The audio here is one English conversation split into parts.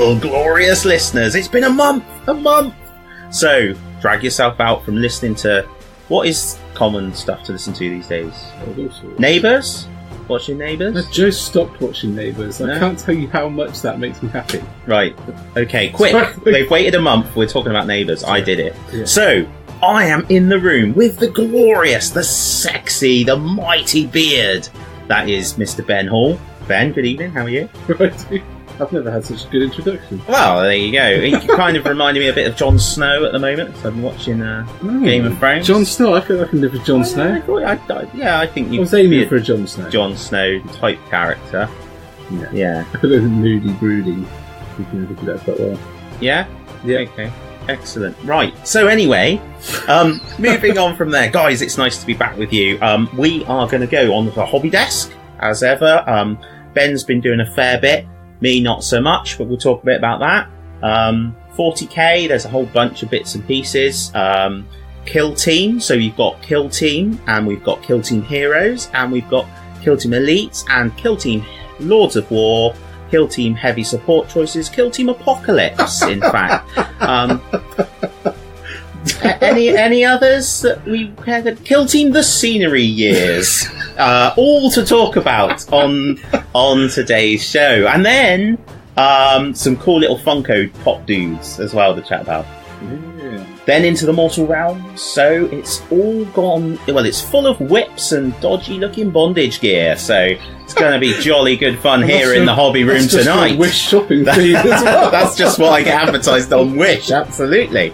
Well, glorious listeners, it's been a month! So, drag yourself out from listening to what is common stuff to listen to these days? Neighbours? Watching Neighbours? I just stopped watching Neighbours. I can't tell you how much that makes me happy. Right. Okay, quick. They've waited a month. We're talking about Neighbours. I did it. Yeah. So, I am in the room with the glorious, the sexy, the mighty beard. That is Mr. Ben Hall. Ben, good evening. How are you? Right. I've never had such a good introduction. Well, there you go. He kind of reminded me a bit of Jon Snow at the moment. So I've been watching Game of Thrones. Jon Snow? I feel I can live with Jon Snow. I think you. I was aiming for a Jon Snow. Jon Snow type character. Yeah. A little moody, brooding. You can look at that quite well. Yeah? Yeah. Okay. Excellent. Right. So anyway, moving on from there. Guys, it's nice to be back with you. We are going to go on the hobby desk, as ever. Ben's been doing a fair bit. Me, not so much, but we'll talk a bit about that. 40k, there's a whole bunch of bits and pieces. Killteam, so you've got Killteam, and we've got Killteam Heroes, and we've got Killteam Elites, and Killteam Lords of War, Killteam Heavy Support Choices, Killteam Apocalypse, in fact. Any others that we had? Killteam The Scenery Years. All to talk about on today's show. And then some cool little Funko Pop dudes as well to chat about. Yeah. Then into the Mortal Realms. So it's all gone... Well, it's full of whips and dodgy looking bondage gear. So it's going to be jolly good fun here in the hobby room tonight. Wish shopping feed as well. That's just what I get advertised on Wish, absolutely.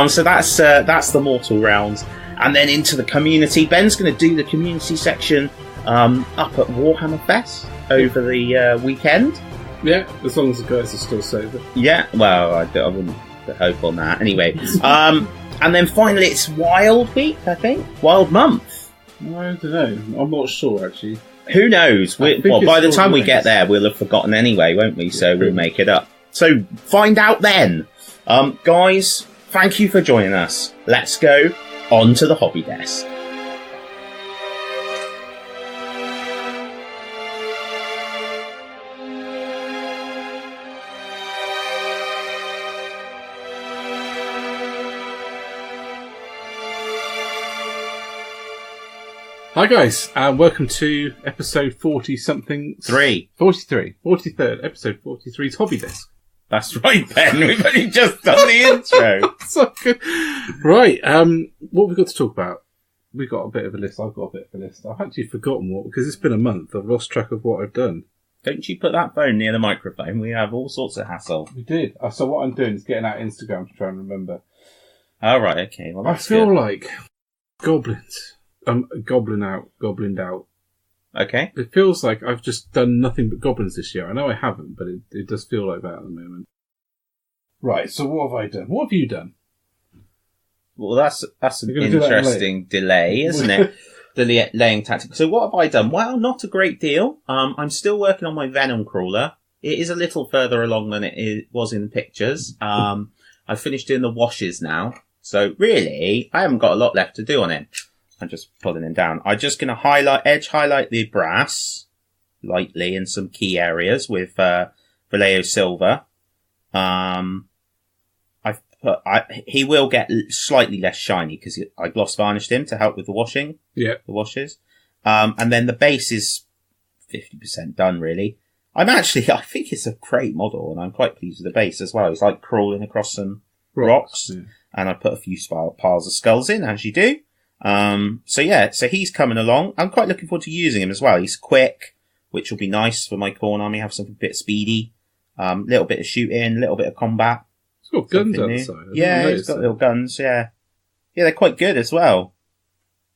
So that's the Mortal Realms. And then into the community. Ben's going to do the community section up at Warhammer Fest over the weekend. Yeah, as long as the guys are still sober. Yeah, well, I wouldn't hope on that. Anyway, and then finally it's Wild Week, I think. Wild Month. I don't know. I'm not sure, actually. Who knows? By the time we get there, we'll have forgotten anyway, won't we? So we'll make it up. So find out then. Guys, thank you for joining us. Let's go on to the hobby desk. Hi guys, and welcome to episode 40-something... 43rd, episode 43's Hobby Desk. That's right, Ben, we've only just done the intro. So good. Right, what have we got to talk about? We've got a bit of a list, I've got a bit of a list. I've actually forgotten what, because it's been a month, I've lost track of what I've done. Don't you put that phone near the microphone, we have all sorts of hassle. We did. So what I'm doing is getting out Instagram to try and remember. Oh, right, okay, well that's I feel good. like goblins. Goblined out. Okay. It feels like I've just done nothing but goblins this year. I know I haven't, but it does feel like that at the moment. Right, so what have I done? What have you done? Well, that's an interesting delay, isn't it? Delaying tactic. So what have I done? Well, not a great deal. I'm still working on my Venom Crawler. It is a little further along than it was in the pictures. I've finished doing the washes now. So really, I haven't got a lot left to do on it. I'm just pulling him down. I'm just going to edge highlight the brass lightly in some key areas with Vallejo Silver. He will get slightly less shiny because I gloss varnished him to help with the washing. Yeah, the washes. And then the base is 50% done really. I think it's a great model, and I'm quite pleased with the base as well. It's like crawling across some rocks. Yeah. And I put a few piles of skulls in, as you do. So he's coming along. I'm quite looking forward to using him as well. He's quick, which will be nice for my Khorne army. Have something a bit speedy, little bit of shooting, little bit of combat. It's got guns on the side. Yeah, he's got little guns. Yeah, they're quite good as well.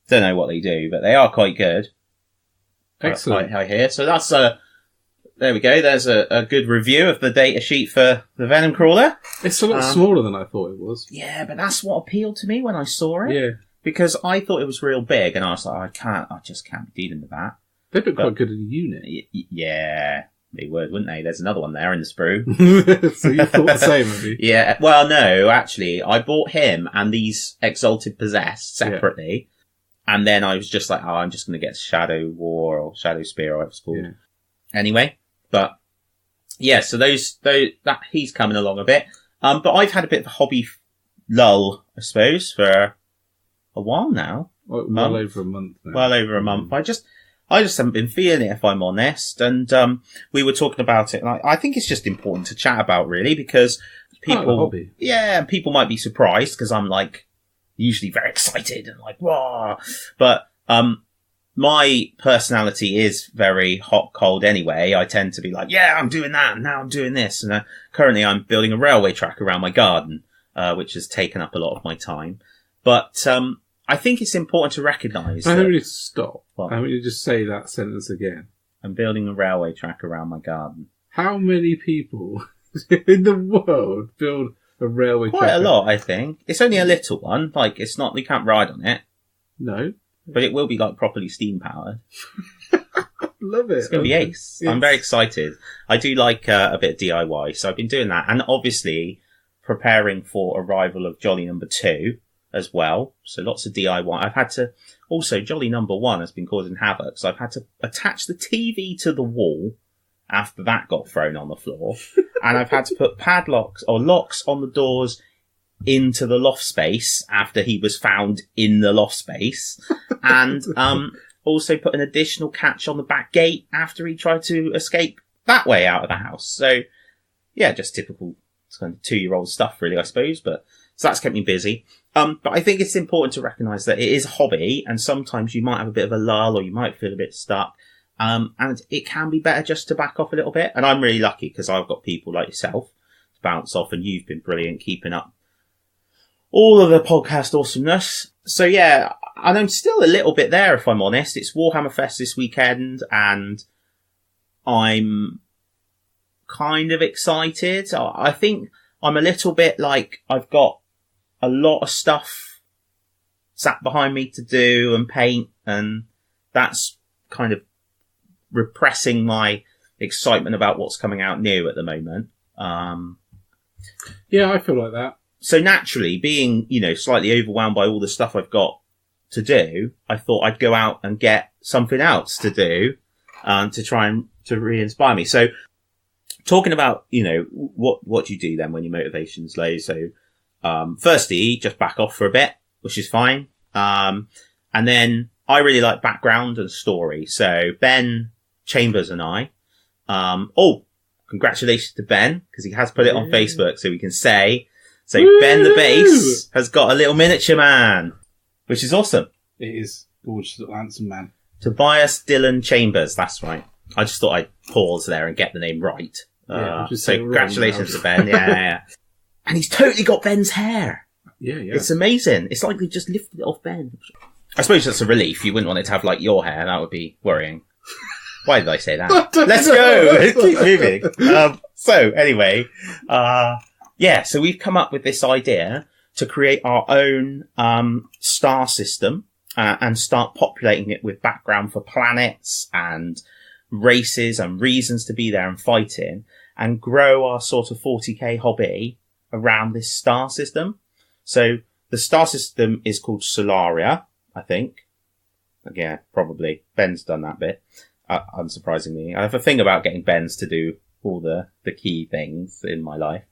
Don't know what they do, but they are quite good. Excellent. I hear. So that's there we go. There's a good review of the data sheet for the Venom Crawler. It's a lot smaller than I thought it was. Yeah, but that's what appealed to me when I saw it. Yeah. Because I thought it was real big, and I was like, I just can't be dealing with that. They'd look quite good in a unit. Yeah, they would, wouldn't they? There's another one there in the sprue. So you thought the same, have you? Yeah, well, no, actually, I bought him and these Exalted Possessed separately, and then I was just like, I'm just going to get Shadow War or Shadow Spear or whatever it's called. Yeah. Anyway, but yeah, so that he's coming along a bit. But I've had a bit of a hobby lull, I suppose, for a while now. Well over a month now. Well over a month. I just haven't been feeling it, if I'm honest. And we were talking about it, and I think it's just important to chat about, really, because people might be surprised because I'm like usually very excited and like, wow. But my personality is very hot, cold anyway. I tend to be like, yeah, I'm doing that, and now I'm doing this. And currently I'm building a railway track around my garden, which has taken up a lot of my time. But I think it's important to recognise that... How would you stop? How would you just say that sentence again? I'm building a railway track around my garden. How many people in the world build a railway track? Quite a lot, I think. It's only a little one. Like, it's not... You can't ride on it. No. But it will be, like, properly steam-powered. Love it. It's going to be ace. Yes. I'm very excited. I do like a bit of DIY, so I've been doing that. And obviously, preparing for arrival of Jolly number 2 as well. So lots of DIY. I've had to... Also, Jolly number 1 has been causing havoc, so I've had to attach the TV to the wall after that got thrown on the floor. And I've had to put padlocks or locks on the doors into the loft space after he was found in the loft space. And also put an additional catch on the back gate after he tried to escape that way out of the house. So, yeah, just typical kind of 2-year-old stuff, really, I suppose. But so that's kept me busy. But I think it's important to recognise that it is a hobby, and sometimes you might have a bit of a lull or you might feel a bit stuck. And it can be better just to back off a little bit. And I'm really lucky because I've got people like yourself to bounce off, and you've been brilliant keeping up all of the podcast awesomeness. So yeah, and I'm still a little bit there, if I'm honest. It's Warhammer Fest this weekend, and I'm kind of excited. I think I'm a little bit like I've got a lot of stuff sat behind me to do and paint, and that's kind of repressing my excitement about what's coming out new at the moment. Yeah, I feel like that. So naturally, being, slightly overwhelmed by all the stuff I've got to do, I thought I'd go out and get something else to do, to try and to re-inspire me. So talking about, what do you do then when your motivation's low? So, firstly, just back off for a bit, which is fine. And then I really like background and story. So Ben Chambers and I, congratulations to Ben, because he has put it on Facebook, so we can say, Ben the Bass has got a little miniature man, which is awesome. It is gorgeous little handsome man. Tobias Dylan Chambers, that's right. I just thought I'd pause there and get the name right. So congratulations to Ben, yeah. And he's totally got Ben's hair. Yeah. It's amazing. It's like they just lifted it off Ben. I suppose that's a relief. You wouldn't want it to have like your hair. That would be worrying. Why did I say that? Let's go. Keep moving. So anyway, so we've come up with this idea to create our own star system and start populating it with background for planets and races and reasons to be there and fighting, and grow our sort of 40k hobby around this star system. So the star system is called Solaria, I think. Yeah, probably. Ben's done that bit. Unsurprisingly. I have a thing about getting Ben's to do all the key things in my life.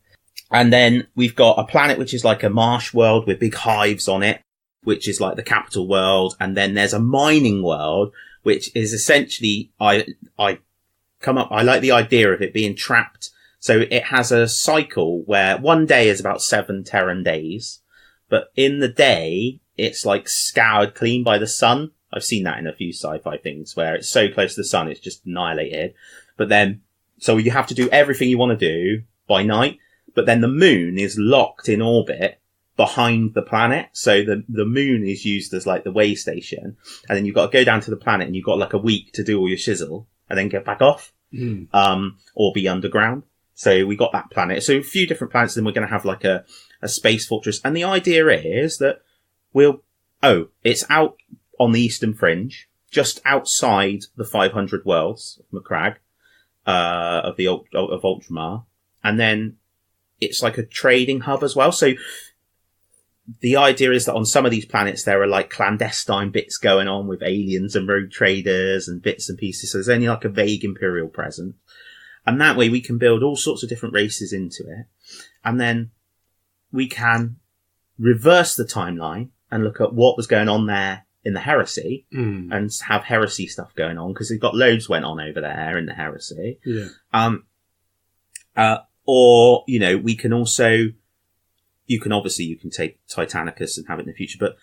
And then we've got a planet which is like a marsh world with big hives on it, which is like the capital world. And then there's a mining world, which is essentially, I like the idea of it being trapped. So it has a cycle where one day is about 7 Terran days, but in the day, it's like scoured clean by the sun. I've seen that in a few sci-fi things where it's so close to the sun, it's just annihilated. But then, so you have to do everything you want to do by night, but then the moon is locked in orbit behind the planet. So the moon is used as like the way station. And then you've got to go down to the planet and you've got like a week to do all your shizzle and then get back off, or be underground. So we got that planet. So a few different planets, then we're going to have like a space fortress. And the idea is that it's out on the eastern fringe, just outside the 500 worlds of Macragge, of Ultramar. And then it's like a trading hub as well. So the idea is that on some of these planets, there are like clandestine bits going on with aliens and rogue traders and bits and pieces. So there's only like a vague Imperial presence. And that way we can build all sorts of different races into it. And then we can reverse the timeline and look at what was going on there in the Heresy and have Heresy stuff going on, because they've got loads went on over there in the Heresy. Yeah. Or, you know, we can also, you can take Titanicus and have it in the future, but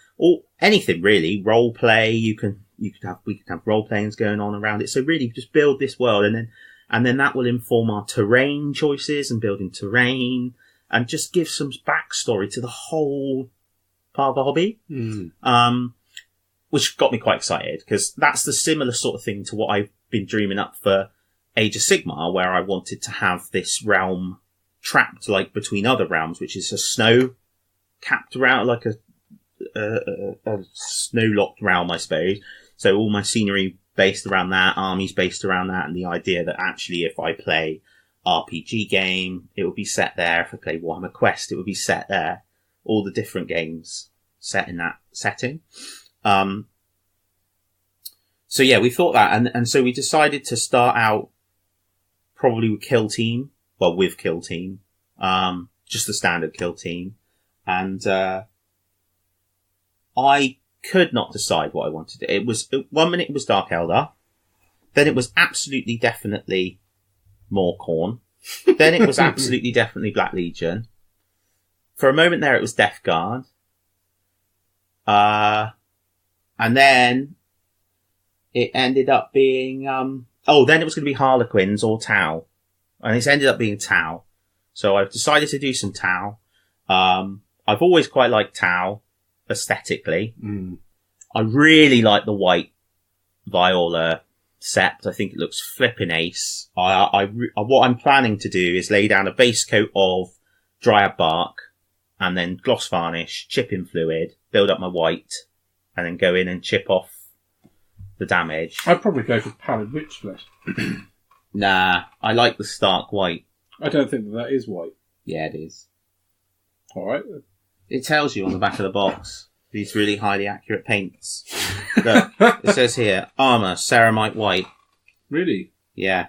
anything really, role play, we could have role playings going on around it. So really just build this world, and then that will inform our terrain choices and building terrain, and just give some backstory to the whole part of the hobby. Which got me quite excited, because that's the similar sort of thing to what I've been dreaming up for Age of Sigmar, where I wanted to have this realm trapped like between other realms, which is a snow capped realm, like a snow locked realm, I suppose. So all my scenery based around that, armies based around that, and the idea that actually if I play RPG game, it would be set there. If I play Warhammer Quest, it would be set there. All the different games set in that setting. So yeah, we thought that, and so we decided to start out probably with Killteam. Well, with Killteam. Just the standard Killteam. And, I could not decide what I wanted. One minute it was Dark Eldar. Then it was absolutely definitely Morkhorn. Then it was absolutely definitely Black Legion. For a moment there it was Death Guard. And then it ended up being, then it was going to be Harlequins or Tau. And it's ended up being Tau. So I've decided to do some Tau. I've always quite liked Tau aesthetically. I really like the white Viola sept. I think it looks flipping ace. What I'm planning to do is lay down a base coat of Dryad Bark and then gloss varnish, chip in fluid, build up my white, and then go in and chip off the damage. I'd probably go for Pallid Witch Flesh. Nah, I like the stark white. I don't think that is white. Yeah, it is. Alright. It tells you on the back of the box. These really highly accurate paints. Look, it says here, armour, ceramite white. Really? Yeah.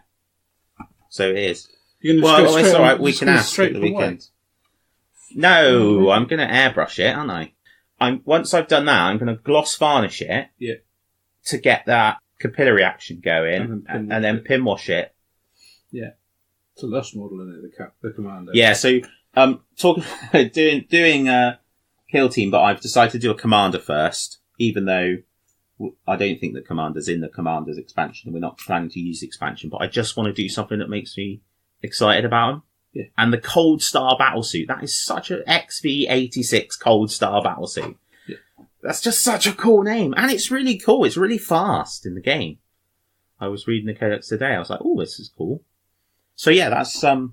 So it is. Well, it's alright, we can ask at the weekend. White. No, I'm going to airbrush it, aren't I? Once I've done that, I'm going to gloss varnish it. Yeah. To get that capillary action going, and then pin wash it. Yeah. It's a lush model, isn't it, the Commander? Yeah, so, doing Killteam, but I've decided to do a Commander first, even though I don't think that Commander's in the Commander's expansion, and we're not planning to use the expansion, but I just want to do something that makes me excited about them. Yeah. And the Cold Star Battlesuit, that is such an XV86 Cold Star Battlesuit. Yeah. That's just such a cool name. And it's really cool. It's really fast in the game. I was reading the codex today. I was like, oh, this is cool. So yeah, that's, I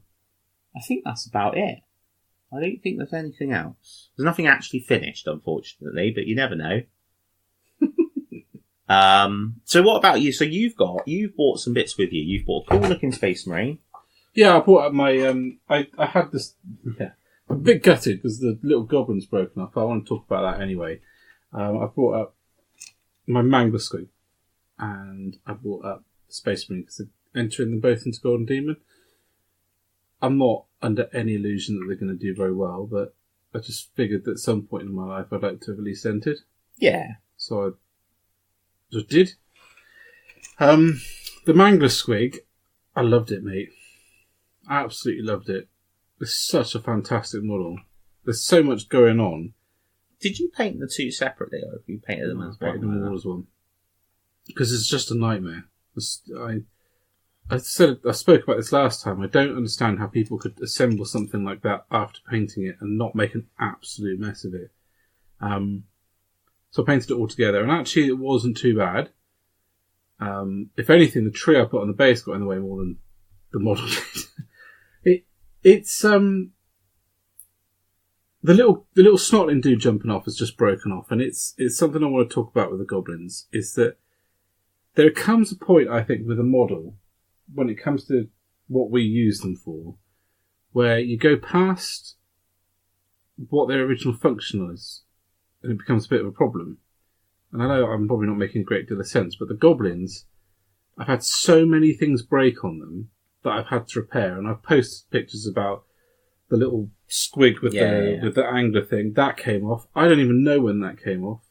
think that's about it. I don't think there's anything else. There's nothing actually finished, unfortunately, but you never know. So what about you? So you've bought some bits with you. You've bought a cool looking Space Marine. Yeah, I bought up my, I had this, I'm a bit gutted because the little goblin's broken up. I want to talk about that anyway. I brought up my Mangler Scoop and I brought up Space Marine because they're entering them both into Golden Demon. I'm not under any illusion that they're going to do very well, but I just figured that at some point in my life I'd like to have at least entered. Yeah. So I just did. The Mangler Squig, I loved it, mate. I absolutely loved it. It's such a fantastic model. There's so much going on. Did you paint the two separately, or have you painted them as one? I painted them all as one. Because it's just a nightmare. I spoke about this last time. I don't understand how people could assemble something like that after painting it and not make an absolute mess of it. So I painted it all together, and actually it wasn't too bad. If anything, the tree I put on the base got in the way more than the model did. It's the little snotling dude jumping off has just broken off, and it's something I want to talk about with the goblins. Is that there comes a point, I think, with a model when it comes to what we use them for, where you go past what their original function is, and it becomes a bit of a problem. And I know I'm probably not making a great deal of sense, but the goblins, I've had so many things break on them that I've had to repair, and I've posted pictures about the little squig with the angler thing. That came off. I don't even know when that came off.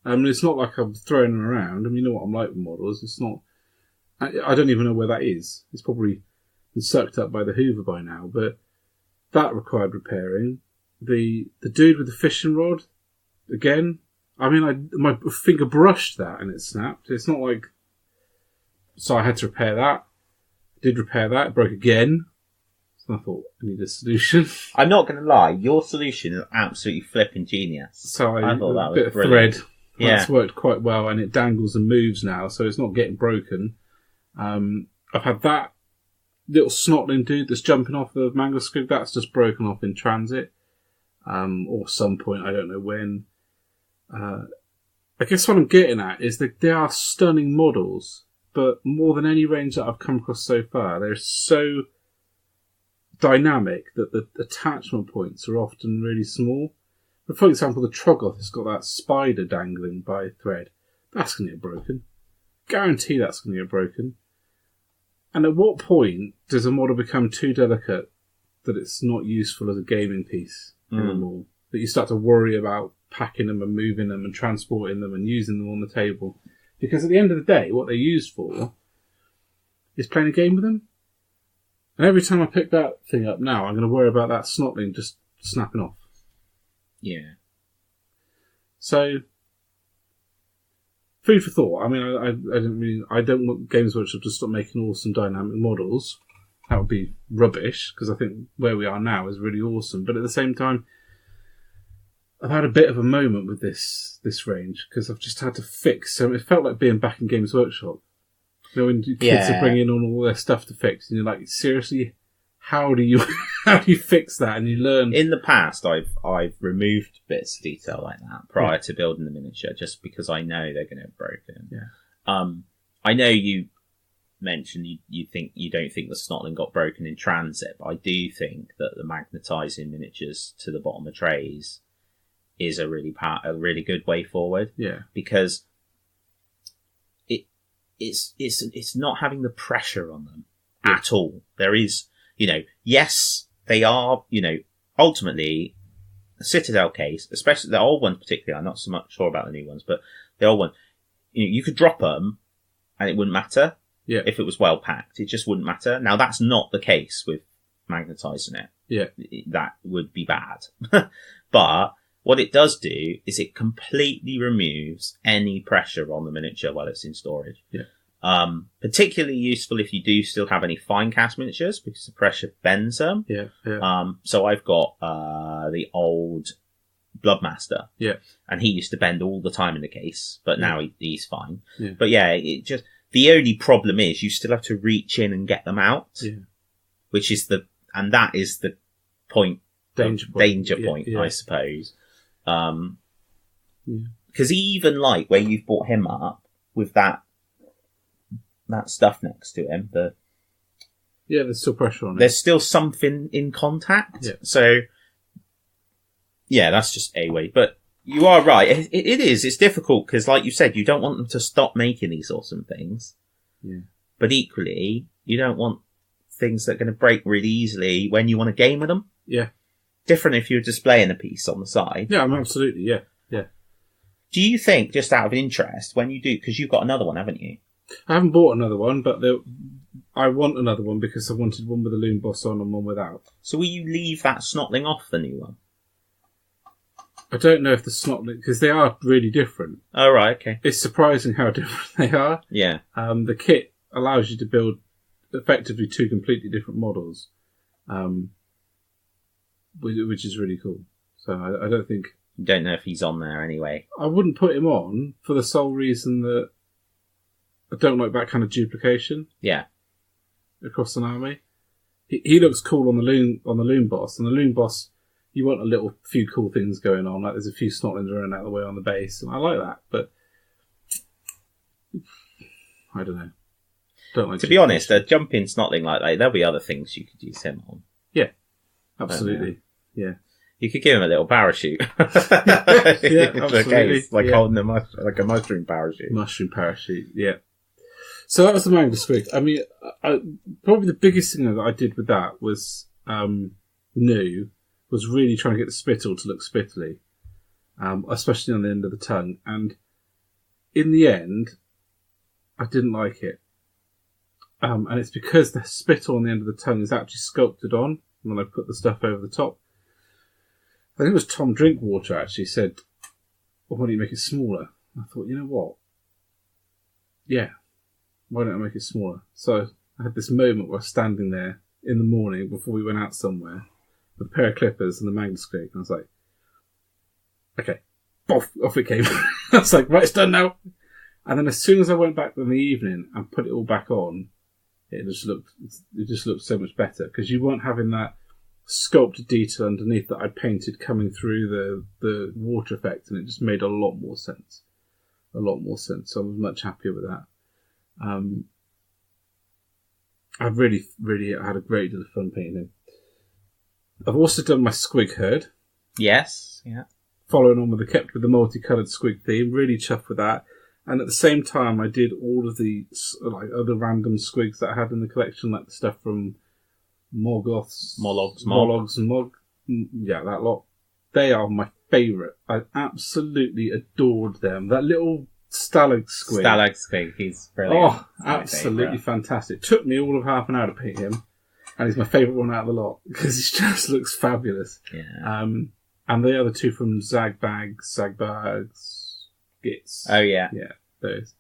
I mean, it's not like I'm throwing them around. I mean, you know what I'm like with models. It's not... I don't even know where that is. It's probably been sucked up by the Hoover by now, but that required repairing. The dude with the fishing rod, again, I mean, my finger brushed that and it snapped. It's not like... So I had to repair that. Did repair that. It broke again. So I thought, I need a solution. I'm not going to lie. Your solution is absolutely flipping genius. So I thought that was bit brilliant. Of thread. That's worked quite well, and it dangles and moves now, so it's not getting broken. I've had that little snotling dude that's jumping off the mangler squig. That's just broken off in transit. Or some point, I don't know when. I guess what I'm getting at is that they are stunning models, but more than any range that I've come across so far, they're so dynamic that the attachment points are often really small. But for example, the Troggoth has got that spider dangling by a thread. That's going to get broken. Guarantee that's going to get broken. And at what point does a model become too delicate that it's not useful as a gaming piece anymore? That you start to worry about packing them and moving them and transporting them and using them on the table? Because at the end of the day, what they're used for is playing a game with them. And every time I pick that thing up now, I'm going to worry about that snotling just snapping off. Yeah. So, food for thought. I mean, I don't want Games Workshop to stop making awesome dynamic models. That would be rubbish, because I think where we are now is really awesome. But at the same time, I've had a bit of a moment with this range, because I've just had to fix. So it felt like being back in Games Workshop. You know, when kids are bringing on all their stuff to fix, and you're like, seriously, how do you fix that? And you learn. In the past, I've removed bits of detail like that prior to building the miniature, just because I know they're going to get broken. Yeah. I know you mentioned you don't think the snotling got broken in transit, but I do think that the magnetising miniatures to the bottom of trays is a really good way forward. Yeah. Because it's not having the pressure on them at all. There is, yes, they are, ultimately a Citadel case, especially the old ones particularly. I'm not so much sure about the new ones, but the old one, you could drop them and it wouldn't matter. Yeah. If it was well packed, it just wouldn't matter. Now that's not the case with magnetising it. Yeah. That would be bad. But what it does do is it completely removes any pressure on the miniature while it's in storage. Yeah. Particularly useful if you do still have any fine cast miniatures, because the pressure bends them. Yeah. Yeah. So I've got the old Bloodmaster. Yeah. And he used to bend all the time in the case, but now he's fine. Yeah. But yeah, the only problem is you still have to reach in and get them out. Yeah. That is the point. Danger point, yeah. I suppose. Because even like where you've brought him up with that stuff next to him, there's still pressure on it. There's still something in contact. Yeah. So, yeah, that's just a way. But you are right. It is. It's difficult because, like you said, you don't want them to stop making these awesome things. Yeah. But equally, you don't want things that are going to break really easily when you want to game with them. Yeah. Different if you're displaying a piece on the side. Yeah, absolutely. Yeah. Yeah. Do you think, just out of interest, when you do, because you've got another one, haven't you? I haven't bought another one, but I want another one because I wanted one with a loon boss on and one without. So will you leave that snotling off the new one? I don't know if the snotling, because they are really different. Oh, right, okay. It's surprising how different they are. Yeah. The kit allows you to build effectively two completely different models, which is really cool. So I don't think... You don't know if he's on there anyway. I wouldn't put him on for the sole reason that I don't like that kind of duplication. Yeah. Across an army. He looks cool on the loon boss, and the loon boss, you want a few cool things going on, like there's a few snotlings running out of the way on the base, and I like that, but I don't know. Don't like to be honest, a jumping snotling like that, there'll be other things you could use him on. Yeah. Absolutely. Yeah. You could give him a little parachute. Yeah, absolutely. Holding like a mushroom parachute. Mushroom parachute, yeah. So that was the Manga Squig. I mean, probably the biggest thing that I did with that was was really trying to get the spittle to look spittly, especially on the end of the tongue. And in the end, I didn't like it. And it's because the spittle on the end of the tongue is actually sculpted on when I put the stuff over the top. I think it was Tom Drinkwater actually said, well, why don't you make it smaller? I thought, you know what? Yeah, why don't I make it smaller? So I had this moment where I was standing there in the morning before we went out somewhere with a pair of clippers and the Manga Squig, and I was like, okay, off it came. I was like, right, it's done now. And then as soon as I went back in the evening and put it all back on, it just looked so much better, because you weren't having that sculpted detail underneath that I painted coming through the water effect, and it just made a lot more sense. So I was much happier with that. I've really had a great deal of fun painting him. I've also done my Squig Herd. Yes, yeah. Following on with the multicoloured Squig theme, really chuffed with that. And at the same time, I did all of the other random Squigs that I had in the collection, like the stuff from Morlogs, and yeah, that lot. They are my favourite. I absolutely adored them. That little Stalag Squig. He's brilliant. Oh, absolutely fantastic. Took me all of half an hour to paint him, and he's my favourite one out of the lot because he just looks fabulous. Yeah. And the other two from Zagbags, Gits. Oh yeah, those.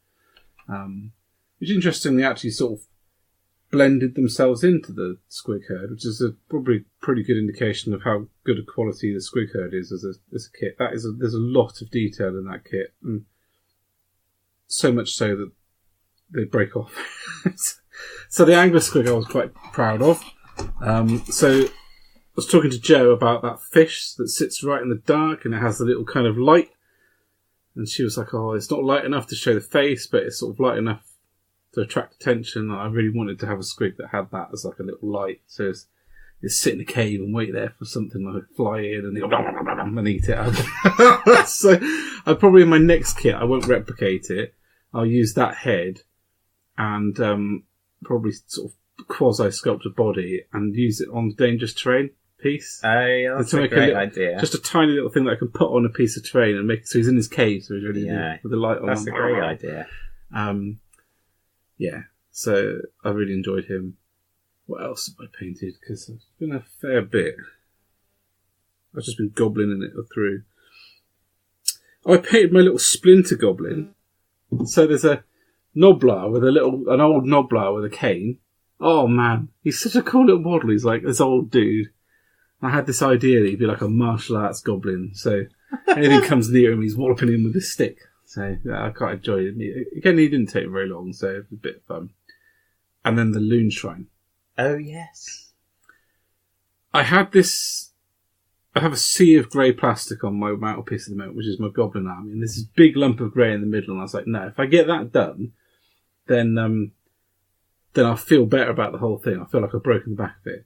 Which interestingly actually sort of blended themselves into the Squig Herd, which is probably pretty good indication of how good a quality the Squig Herd is as a kit. There's a lot of detail in that kit, and so much so that they break off. So the Angler Squig I was quite proud of. So I was talking to Jo about that fish that sits right in the dark and it has the little kind of light. And she was like, oh, it's not light enough to show the face, but it's sort of light enough to attract attention. And I really wanted to have a Squig that had that as like a little light. So it's sit in a cave and wait there for something like fly in and go and eat it. So I probably in my next kit, I won't replicate it. I'll use that head and probably sort of quasi-sculpt a body and use it on the dangerous terrain piece. Oh, yeah, that's a great idea. Just a tiny little thing that I can put on a piece of terrain and make so he's in his cave, so he's really with the light on. That's a great idea. Yeah, so I really enjoyed him. What else have I painted? Because it's been a fair bit. I've just been goblining it through. Oh, I painted my little splinter goblin. So there's a Noblar with an old Noblar with a cane. Oh man, he's such a cool little model. He's like this old dude. I had this idea that he'd be like a martial arts goblin. So anything comes near him, he's walloping him with his stick. So yeah, I quite enjoyed it. Again, he didn't take very long, so it was a bit of fun. And then the Loon Shrine. Oh yes. I have a sea of grey plastic on my mantelpiece at the moment, which is my goblin army, and there's this big lump of grey in the middle, and I was like, no, if I get that done, then I'll feel better about the whole thing. I feel like I've broken the back of it.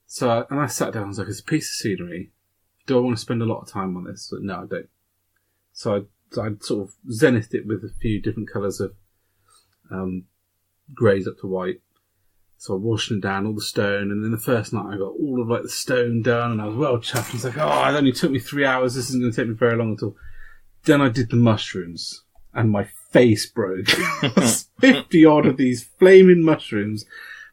So, and I sat down and was like, it's a piece of scenery. Do I want to spend a lot of time on this? But no, I don't. So I sort of zenithed it with a few different colours of greys up to white. So I washed them down, all the stone, and then the first night I got all of like the stone done, and I was well chuffed. I was like, oh, it only took me 3 hours. This isn't going to take me very long at all. Then I did the mushrooms, and my face broke. 50 odd of these flaming mushrooms.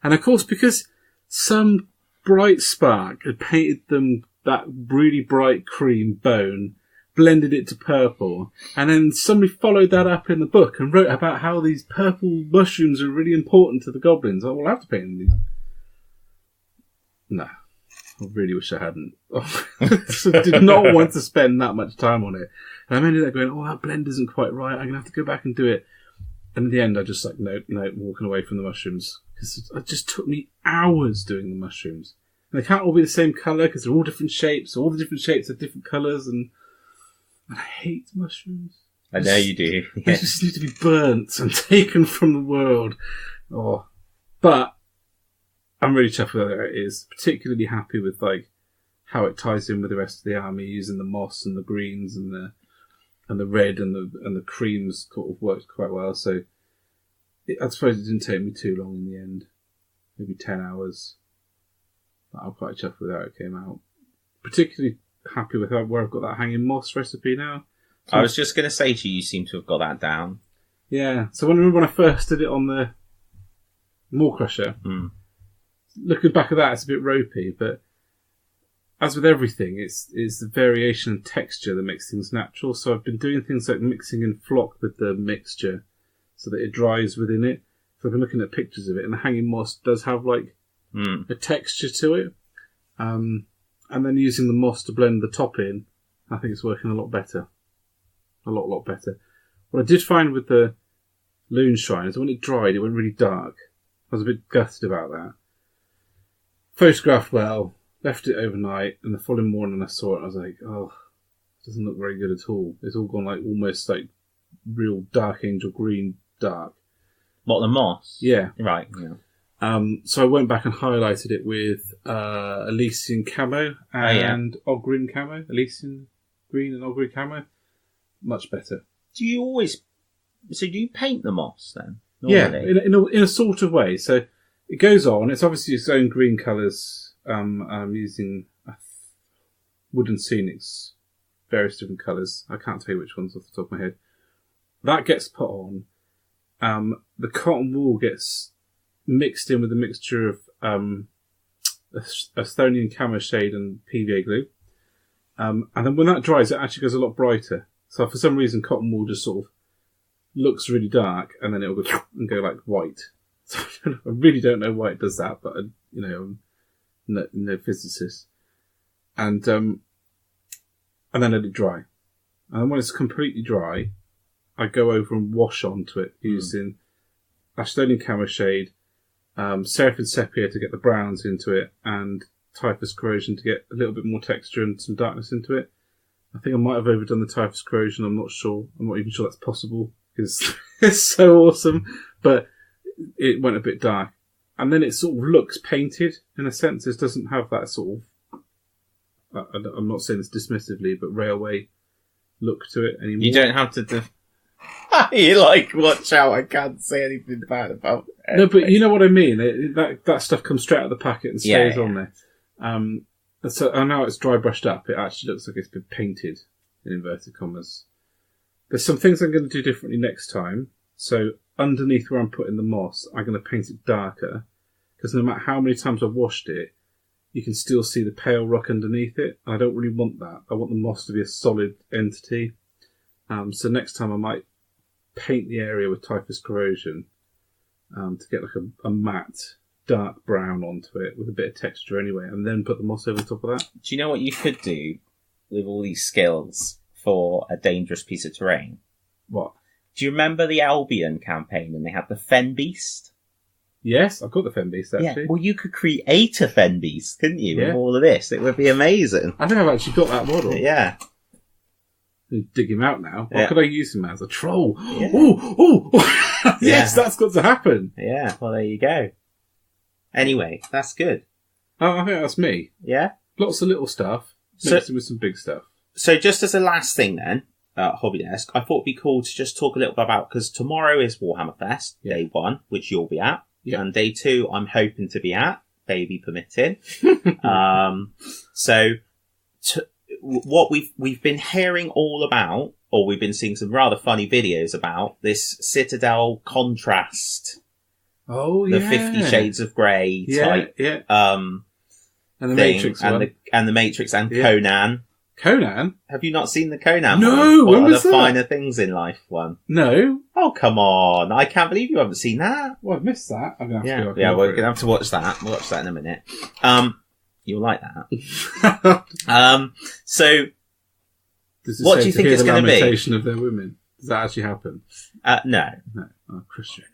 And of course, because some bright spark had painted them that really bright cream bone, blended it to purple, and then somebody followed that up in the book and wrote about how these purple mushrooms are really important to the goblins. I will have to paint these. No, I really wish I hadn't. I did not want to spend that much time on it. And I ended up going, oh, that blend isn't quite right. I'm going to have to go back and do it. And in the end, I just like, no, walking away from the mushrooms. Because it just took me hours doing the mushrooms. And they can't all be the same colour because they're all different shapes. So all the different shapes are different colours. And I hate mushrooms. I know you do. They just need to be burnt and taken from the world. Oh, but I'm really chuffed with how it is. Particularly happy with like how it ties in with the rest of the army, using the moss and the greens and the red and the creams sort of works quite well. So I suppose it didn't take me too long in the end. Maybe 10 hours. But I'm quite chuffed with how it came out. Particularly happy with where I've got that hanging moss recipe now. So I was just going to say to you, you seem to have got that down. Yeah. So when I first did it on the Maw Crusher, looking back at that, it's a bit ropey, but as with everything, it's the variation and texture that makes things natural. So I've been doing things like mixing in flock with the mixture so that it dries within it. So I've been looking at pictures of it, and the hanging moss does have like a texture to it. And then using the moss to blend the top in, I think it's working a lot better. A lot better. What I did find with the Loon Shrine is when it dried, it went really dark. I was a bit gutted about that. Photographed well, left it overnight, and the following morning I saw it and I was like, oh, it doesn't look very good at all. It's all gone like almost like real dark angel green dark. What, the moss? Yeah. Right, yeah. So I went back and highlighted it with Elysian camo and Ogryn camo. Elysian green and Ogryn camo. Much better. Do you paint the moss then? Normally? Yeah, in a sort of way. So it goes on. It's obviously its own green colours. I'm using Wooden Scenics, various different colours. I can't tell you which ones off the top of my head. That gets put on. The cotton wool gets mixed in with a mixture of Estonian camo shade and PVA glue. And then when that dries, it actually goes a lot brighter. So for some reason, cotton wool just sort of looks really dark, and then it'll go and go like white. So I really don't know why it does that, but I'm no physicist. And then let it dry. And when it's completely dry, I go over and wash onto it using Estonian camo shade, Seraphim Sepia to get the browns into it, and Typhus Corrosion to get a little bit more texture and some darkness into it. I think I might have overdone the Typhus Corrosion. I'm not sure. I'm not even sure that's possible because it's so awesome. But it went a bit dark. And then it sort of looks painted in a sense. It doesn't have that sort of, I'm not saying this dismissively, but railway look to it anymore. You don't have to... You're like, watch out, I can't say anything bad about it. No, but you know what I mean. That stuff comes straight out of the packet and stays on there. So now it's dry brushed up. It actually looks like it's been painted, in inverted commas. There's some things I'm going to do differently next time. So underneath where I'm putting the moss, I'm going to paint it darker. Because no matter how many times I've washed it, you can still see the pale rock underneath it. I don't really want that. I want the moss to be a solid entity. So next time I might paint the area with Typhus Corrosion to get like a matte dark brown onto it with a bit of texture anyway, and then put the moss over the top of that. Do you know what you could do with all these skills for a dangerous piece of terrain? What? Do you remember the Albion campaign and they had the Fen Beast? Yes, I've got the Fen Beast actually. Yeah, well, you could create a Fen Beast, couldn't you, with all of this? It would be amazing. I think I've actually got that model. Yeah. Dig him out now. What could I use him as? A troll? Yeah. Oh! Yes, that's got to happen. Yeah, well, there you go. Anyway, that's good. Oh, I think that's me. Yeah? Lots of little stuff, mixed in with some big stuff. So just as a last thing then, Hobby Desk, I thought it'd be cool to just talk a little bit about, because tomorrow is Warhammer Fest, day 1, which you'll be at, and day 2 I'm hoping to be at, baby permitting. What we've been hearing all about, or we've been seeing some rather funny videos about, this Citadel contrast. Oh, yeah. The 50 Shades of Grey type. Yeah. And the thing, Matrix and one. and the Matrix and Conan. Conan? Have you not seen the Conan one? No, when was the that? Finer Things in Life one? No. Oh, come on. I can't believe you haven't seen that. Well, I've missed that. I'm going to have to go. Yeah, we're going to have to watch that. We'll watch that in a minute. You'll like that. So, what do you think it's going to be? The lamentation of their women. Does that actually happen? No. Oh, Christian.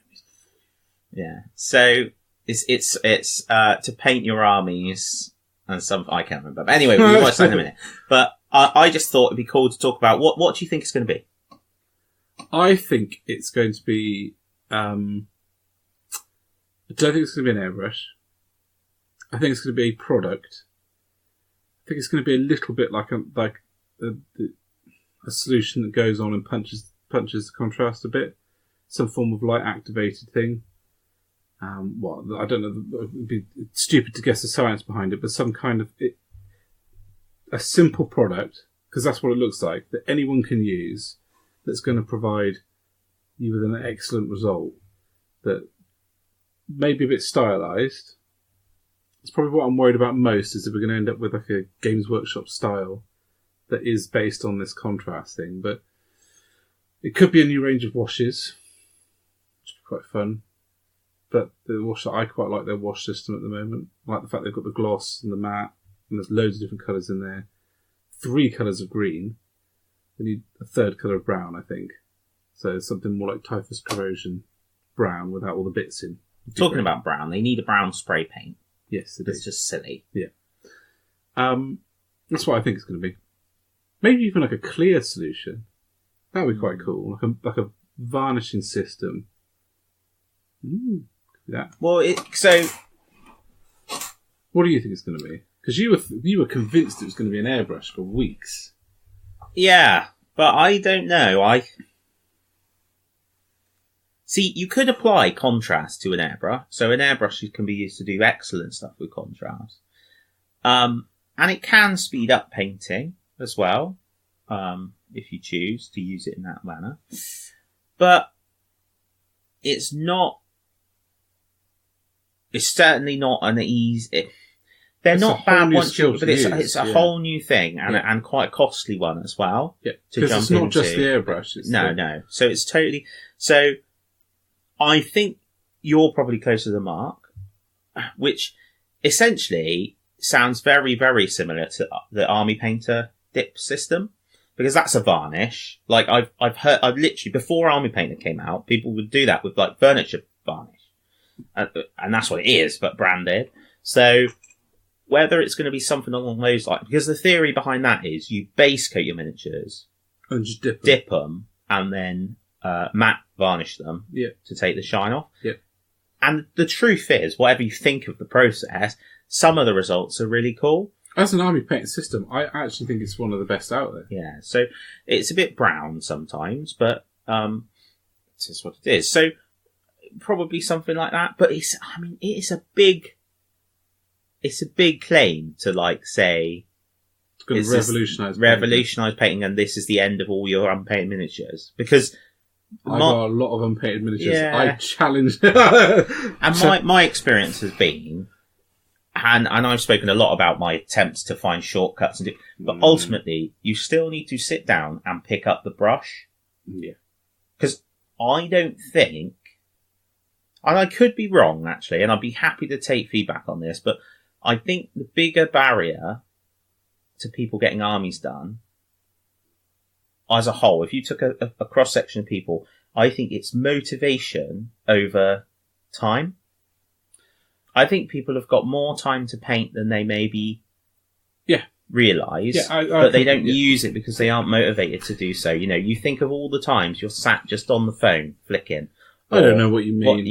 Yeah. So it's to paint your armies and some. I can't remember. But anyway, we'll watch that in a minute. But I just thought it'd be cool to talk about what do you think it's going to be? I think it's going to be. I don't think it's going to be an airbrush. I think it's going to be a product. I think it's going to be a little bit like a solution that goes on and punches the contrast a bit. some form of light activated thing. Well, I don't know. It would be stupid to guess the science behind it, but some kind of a simple product, because that's what it looks like, that anyone can use, that's going to provide you with an excellent result. That may be a bit stylized. It's probably what I'm worried about most, is that we're going to end up with like a Games Workshop style that is based on this contrast thing. But it could be a new range of washes, which would be quite fun. But the wash that I quite like their wash system at the moment. I like the fact they've got the gloss and the matte, and there's loads of different colours in there. 3 colours of green. They need a 3rd colour of brown, I think. So something more like Typhus Corrosion brown without all the bits in. Talking about brown, they need a brown spray paint. Yes, it's just silly. Yeah. That's what I think it's going to be. Maybe even like a clear solution. That would be quite cool. Like a varnishing system. Yeah. Well, so what do you think it's going to be? Because you were convinced it was going to be an airbrush for weeks. Yeah, but I don't know. See, you could apply contrast to an airbrush. So an airbrush can be used to do excellent stuff with contrast. And it can speed up painting as well, if you choose to use it in that manner. But it's certainly not an easy... They're not bad once you... But it's a whole new thing, and quite a costly one as well. Yeah, because it's not just the airbrush. No. So it's totally... So I think you're probably closer to the mark, which essentially sounds very, very similar to the Army Painter dip system, because that's a varnish. Like I've literally, before Army Painter came out, people would do that with like furniture varnish, and that's what it is, but branded. So whether it's going to be something along those lines, because the theory behind that is you base coat your miniatures and just dip them, and then matte varnish them to take the shine off. Yeah. And the truth is, whatever you think of the process, some of the results are really cool. As an Army Painter system, I actually think it's one of the best out there. Yeah, so it's a bit brown sometimes, but it's just what it is. So probably something like that. But it is a big claim to like say it's going to revolutionise painting, and this is the end of all your unpainted miniatures, because I've got a lot of unpainted miniatures. Yeah. I challenge. And my experience has been, and I've spoken a lot about my attempts to find shortcuts, but ultimately you still need to sit down and pick up the brush. Yeah. Because I don't think, and I could be wrong actually, and I'd be happy to take feedback on this, but I think the bigger barrier to people getting armies done as a whole, if you took a cross-section of people, I think it's motivation over time. I think people have got more time to paint than they maybe realise, but they don't use it because they aren't motivated to do so. You know, you think of all the times you're sat just on the phone flicking. I don't know what you mean.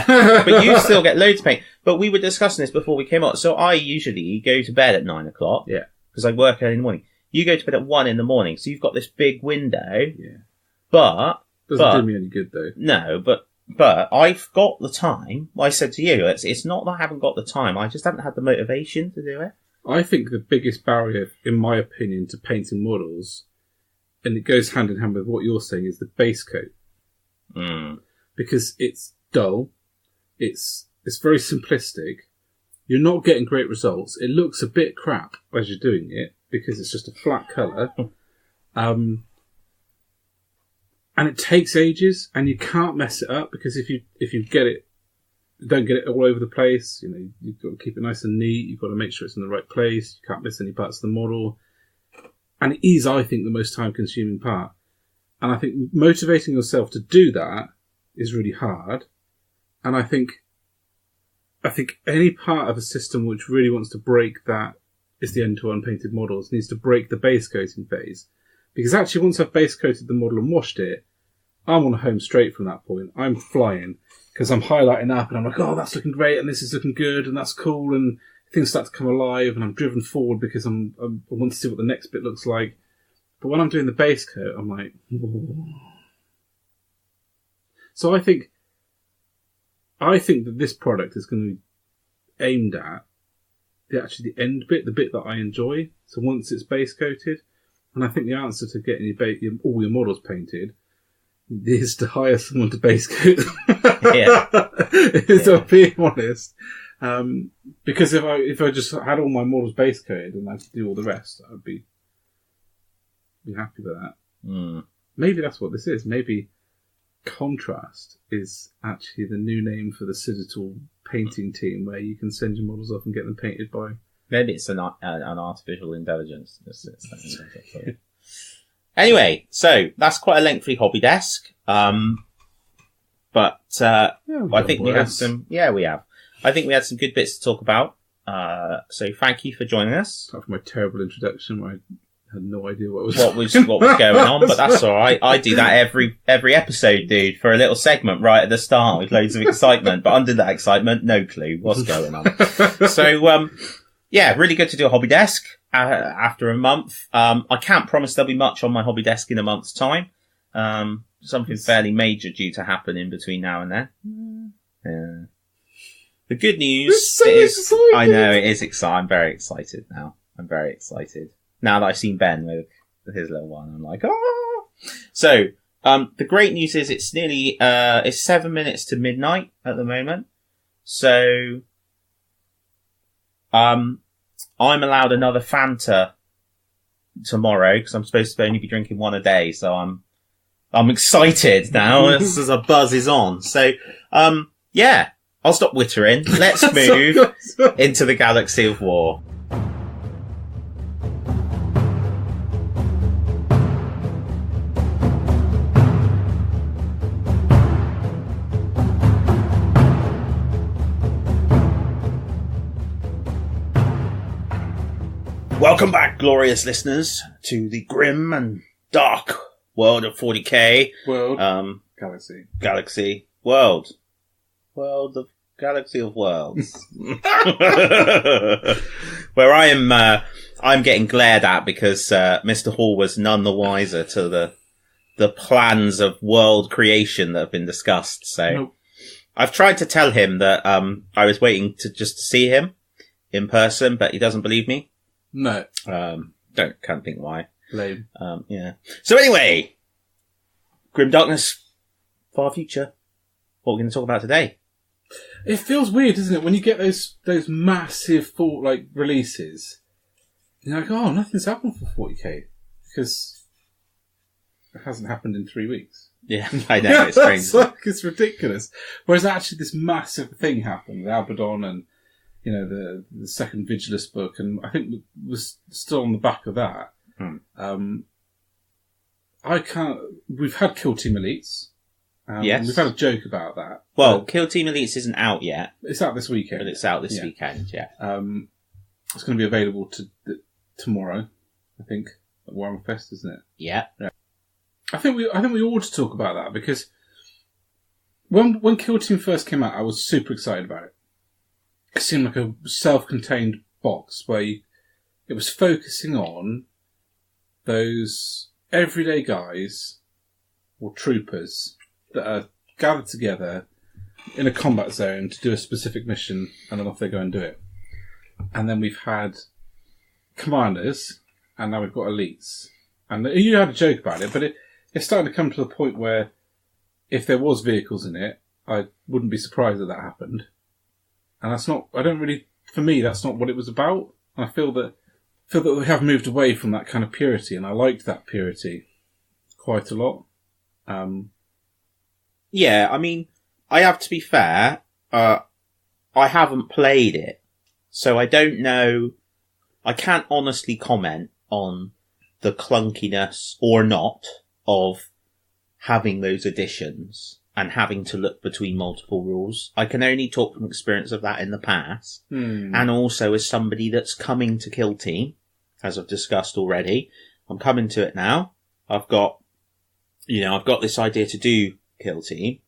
But you still get loads of paint. But we were discussing this before we came on. So I usually go to bed at 9 o'clock. Yeah. Because I work early in the morning. You go to bed at 1 in the morning, so you've got this big window. Yeah. But doesn't do me any good though. No, but I've got the time. I said to you, it's not that I haven't got the time. I just haven't had the motivation to do it. I think the biggest barrier, in my opinion, to painting models, and it goes hand in hand with what you're saying, is the base coat. Because it's dull, it's very simplistic. You're not getting great results. It looks a bit crap as you're doing it because it's just a flat colour. And it takes ages, and you can't mess it up, because if you don't get it all over the place, you know, you've got to keep it nice and neat, you've got to make sure it's in the right place, you can't miss any parts of the model. And it is, I think, the most time consuming part. And I think motivating yourself to do that is really hard. And I think any part of a system which really wants to break that is the end to unpainted models, needs to break the base coating phase. Because actually, once I've base coated the model and washed it, I'm on a home straight from that point. I'm flying, because I'm highlighting up and I'm like, oh, that's looking great, and this is looking good, and that's cool, and things start to come alive, and I'm driven forward because I want to see what the next bit looks like. But when I'm doing the base coat, I'm like, whoa. So I think that this product is going to be aimed at the end bit, the bit that I enjoy. So once it's base coated, and I think the answer to getting all your models painted is to hire someone to base coat them. Yeah. So being honest, because if I just had all my models base coated and I could do all the rest, I'd be happy with that. Mm. Maybe that's what this is. Maybe Contrast is actually the new name for the Citadel painting team, where you can send your models off and get them painted by. Maybe it's an artificial intelligence. Anyway, so that's quite a lengthy hobby desk. But I think we have some. Yeah, we have. I think we had some good bits to talk about. So thank you for joining us. Apart from my terrible introduction, where I had no idea what was going on, but that's all right. I do that every episode, dude, for a little segment right at the start with loads of excitement. But under that excitement, no clue what's going on. So, yeah, really good to do a hobby desk after a month. I can't promise there'll be much on my hobby desk in a month's time. Something fairly major due to happen in between now and then. Yeah. The good news is, excited. I know it is exciting. I'm very excited now. Now that I've seen Ben with his little one, I'm like, oh! So, the great news is it's nearly, it's 7 minutes to midnight at the moment. So, I'm allowed another Fanta tomorrow because I'm supposed to only be drinking one a day. So I'm excited now as a buzz is on. So, yeah, I'll stop wittering. Let's move into the Galaxy of War. Welcome back, glorious listeners, to the grim and dark world of 40k. Galaxy. World of Galaxy of Worlds. Where I'm getting glared at because, Mr. Hall was none the wiser to the plans of world creation that have been discussed. So, nope. I've tried to tell him that, I was waiting to just see him in person, but he doesn't believe me. No. Can't think why. Lame. Yeah. So anyway, Grim Darkness, Far Future. What we're going to talk about today? It feels weird, doesn't it, when you get those massive releases. You're like, oh, nothing's happened for 40k because it hasn't happened in 3 weeks. Yeah, I know. It's strange. It's ridiculous. Whereas actually, this massive thing happened with Abaddon and. You know, the second Vigilus book, and I think was still on the back of that. We've had Killteam Elites. Yes. We've had a joke about that. Well, Killteam Elites isn't out yet. It's out this weekend. But it's out this weekend, yeah. It's going to be available tomorrow, I think, at Warhammer Fest, isn't it? Yeah. I think we ought to talk about that, because when Killteam first came out, I was super excited about it. It seemed like a self-contained box where it was focusing on those everyday guys or troopers that are gathered together in a combat zone to do a specific mission, and then off they go and do it. And then we've had commanders, and now we've got elites. And you had a joke about it, but it's starting to come to the point where if there was vehicles in it, I wouldn't be surprised that happened. And that's not, for me, that's not what it was about. And I feel that we have moved away from that kind of purity, and I liked that purity quite a lot. Yeah, I mean, I have to be fair, I haven't played it, so I don't know, I can't honestly comment on the clunkiness or not of having those additions and having to look between multiple rules. I can only talk from experience of that in the past. And also as somebody that's coming to Killteam, as I've discussed already. I'm coming to it now. I've got this idea to do Killteam.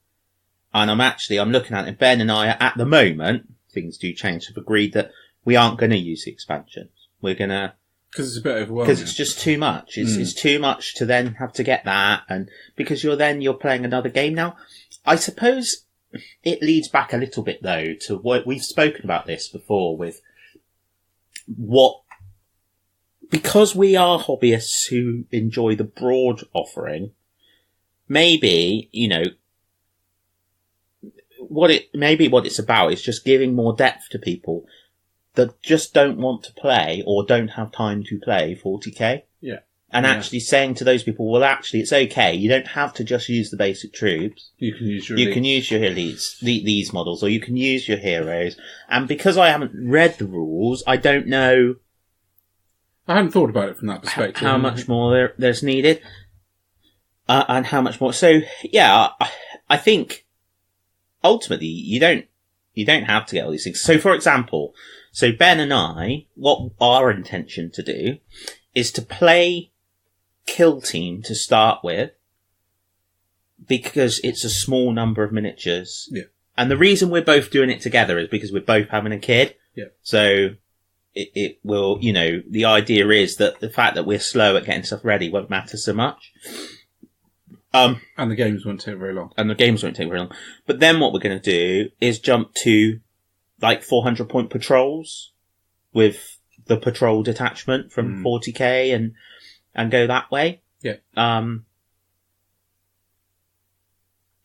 And I'm looking at it. Ben and I, at the moment, things do change, have agreed that we aren't going to use the expansions. We're going to... Because it's a bit overwhelming. Because it's just too much. It's too much to then have to get that. And because you're playing another game now. I suppose it leads back a little bit, though, to what we've spoken about this before with because we are hobbyists who enjoy the broad offering, maybe, what it's about is just giving more depth to people that just don't want to play or don't have time to play 40k. Yeah. And actually saying to those people, well, actually, it's okay. You don't have to just use the basic troops. You can use your elites, these models, or you can use your heroes. And because I haven't read the rules, I don't know. I hadn't thought about it from that perspective. How much more there's needed, and how much more. So yeah, I think ultimately you don't have to get all these things. So for example, Ben and I, what our intention to do is to play Killteam to start with, because it's a small number of miniatures. Yeah. And the reason we're both doing it together is because we're both having a kid. Yeah. So it will, the idea is that the fact that we're slow at getting stuff ready won't matter so much. And the games won't take very long. But then what we're going to do is jump to 400 point patrols with the patrol detachment from 40k and go that way. Yeah. But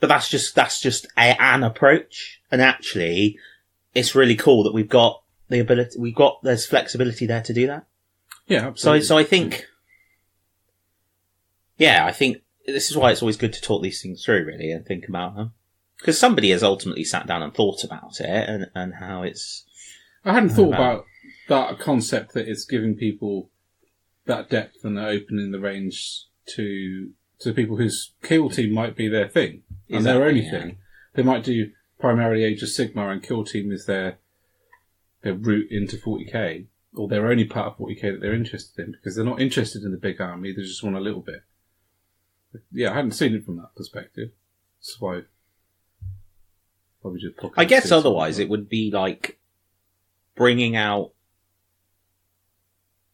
that's just an approach. And actually, it's really cool that we've got the ability, there's flexibility there to do that. Yeah, absolutely. So I think, I think this is why it's always good to talk these things through, really, and think about them. Because somebody has ultimately sat down and thought about it and how it's... I hadn't thought about that concept that it's giving people that depth and opening the range to people whose Killteam might be their thing and their only thing. They might do primarily Age of Sigmar and Killteam is their route into 40k, or their only part of 40k that they're interested in, because they're not interested in the big army, they just want a little bit. But yeah, I hadn't seen it from that perspective. That's why we just I guess otherwise it would be like bringing out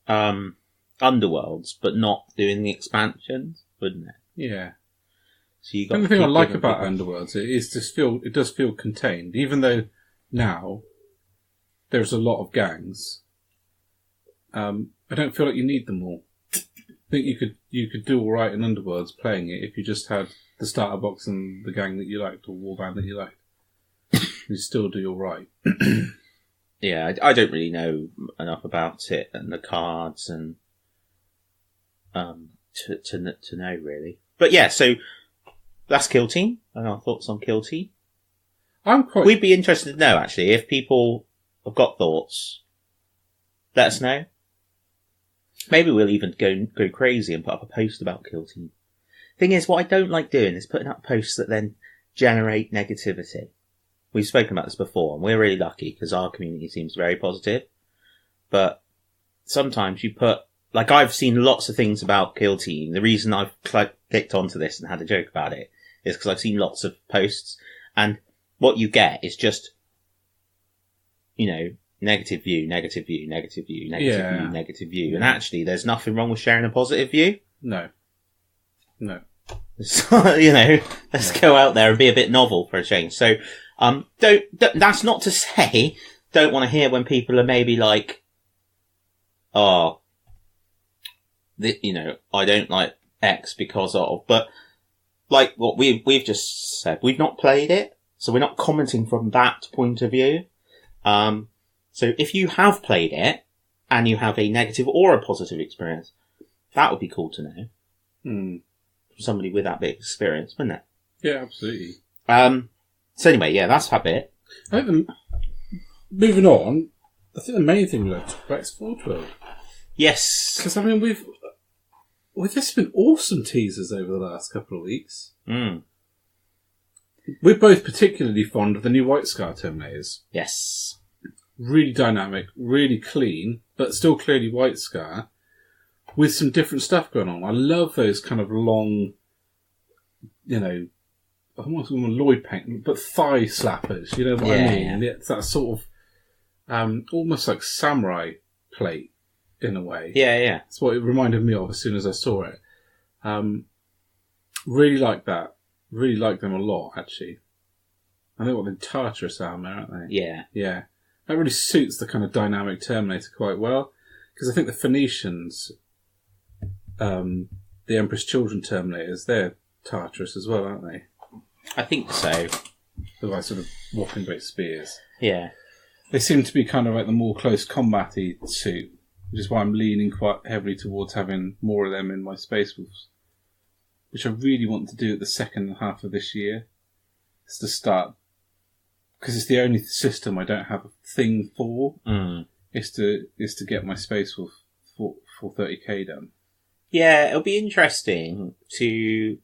underworlds, but not doing the expansions, wouldn't it? Yeah. So you got the thing I like about underworlds it does feel contained, even though now there's a lot of gangs. I don't feel like you need them all. I think you could do all right in underworlds playing it if you just had the starter box and the gang that you liked, or warband that you liked. You still do all right. Yeah, I don't really know enough about it and the cards and to know really. But yeah, so that's Killteam and our thoughts on Killteam. We'd be interested to know actually if people have got thoughts. Let us know. Maybe we'll even go crazy and put up a post about Killteam. Thing is, what I don't like doing is putting up posts that then generate negativity. We've spoken about this before, and we're really lucky because our community seems very positive. But sometimes you put, I've seen lots of things about Killteam. The reason I've clicked onto this and had a joke about it is because I've seen lots of posts, and what you get is just, negative view, negative view, negative view, negative view, negative view. And actually, there's nothing wrong with sharing a positive view. No. So, let's go out there and be a bit novel for a change. So, don't, that's not to say, don't want to hear when people are maybe like, I don't like X because of, but like what we've just said, we've not played it, so we're not commenting from that point of view. So if you have played it and you have a negative or a positive experience, that would be cool to know. From somebody with that bit of experience, wouldn't it? Yeah, absolutely. So anyway, yeah, that's that bit. Moving on, I think the main thing we'll talk about is Forge World. Yes. Because, we've just been awesome teasers over the last couple of weeks. We're both particularly fond of the new White Scar Terminators. Yes. Really dynamic, really clean, but still clearly White Scar, with some different stuff going on. I love those kind of long, I almost want Lloyd paint, but thigh slappers, you know what I mean? Yeah. It's that sort of, almost like samurai plate, in a way. Yeah. That's what it reminded me of as soon as I saw it. Really like that. Really like them a lot, actually. And they've got the Tartarus armour, aren't they? Yeah. Yeah. That really suits the kind of dynamic Terminator quite well. Because I think the Phoenicians, the Emperor's Children Terminators, they're Tartarus as well, aren't they? I think so. They're like sort of whopping great spears. Yeah. They seem to be kind of like the more close combat-y suit, which is why I'm leaning quite heavily towards having more of them in my Space Wolves. Which I really want to do at the second half of this year. It's to start, because it's the only system I don't have a thing for. Is to get my Space Wolf for 30k done. Yeah, it'll be interesting to.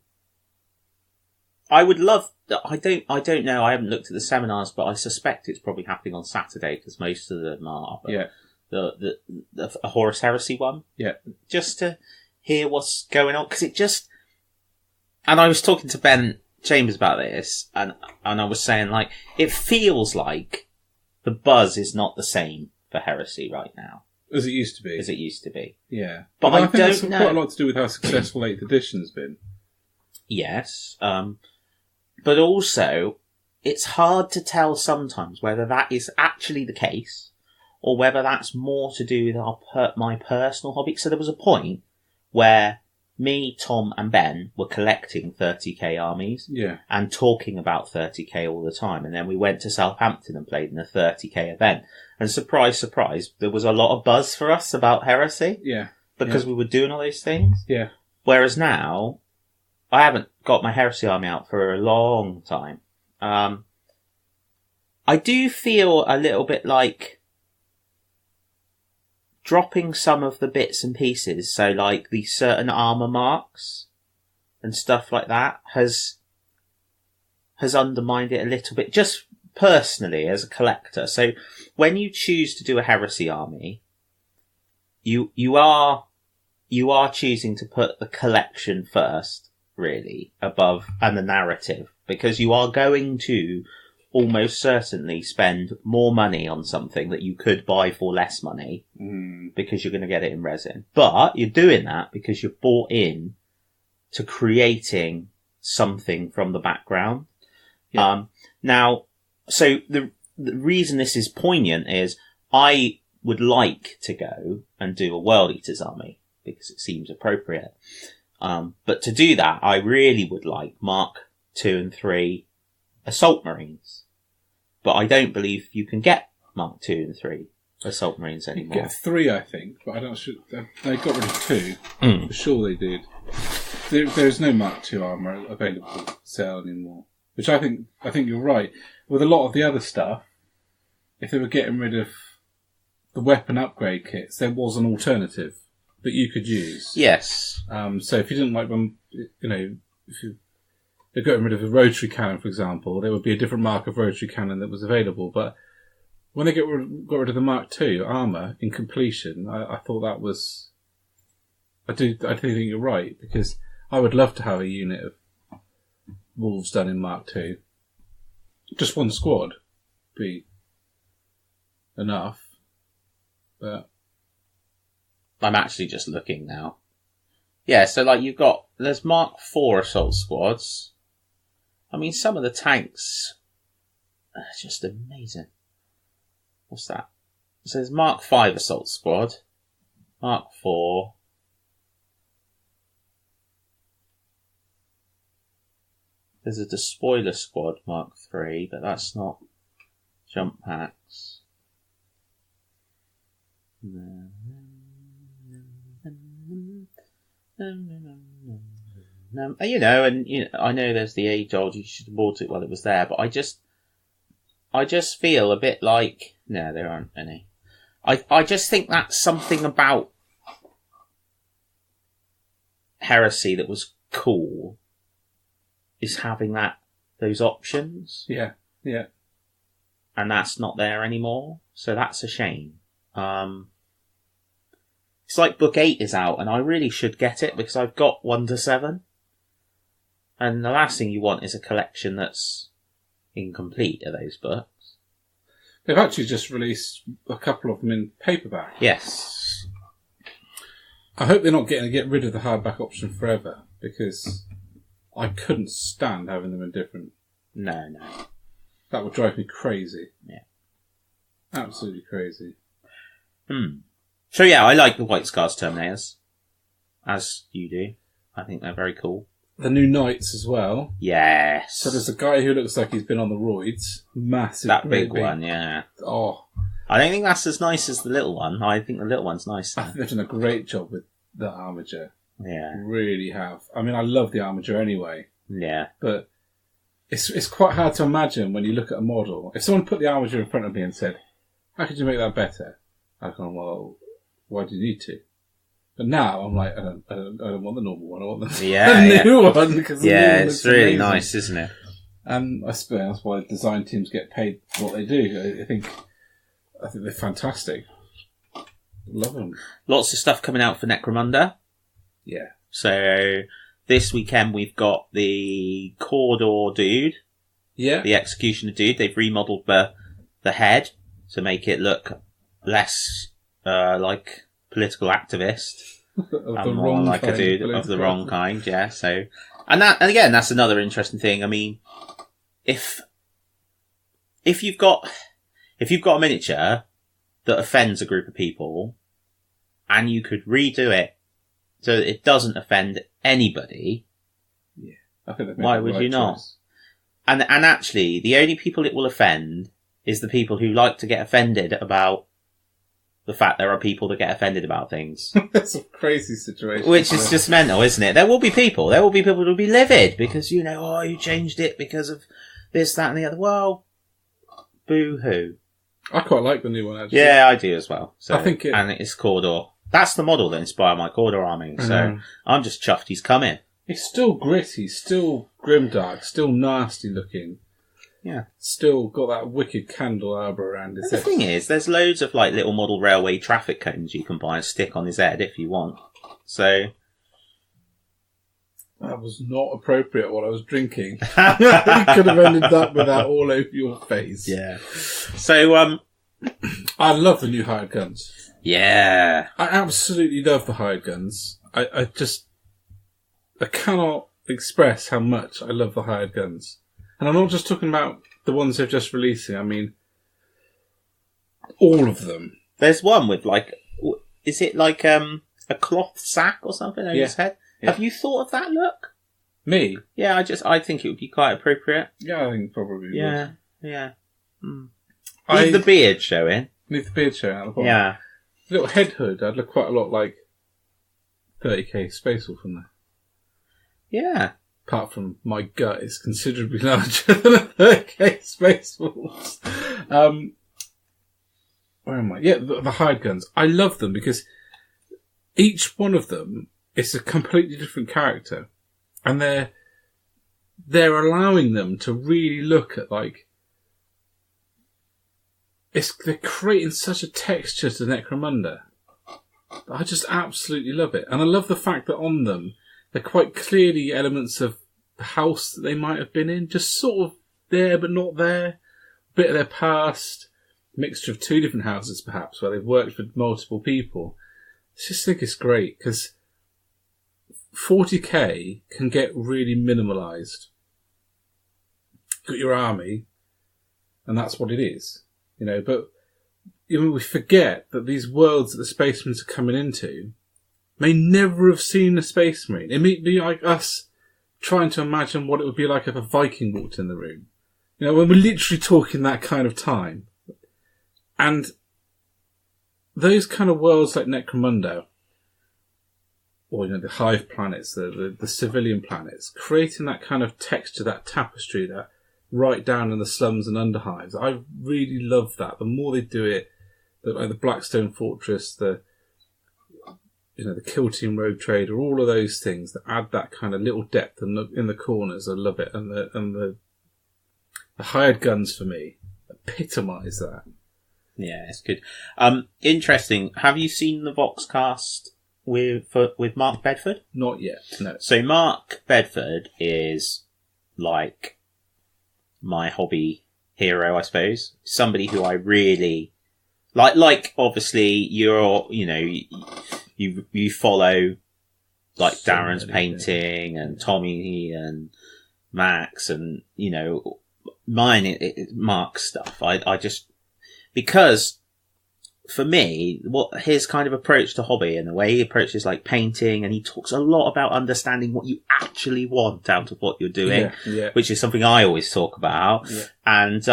I would love. I don't know. I haven't looked at the seminars, but I suspect it's probably happening on Saturday because most of them are. But yeah. The Horus Heresy one. Yeah. Just to hear what's going on, because it just. And I was talking to Ben Chambers about this, and I was saying, like, it feels like the buzz is not the same for Heresy right now. As it used to be. Yeah. But I think don't that's know. quite a lot to do with how successful 8th edition's been. Yes. But also, it's hard to tell sometimes whether that is actually the case, or whether that's more to do with my personal hobby. So there was a point where me, Tom, and Ben were collecting 30k armies and talking about 30k all the time. And then we went to Southampton and played in a 30k event. And surprise, surprise, there was a lot of buzz for us about Heresy. Yeah. Because we were doing all those things. Yeah. Whereas now, I haven't got my Heresy army out for a long time. I do feel a little bit like dropping some of the bits and pieces, so like the certain armour marks and stuff like that has undermined it a little bit, just personally as a collector. So when you choose to do a Heresy army, you are choosing to put the collection first, really, above, and the narrative, because you are going to almost certainly spend more money on something that you could buy for less money because you're going to get it in resin. But you're doing that because you've bought in to creating something from the background. Yeah. Now, so the reason this is poignant is I would like to go and do a World Eaters army because it seems appropriate. But to do that, I really would like Mark 2 and 3 Assault Marines. But I don't believe you can get Mark 2 and 3 Assault Marines anymore. You get 3, I think, but I don't sure. They got rid of 2. For sure they did. There's no Mark 2 armour available for sale anymore. Which I think you're right. With a lot of the other stuff, if they were getting rid of the weapon upgrade kits, there was an alternative that you could use. Yes. So if you didn't like them, if they got rid of a rotary cannon, for example, there would be a different mark of rotary cannon that was available. But when they got rid of the Mark II armour in completion, I thought that was... I do think you're right, because I would love to have a unit of Wolves done in Mark II. Just one squad would be enough. But I'm actually just looking now. Yeah, so like there's Mark IV assault squads. I mean, some of the tanks are just amazing. What's that? So there's Mark V assault squad, Mark IV. There's a despoiler squad, Mark III, but that's not jump packs. I know there's the age-old, you should have bought it while it was there, but I just feel a bit like... No, there aren't any. I just think that's something about Heresy that was cool, is having those options. Yeah. And that's not there anymore, so that's a shame. It's like Book 8 is out, and I really should get it, because I've got 1 to 7. And the last thing you want is a collection that's incomplete of those books. They've actually just released a couple of them in paperback. Yes. I hope they're not getting to get rid of the hardback option forever, because I couldn't stand having them in different. No. That would drive me crazy. Yeah. Absolutely crazy. So yeah, I like the White Scars Terminators. As you do. I think they're very cool. The new Knights as well. Yes. So there's a guy who looks like he's been on the roids. Massive. That big one, yeah. Oh. I don't think that's as nice as the little one. I think the little one's nicer. I think they've done a great job with the armature. Yeah. Really have. I mean, I love the armature anyway. Yeah. But it's quite hard to imagine when you look at a model. If someone put the armature in front of me and said, how could you make that better? I'd go, well, why do you need to? But now I'm like, I don't want the normal one. I want the new one. Because the new one it's really amazing. nice, isn't it? And I suppose that's why design teams get paid for what they do. I think they're fantastic. Love them. Lots of stuff coming out for Necromunda. Yeah. So this weekend we've got the Cawdor dude. Yeah. The Executioner dude. They've remodeled the head to make it look less like political activist. And more like a dude of the wrong kind, yeah. So, and again, that's another interesting thing. I mean, if you've got a miniature that offends a group of people, and you could redo it so that it doesn't offend anybody, yeah, I think why would you not? And actually, the only people it will offend is the people who like to get offended about the fact there are people that get offended about things. That's a crazy situation. Which is just mental, isn't it? There will be people who will be livid because, you changed it because of this, that and the other. Well, boo-hoo. I quite like the new one, actually. Yeah, I do as well. So, I think and it's Cawdor. That's the model that inspired my Cawdor army. So I'm just chuffed he's coming. It's still gritty, still grimdark, still nasty looking. Yeah. Still got that wicked candelabra around his The head. thing is, there's loads of little model railway traffic cones you can buy and stick on his head if you want. So that was not appropriate what I was drinking. You could have ended up with that all over your face. yeah. So I love the new hired guns. yeah. I absolutely love the hired guns. I cannot express how much I love the hired guns. And I'm not just talking about the ones they're just releasing. I mean, all of them. There's one with is it like a cloth sack or something over his head? Yeah. Have you thought of that look? Me? Yeah, I think it would be quite appropriate. Yeah, I think probably would. Yeah. Leave the beard showing. Leave the beard showing out the bottom. Yeah. Little head hood, I'd look quite a lot like 30k Space Wolf from there. Yeah. Apart from my gut is considerably larger than a 30k Space Wolf. Where am I? Yeah, the hired guns. I love them because each one of them is a completely different character. And they're allowing them to really look at they're creating such a texture to Necromunda. I just absolutely love it. And I love the fact that on them, they're quite clearly elements of the house that they might have been in. Just sort of there, but not there. A bit of their past. Mixture of two different houses, perhaps, where they've worked with multiple people. I just think it's great, because 40k can get really minimalised. Got your army, and that's what it is. But we forget that these worlds that the Space Marines are coming into may never have seen a Space Marine. It may be like us trying to imagine what it would be like if a Viking walked in the room. When we're literally talking that kind of time. And those kind of worlds like Necromunda, or the hive planets, the civilian planets, creating that kind of texture, that tapestry, that right down in the slums and underhives. I really love that. The more they do it, the Blackstone Fortress, the Killteam Road Trader, all of those things that add that kind of little depth in the corners. I love it, and the hired guns for me epitomise that. Yeah, it's good. Interesting. Have you seen the Voxcast with Mark Bedford? Not yet, no. So Mark Bedford is like my hobby hero, I suppose. Somebody who I really like. Obviously, you follow like So Darren's many, painting and Tommy and Max and, mine, Mark's stuff. I just, because for me, what his kind of approach to hobby and the way he approaches like painting, and he talks a lot about understanding what you actually want out of what you're doing, which is something I always talk about. Yeah. And,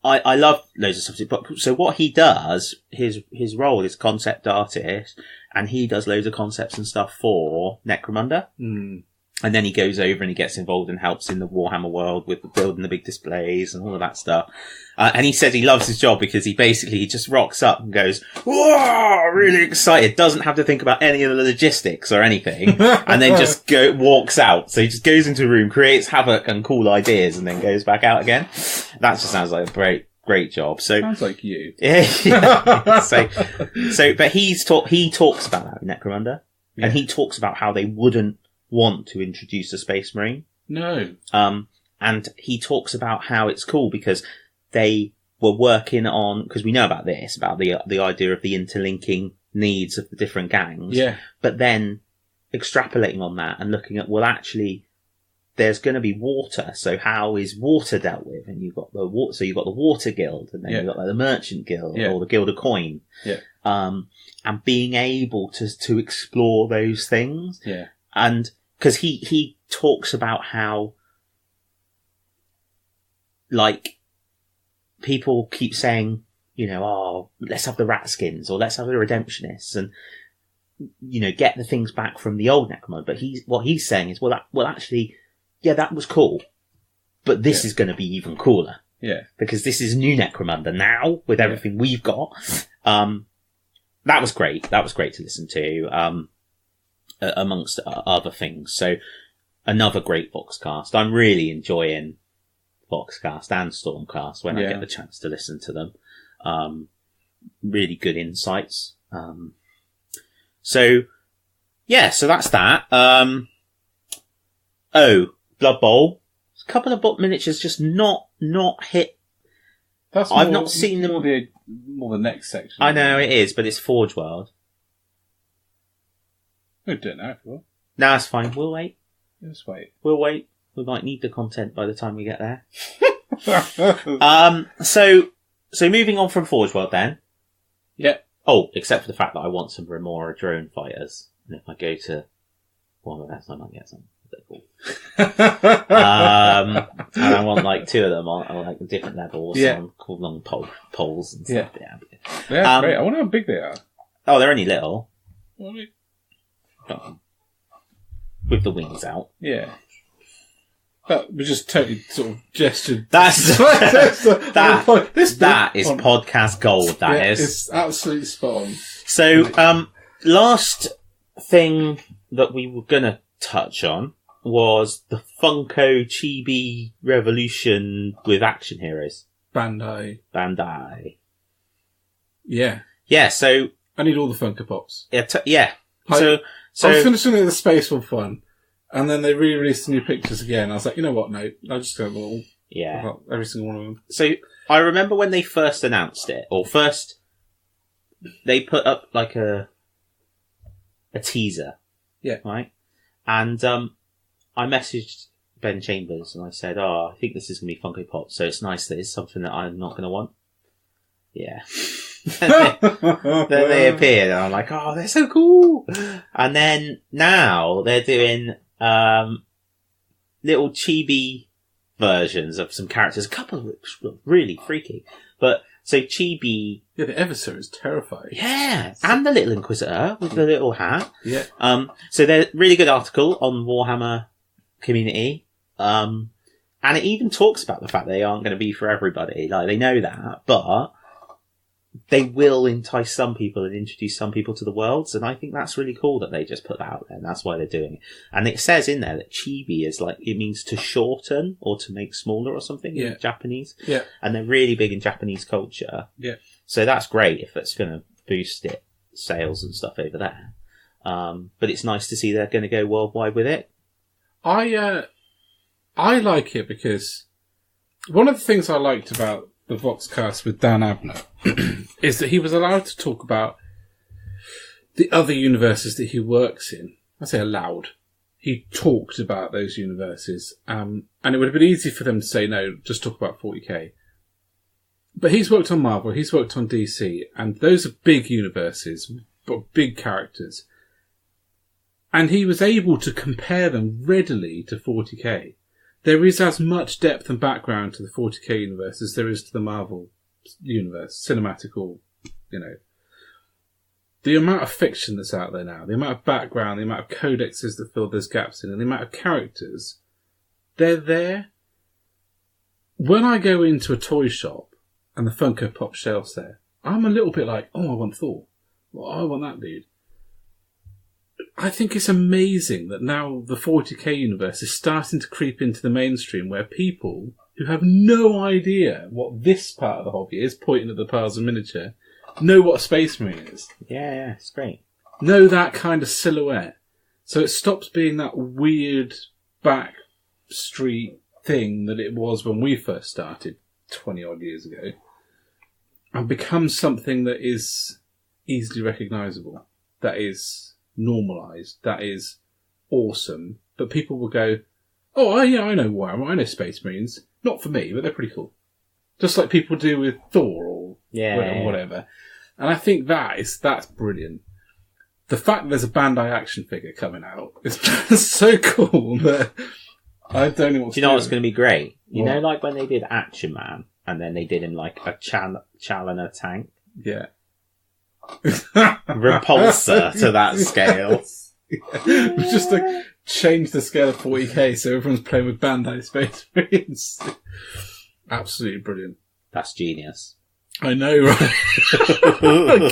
I love loads of stuff. But so what he does, his role is concept artist, and he does loads of concepts and stuff for Necromunda. Mm. And then he goes over and he gets involved and helps in the Warhammer world with building the big displays and all of that stuff. And he says he loves his job because he just rocks up and goes, whoa, really excited, doesn't have to think about any of the logistics or anything, and then just walks out. So he just goes into a room, creates havoc and cool ideas, and then goes back out again. That just sounds like a great job. So sounds like you. Yeah. But he talks about that in Necromunda, and he talks about how they wouldn't want to introduce a Space Marine. No. And he talks about how it's cool because they were working on, because we know about this, about the idea of the interlinking needs of the different gangs. Yeah. But then extrapolating on that and looking at, well, actually, there's going to be water. So how is water dealt with? And you've got the Water Guild, and then you've got like the Merchant Guild or the Guild of Coin. Yeah. And being able to explore those things. Yeah. And because he talks about how, like, people keep saying, let's have the rat skins or let's have the redemptionists and, get the things back from the old Necromunda. But what he's saying is, actually, yeah, that was cool, but this is going to be even cooler. Yeah. Because this is new Necromunda now with everything we've got. That was great. That was great to listen to, amongst other things. So another great Voxcast. I'm really enjoying Voxcast and Stormcast when I get the chance to listen to them. Really good insights. So that's that. Blood Bowl. A couple of miniatures just not hit. I've not seen them. More the next section. I know it is, but it's Forge World. I don't know if we will. No, it's fine. We'll wait. Let's wait. We'll wait. We might need the content by the time we get there. So moving on from Forge World then. Yep. Oh, except for the fact that I want some Remora drone fighters. And if I go to one of those, I might get some. They're cool. And I want like two of them on like different levels on cool long poles and stuff. Yeah, great. I wonder how big they are. Oh, they're only little. Really? With the wings out. Yeah. But we just totally sort of gestured. That is podcast gold, that is. It's absolutely spot on. So, last thing that we were going to touch on was the Funko Chibi Revolution with action heroes. Bandai. Yeah. Yeah, so... I need all the Funko Pops. Yeah. So I was finishing the Space for fun, and then they re-released the new pictures again. I was like, you know what, no, I'll just go with all. Yeah. Every single one of them. So I remember when they first announced it, or first they put up like a teaser. Yeah. Right? And I messaged Ben Chambers and I said, I think this is going to be Funko Pop, so it's nice that it's something that I'm not going to want. Yeah. then they appeared and I'm like, oh, they're so cool. And then now they're doing little chibi versions of some characters, a couple of which look really freaky. But so chibi... Yeah, the Eversor is terrifying. Yeah, and the little Inquisitor with the little hat. Yeah. So they're a really good article on Warhammer community. And it even talks about the fact they aren't going to be for everybody. Like, they know that, but they will entice some people and introduce some people to the worlds, and I think that's really cool that they just put that out there, and that's why they're doing it. And it says in there that chibi is like, it means to shorten or to make smaller or something in Japanese. Yeah. And they're really big in Japanese culture. Yeah. So that's great if it's going to boost it, sales and stuff over there. But it's nice to see they're going to go worldwide with it. I like it because one of the things I liked about the Voxcast with Dan Abner is that he was allowed to talk about the other universes that he works in I say allowed. He talked about those universes, and it would have been easy for them to say, no, just talk about 40k. But he's worked on Marvel, he's worked on DC, and those are big universes, but big characters. And he was able to compare them readily to 40k. There is as much depth and background to the 40k universe as there is to the Marvel universe, cinematic or, The amount of fiction that's out there now, the amount of background, the amount of codexes that fill those gaps in, and the amount of characters, they're there. When I go into a toy shop and the Funko Pop shelf's there, I'm a little bit like, oh, I want Thor. Well, I want that dude. I think it's amazing that now the 40k universe is starting to creep into the mainstream where people who have no idea what this part of the hobby is, pointing at the piles of miniature, know what a Space Marine is. Yeah, it's great. Know that kind of silhouette. So it stops being that weird back street thing that it was when we first started 20 odd years ago, and becomes something that is easily recognisable, that is normalised, that is awesome. But people will go, oh, yeah, I know Warhammer, I know Space Marines. Not for me, but they're pretty cool. Just like people do with Thor or whatever. And I think that's brilliant. The fact that there's a Bandai action figure coming out is just so cool that I don't know what's Do you know what's going to be great? You know, like when they did Action Man, and then they did him like a Challenger tank? Yeah. Repulsor to that scale. Yeah. Just to change the scale of 40k so everyone's playing with Bandai Space Marines. Absolutely brilliant. That's genius. I know, right? A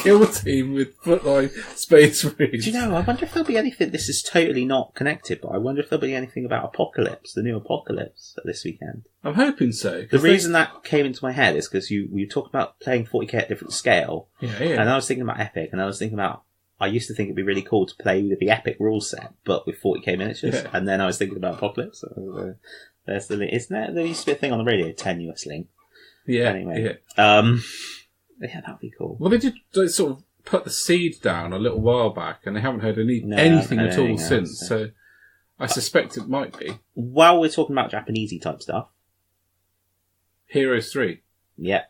Killteam with footline Space Marines. Do you know, I wonder if there'll be anything, this is totally not connected, but I wonder if there'll be anything about Apocalypse, the new Apocalypse, this weekend. I'm hoping so. The reason that came into my head is because you talk about playing 40k at different scale, and I was thinking about Epic, and I was thinking about, I used to think it'd be really cool to play with the Epic rule set, but with 40k miniatures, and then I was thinking about Apocalypse. There's the link. Isn't there used to be a thing on the radio, tenuous link? Yeah. Anyway. Yeah, that'd be cool. Well, they did sort of put the seed down a little while back, and they haven't heard anything at all since. So I suspect it might be. While we're talking about Japanesey type stuff, Heroes 3. Yeah,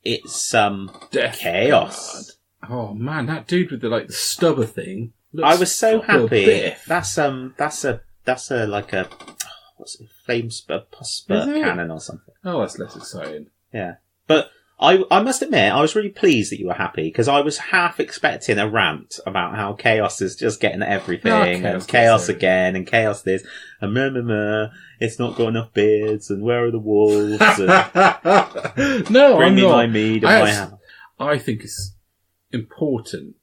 it's Death Chaos. God. Oh man, that dude with the stubber thing. I was so happy. That's like a what's it, flame spurt cannon or something. Oh, that's less exciting. Yeah, but I must admit, I was really pleased that you were happy, because I was half expecting a rant about how Chaos is just getting everything, and Chaos again, and Chaos this, and it's not got enough beards, and where are the wolves, and no, bring I'm me not. my mead and my ham. I think it's important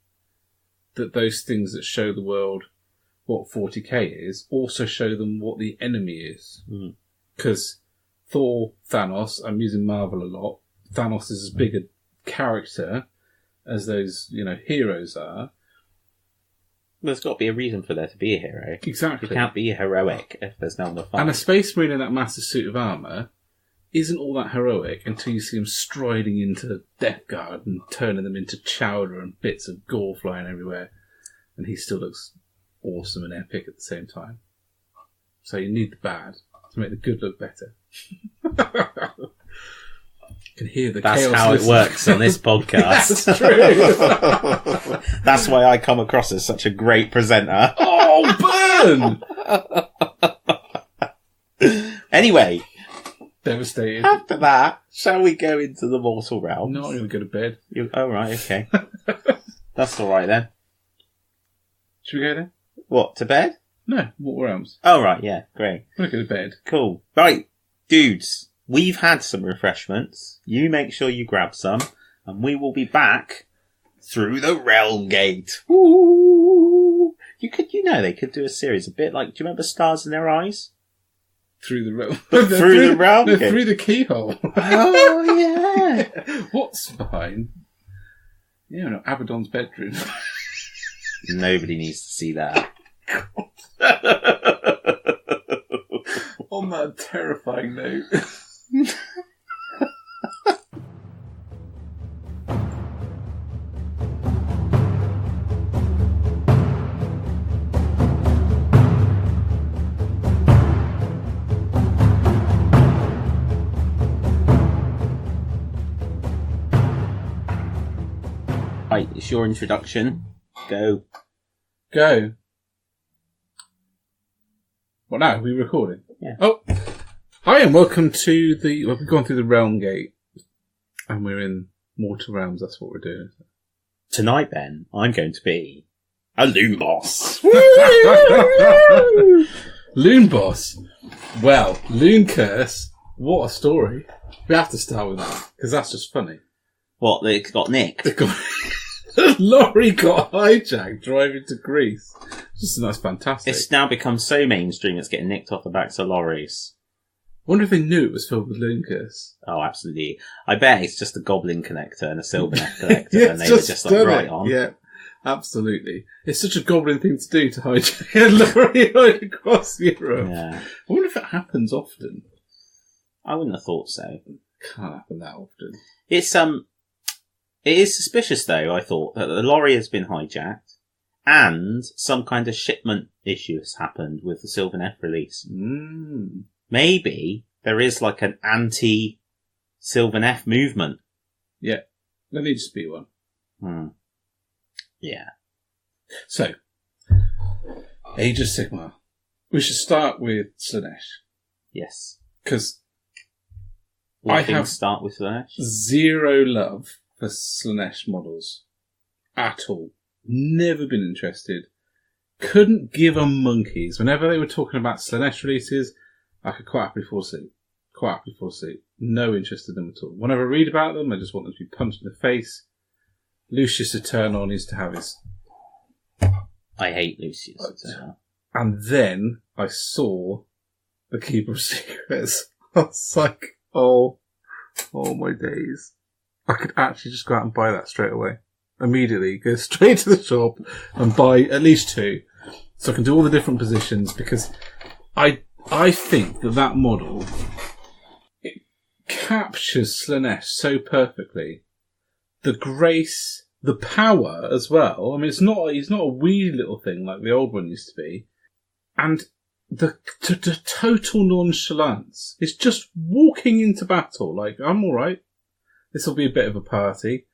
that those things that show the world what 40k is also show them what the enemy is. Because Thor, Thanos, I'm using Marvel a lot, Thanos is as big a character as those, heroes are. There's got to be a reason for there to be a hero. Exactly. You can't be heroic if there's no one to fight. And a Space Marine in that massive suit of armour isn't all that heroic until you see him striding into Death Guard and turning them into chowder and bits of gore flying everywhere. And he still looks awesome and epic at the same time. So you need the bad to make the good look better. You can hear the That's chaos. That's how it works on this podcast. That's true. That's why I come across as such a great presenter. Oh, burn! Anyway. Devastated. After that, shall we go into the mortal realms? No, I'm going to go to bed. Oh, right, okay. That's alright then. Should we go there? What, to bed? No, mortal realms. Oh, right, yeah, great. I'm going to go to bed. Cool. Right, dudes, we've had some refreshments. You make sure you grab some, and we will be back through the realm gate. Ooh. They could do a series a bit like, do you remember Stars in Their Eyes? Through the realm. through the realm gate. Through the keyhole. Oh, yeah. What's behind? Abaddon's bedroom. Nobody needs to see that. On that terrifying note. your introduction. Go. Go. Well, now, are we recording? Yeah. Oh, hi and welcome to the... Well, we've gone through the Realm Gate, and we're in Mortal Realms, that's what we're doing. Tonight, then, I'm going to be a Loon Boss. Loon Boss. Well, Loon Curse. What a story. We have to start with that, because that's just funny. What, they got nicked? The lorry got hijacked driving to Greece. That's fantastic. It's now become so mainstream it's getting nicked off the backs of lorries. Wonder if they knew it was filled with Loon Curse. Oh, absolutely. I bet it's just a Goblin connector and a Sylvaneth connector, and they were just like, right on. Yeah, absolutely. It's such a Goblin thing to do, to hijack a lorry right across Europe. Yeah. I wonder if it happens often. I wouldn't have thought so. Can't happen that often. It is suspicious, though, I thought, that the lorry has been hijacked and some kind of shipment issue has happened with the Sylvaneth release. Maybe there is like an anti-Sylvaneth movement. Yeah, there needs to be one. Yeah. So, Age of Sigmar. We should start with Slannesh. Yes. Because I have start with Slannesh. Zero love for Slannesh models at all. Never been interested. Couldn't give a monkeys. Whenever they were talking about Slannesh releases, I could quite happily fall asleep. No interest in them at all. Whenever I read about them, I just want them to be punched in the face. Lucius Eternal needs to have his... I hate Lucius Eternal. And then I saw the Keeper of Secrets. I was like, oh my days. I could actually just go out and buy that straight away. Immediately. Go straight to the shop and buy at least 2. So I can do all the different positions, because I think that model, it captures Slannesh so perfectly. The grace, the power as well. I mean, he's not a wee little thing like the old one used to be. And the total nonchalance. It's just walking into battle like, I'm alright. This will be a bit of a party.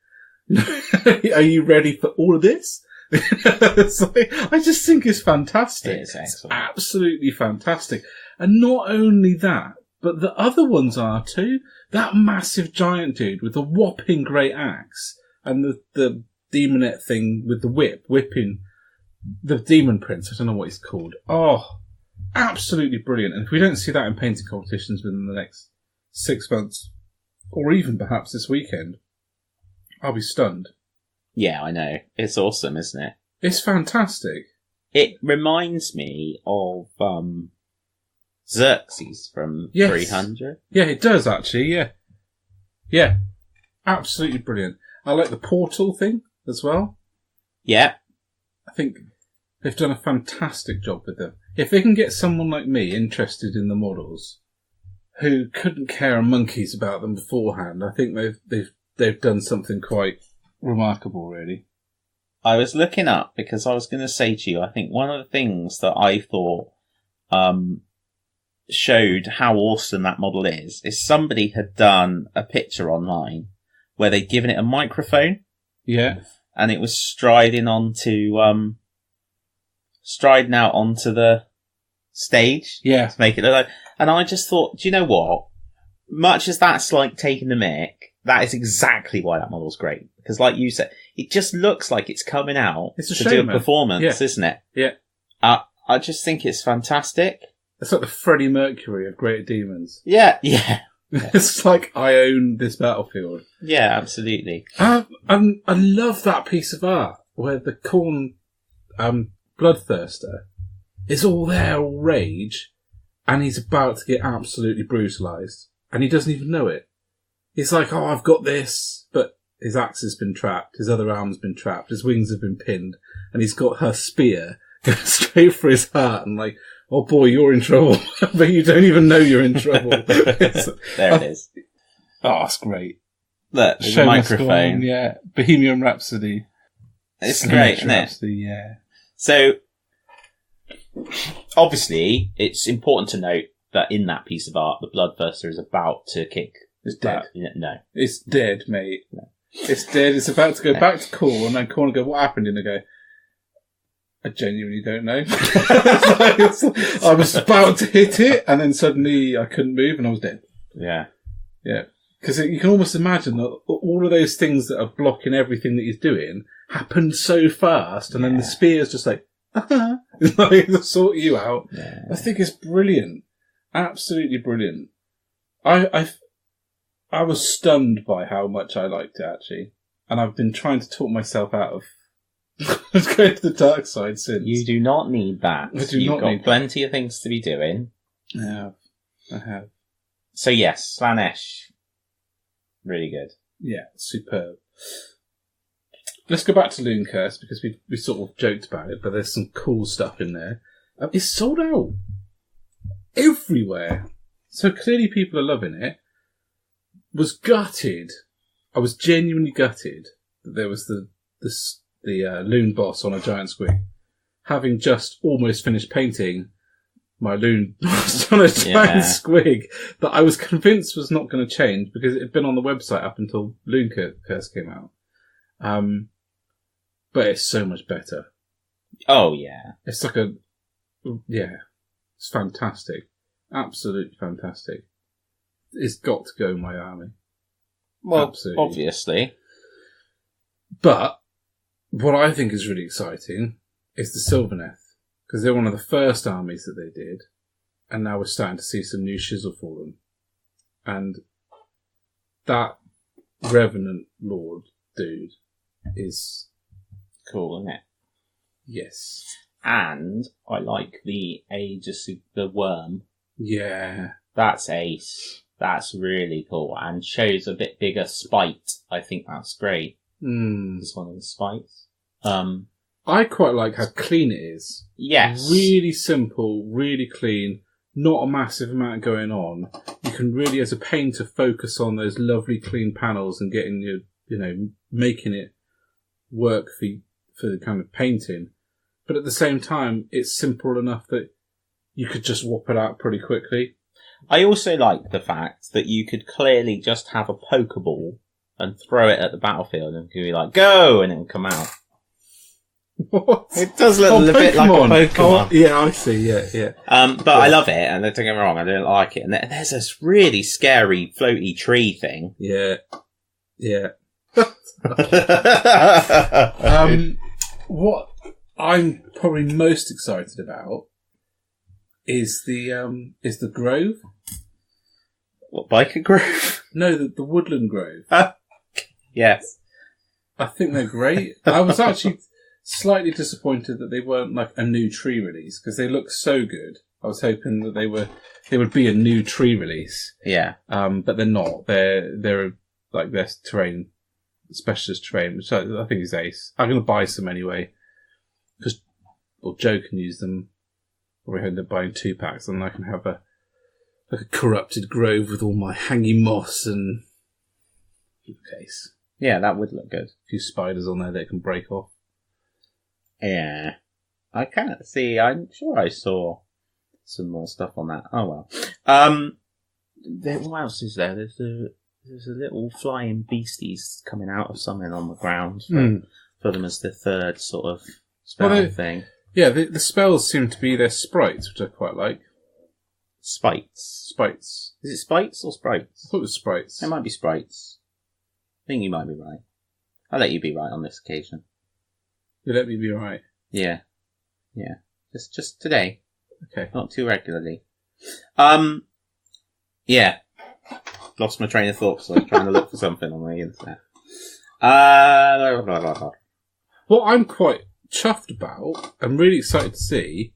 Are you ready for all of this? I just think it's fantastic. It is excellent. It's absolutely fantastic. And not only that, but the other ones are too. That massive giant dude with the whopping great axe and the demonette thing with the whipping the demon prince. I don't know what he's called. Oh, absolutely brilliant. And if we don't see that in painting competitions within the next 6 months, or even perhaps this weekend, I'll be stunned. Yeah, I know. It's awesome, isn't it? It's fantastic. It reminds me of Xerxes from 300. Yeah, it does actually, yeah. Yeah, absolutely brilliant. I like the portal thing as well. Yeah. I think they've done a fantastic job with them. If they can get someone like me interested in the models, who couldn't care a monkeys about them beforehand, I think they've done something quite remarkable, really. I was looking up because I was going to say to you, I think one of the things that I thought showed how awesome that model is somebody had done a picture online where they'd given it a microphone. Yeah. And it was striding out onto the stage. Yeah. To make it look like. And I just thought, do you know what? Much as that's like taking the mic, that is exactly why that model's great. Because like you said, it just looks like it's coming out to do a performance, isn't it? Yeah. I just think it's fantastic. It's like the Freddie Mercury of Greater Demons. Yeah. It's like, I own this battlefield. Yeah, absolutely. I love that piece of art where the Khorne Bloodthirster is all there, all rage, and he's about to get absolutely brutalised. And he doesn't even know it. He's like, oh, I've got this, but his axe has been trapped, his other arm's been trapped, his wings have been pinned, and he's got her spear going straight for his heart, and like, oh boy, you're in trouble. But you don't even know you're in trouble. There it is. Oh, that's great. Look, there's a microphone. Yeah, Bohemian Rhapsody. It's great, isn't it? Yeah. So, obviously, it's important to note that in that piece of art, the Bloodthirster is about to kick. It's dead. No. It's dead, mate. No. It's dead. It's about to go back to Corn, and then Corn will go, what happened? And they go, I genuinely don't know. I was about to hit it, and then suddenly I couldn't move, and I was dead. Yeah. Yeah. Because you can almost imagine that all of those things that are blocking everything that he's doing happened so fast, and then the spear's just like, like to sort you out. Yeah. I think it's brilliant. Absolutely brilliant. I was stunned by how much I liked it, actually. And I've been trying to talk myself out of going to the dark side since. You do not need that. You've got plenty of things to be doing. I have. So yes, Slannesh. Really good. Yeah, superb. Let's go back to Loon Curse, because we sort of joked about it, but there's some cool stuff in there. It's sold out everywhere. So clearly people are loving it. Was gutted. I was genuinely gutted that there was the loon boss on a giant squig. Having just almost finished painting my loon boss on a giant squig that I was convinced was not going to change because it had been on the website up until Loon Curse came out. But it's so much better. Oh, yeah. It's like it's fantastic. Absolutely fantastic. It's got to go in my army. Well, absolutely. Obviously. But what I think is really exciting is the Sylvaneth, because they're one of the first armies that they did, and now we're starting to see some new shizzle for them. And that Revenant Lord dude is cool, isn't it? Yes. And I like the Age of the Worm. Yeah. That's ace. That's really cool. And shows a bit bigger spite. I think that's great. It's one of the spites. I quite like how clean it is. Yes. Really simple, really clean, not a massive amount going on. You can really, as a painter, focus on those lovely clean panels and getting making it work for the kind of painting. But at the same time, it's simple enough that you could just whop it out pretty quickly. I also like the fact that you could clearly just have a Pokeball and throw it at the battlefield and be like, go! And it would come out. What? It does look a bit like a Pokemon. Oh, yeah, I see, yeah. But I love it, and don't get me wrong, I don't like it. And there's this really scary floaty tree thing. Yeah. What I'm probably most excited about is the Grove. What, Biker Grove? No, the Woodland Grove. Yes. I think they're great. I was actually slightly disappointed that they weren't like a new tree release, because they look so good. I was hoping that they would be a new tree release. Yeah. But they're not. They're like their terrain, specialist terrain, which I think is ace. I'm going to buy some anyway, because Joe can use them. Or we end up buying 2 packs, and I can have a corrupted grove with all my hanging moss and case. Yeah, that would look good. A few spiders on there that can break off. Yeah. I can't see. I'm sure I saw some more stuff on that. Oh, well. What else is there? There's a little flying beasties coming out of something on the ground for them as the third sort of spell thing. Yeah, the spells seem to be their sprites, which I quite like. Spites. Is it spites or sprites? I thought it was sprites. It might be sprites. I think you might be right. I'll let you be right on this occasion. You let me be right? Yeah. Just today. Okay. Not too regularly. Yeah. Lost my train of thought, so I was trying to look for something on the internet. What I'm quite chuffed about, and really excited to see,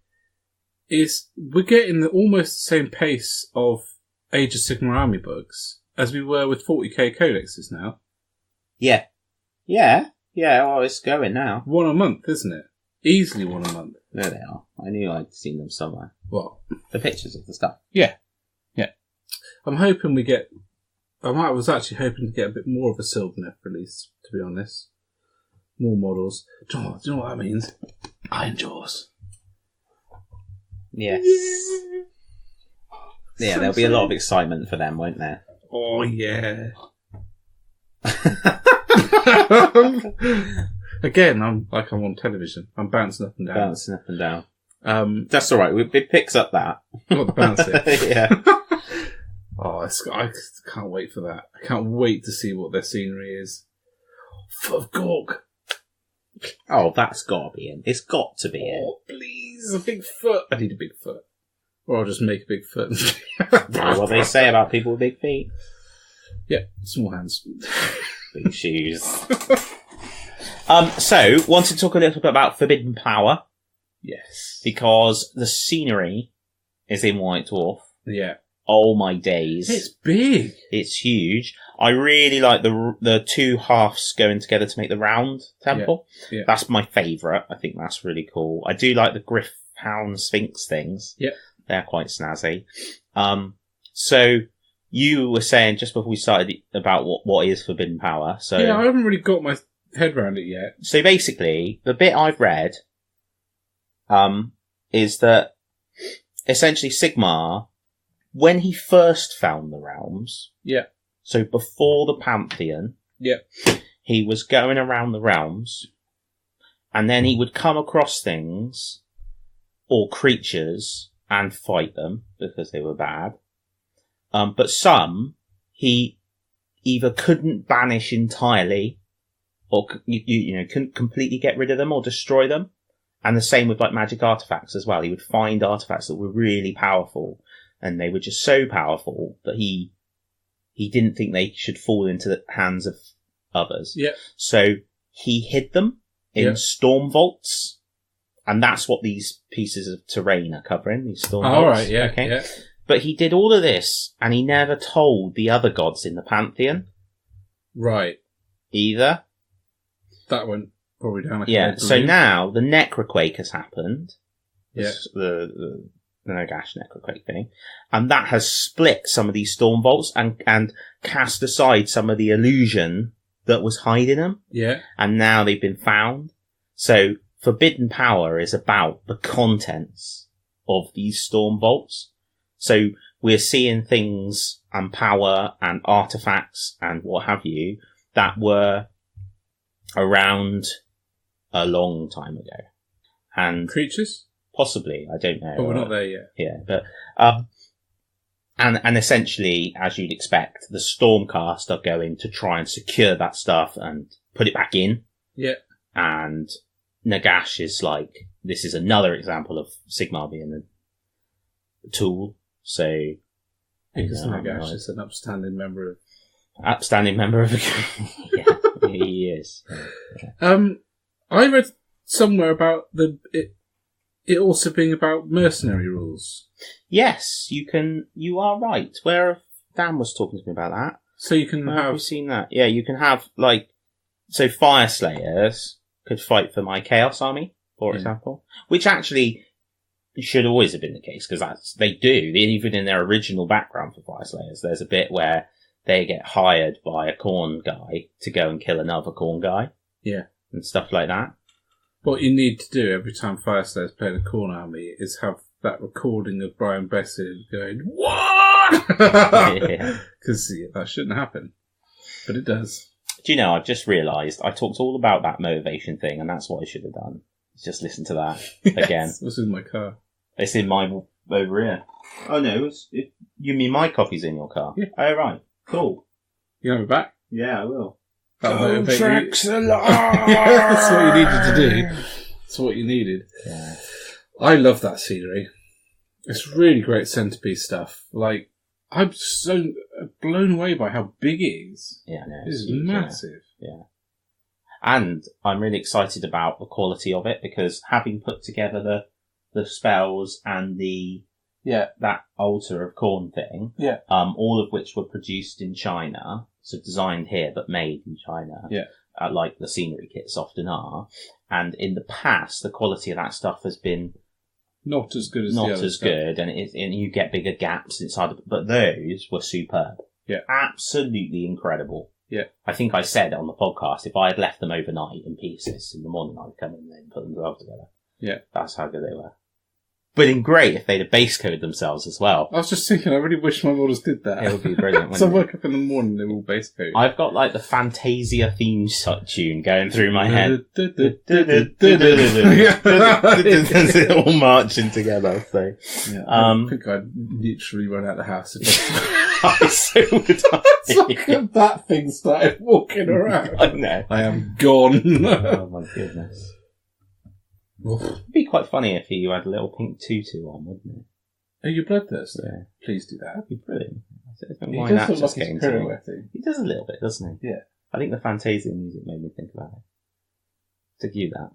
is we're getting almost the same pace of Age of Sigmar Army books as we were with 40k codexes now. Yeah. Well, it's going now. One a month, isn't it? Easily one a month. There they are. I knew I'd seen them somewhere. What? The pictures of the stuff. Yeah. I'm hoping we get... I was actually hoping to get a bit more of a Sylvaneth release, to be honest. More models. Do you know what that means? Iron Jaws. Yes. Yeah, there'll be a lot of excitement for them, won't there? Oh, yeah. Again, I'm on television. I'm bouncing up and down. Bouncing up and down. That's all right. It picks up that. Not the bouncing. Yeah. I can't wait for that. I can't wait to see what their scenery is. Foot of Gork. Oh, that's got to be in. It's got to be in. Oh, please, a big foot. I need a big foot. Or I'll just make a big foot. What they say about people with big feet. Yeah, small hands. Big shoes. So, want to talk a little bit about Forbidden Power. Yes. Because the scenery is in White Dwarf. Yeah. Oh my days. It's big. It's huge. I really like the two halves going together to make the round temple. Yeah. That's my favourite. I think that's really cool. I do like the Griff Hound Sphinx things. Yeah. They're quite snazzy. So you were saying just before we started about what is Forbidden Power. So yeah, I haven't really got my head around it yet. So basically, the bit I've read is that essentially Sigmar, when he first found the realms, yeah. So before the Pantheon, yeah, he was going around the realms, and then he would come across things or creatures and fight them because they were bad. But some he either couldn't banish entirely, or you know couldn't completely get rid of them or destroy them. And the same with like magic artifacts as well. He would find artifacts that were really powerful, and they were just so powerful that he didn't think they should fall into the hands of others. Yeah. So he hid them in storm vaults, and that's what these pieces of terrain are covering. These storm vaults. All right. Yeah. Okay. Yeah. But he did all of this, and he never told the other gods in the Pantheon. Right. Either. That went probably down. Yeah. So now the Necroquake has happened. Yeah. The Nagash Necroquake thing, and that has split some of these storm vaults and cast aside some of the illusion that was hiding them. Yeah. And now they've been found. So Forbidden Power is about the contents of these storm vaults. So we're seeing things and power and artifacts and what have you that were around a long time ago. And creatures? Possibly, I don't know. But we're not there yet. Yeah, but and essentially, as you'd expect, the Stormcast are going to try and secure that stuff and put it back in. Yeah. And Nagash is like, this is another example of Sigmar being a tool. So because Nagash is an upstanding member of yeah, he is. Yeah. I read somewhere about it also being about mercenary rules. Yes, you are right. Where Dan was talking to me about that. So you can have you seen that? Yeah, you can have so Fire Slayers could fight for my Chaos Army, for example, which actually should always have been the case because they do. Even in their original background for Fire Slayers, there's a bit where they get hired by a Khorne guy to go and kill another Khorne guy. Yeah. And stuff like that. What you need to do every time Fire Slayers play the Khorne army is have that recording of Brian Bessett going, "What?" Because that shouldn't happen. But it does. Do you know, I've just realised I talked all about that motivation thing, and that's what I should have done. Just listen to that again. This is my car. It's in my over here. Oh no, you mean my copy's in your car? Yeah. Oh right, cool. You have it back? Yeah, I will. That's what you needed to do. That's what you needed. Yeah. I love that scenery. It's really great centerpiece stuff. Like, I'm so blown away by how big it is. Yeah, no, it's massive. Yeah. And I'm really excited about the quality of it because having put together the spells and that altar of Khorne thing, all of which were produced in China, so designed here but made in China, like the scenery kits often are. And in the past, the quality of that stuff has been not as good as not the other as stuff. good, and you get bigger gaps inside of it. But those were superb. Yeah, absolutely incredible. Yeah, I think I said on the podcast if I had left them overnight in pieces, in the morning I'd come in and put them all together. Yeah, that's how good they were. been great if they'd have base coded themselves as well. I was just thinking, I really wish my models did that. It would be brilliant. So I wouldn't woke up in the morning and they were all base coded. I've got like the Fantasia theme tune going through my head. All marching together. So Yeah, I think I'd literally run out of the house. so would I. Look at that thing started walking around. I know. I am gone. Oh my goodness. It'd be quite funny if you had a little pink tutu on, wouldn't it? Are you bloodthirsty? Yeah. Please do that. That'd be brilliant. I don't He know why does that look just like came he's to me. pirouetting. He does a little bit, doesn't he? Yeah. I think the Fantasia music made me think about it. To you that.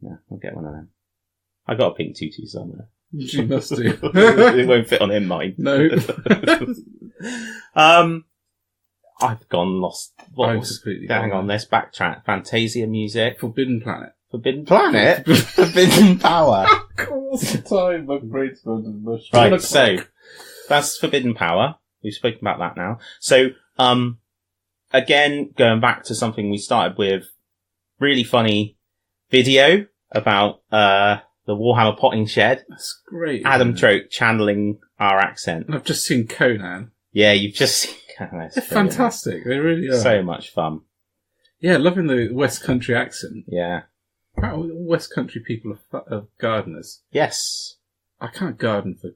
Yeah, I'll get one of them. I got a pink tutu somewhere. You must do. It won't fit on him, mine. No. I've gone lost. What I'm was, completely hang gone. on, let's backtrack. Fantasia music. Forbidden Planet. Forbidden Planet? Forbidden Power. Of course, the time my brain's gone to mush. Right, so that's Forbidden Power. We've spoken about that now. So, again, going back to something we started with, really funny video about the Warhammer potting shed. That's great. Adam Troke channeling our accent. And I've just seen Conan. Yeah, you've just seen. They're fantastic. They really are. So much fun. Yeah, loving the West Country accent. Yeah. All West Country people are gardeners. Yes. I can't garden for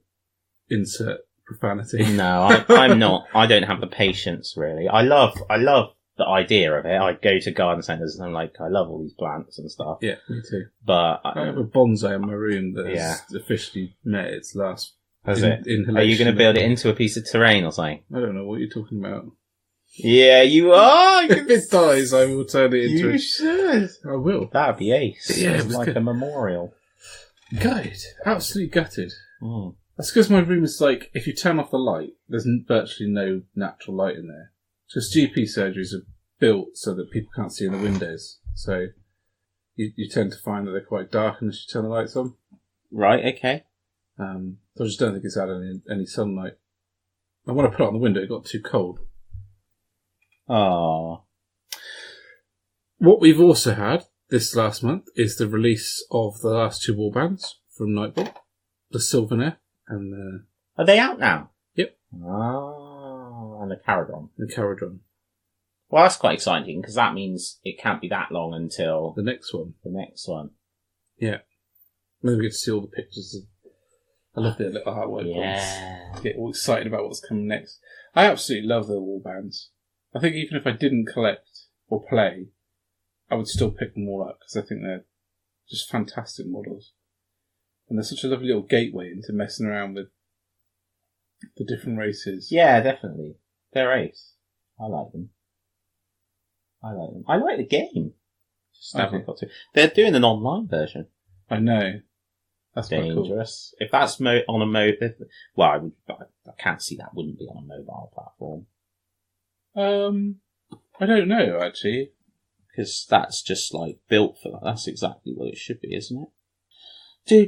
insert profanity. No, I'm not. I don't have the patience, really. I love the idea of it. I go to garden centres and I'm like, I love all these plants and stuff. Yeah, me too. But I have a bonsai in my room that has officially met its last inhalation. Are you going to build it into a piece of terrain or something? I don't know what you're talking about. Yeah, you are. If it dies, I will turn it into You should. I will. That'd be ace. Yeah, it It's was like good. a memorial. Gutted. Absolutely gutted. Mm. That's because my room is like, if you turn off the light, there's virtually no natural light in there. Because GP surgeries are built so that people can't see in the windows. So you tend to find that they're quite dark unless you turn the lights on. Right, okay. So I just don't think it's had any sunlight. And when I put it on the window, it got too cold. Oh. What we've also had this last month is the release of the last two warbands from Nightball. The Sylvaner and the... Are they out now? Yep. Oh, and the Caradron. The Caradron. Well, that's quite exciting because that means it can't be that long until The next one. the next one. Yeah. Maybe we get to see all the pictures of... I love their little artwork. Yeah. Ones. Get all excited about what's coming next. I absolutely love the warbands. I think even if I didn't collect or play, I would still pick them all up because I think they're just fantastic models. And they're such a lovely little gateway into messing around with the different races. Yeah, definitely. They're ace. I like them. I like the game. Just haven't got to. They're doing an online version. I know. That's quite cool. Dangerous. If that's on a mobile, well, I can't see that wouldn't be on a mobile platform. I don't know actually. Because that's just like built for that. That's exactly what it should be, isn't it? Do.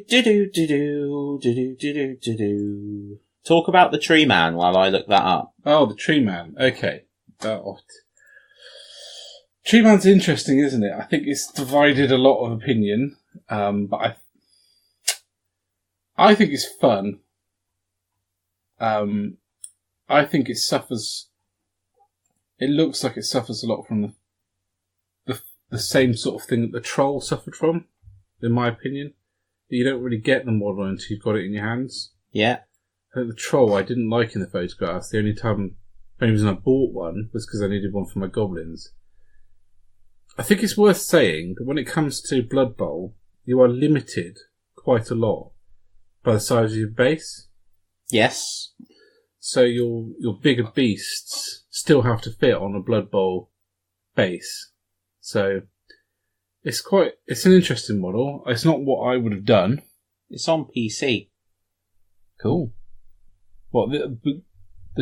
Talk about the Treeman while I look that up. Oh, the Treeman. Okay. Treeman's interesting, isn't it? I think it's divided a lot of opinion, but I think it's fun. I think it suffers. It looks like it suffers a lot from the same sort of thing that the Troll suffered from, in my opinion. You don't really get the model until you've got it in your hands. Yeah. I think the Troll I didn't like in the photographs. The only reason I bought one was because I needed one for my goblins. I think it's worth saying that when it comes to Blood Bowl, you are limited quite a lot by the size of your base. Yes. So your bigger beasts still have to fit on a Blood Bowl base. So it's an interesting model. It's not what I would have done. It's on PC. Cool. What, the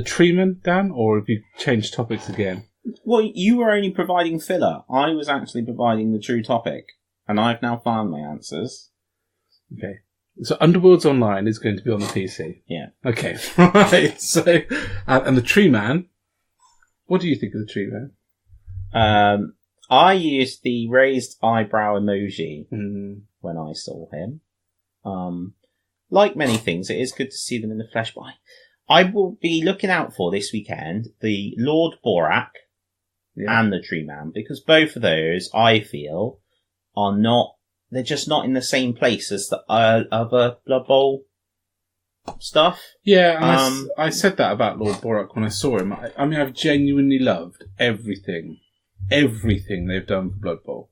Treemen, Dan? Or have you changed topics again? Well, you were only providing filler. I was actually providing the true topic. And I've now found my answers. Okay. So Underworlds Online is going to be on the PC. Yeah. Okay. Right. So, and the Treeman. What do you think of the Treeman? I used the raised eyebrow emoji when I saw him. like many things, it is good to see them in the flesh. But I will be looking out for this weekend the Lord Borak and the Treemen, because both of those, I feel, are not. They're just not in the same place as the other Blood Bowl stuff. Yeah, and I said that about Lord Borak when I saw him. I mean, I've genuinely loved everything they've done for Blood Bowl.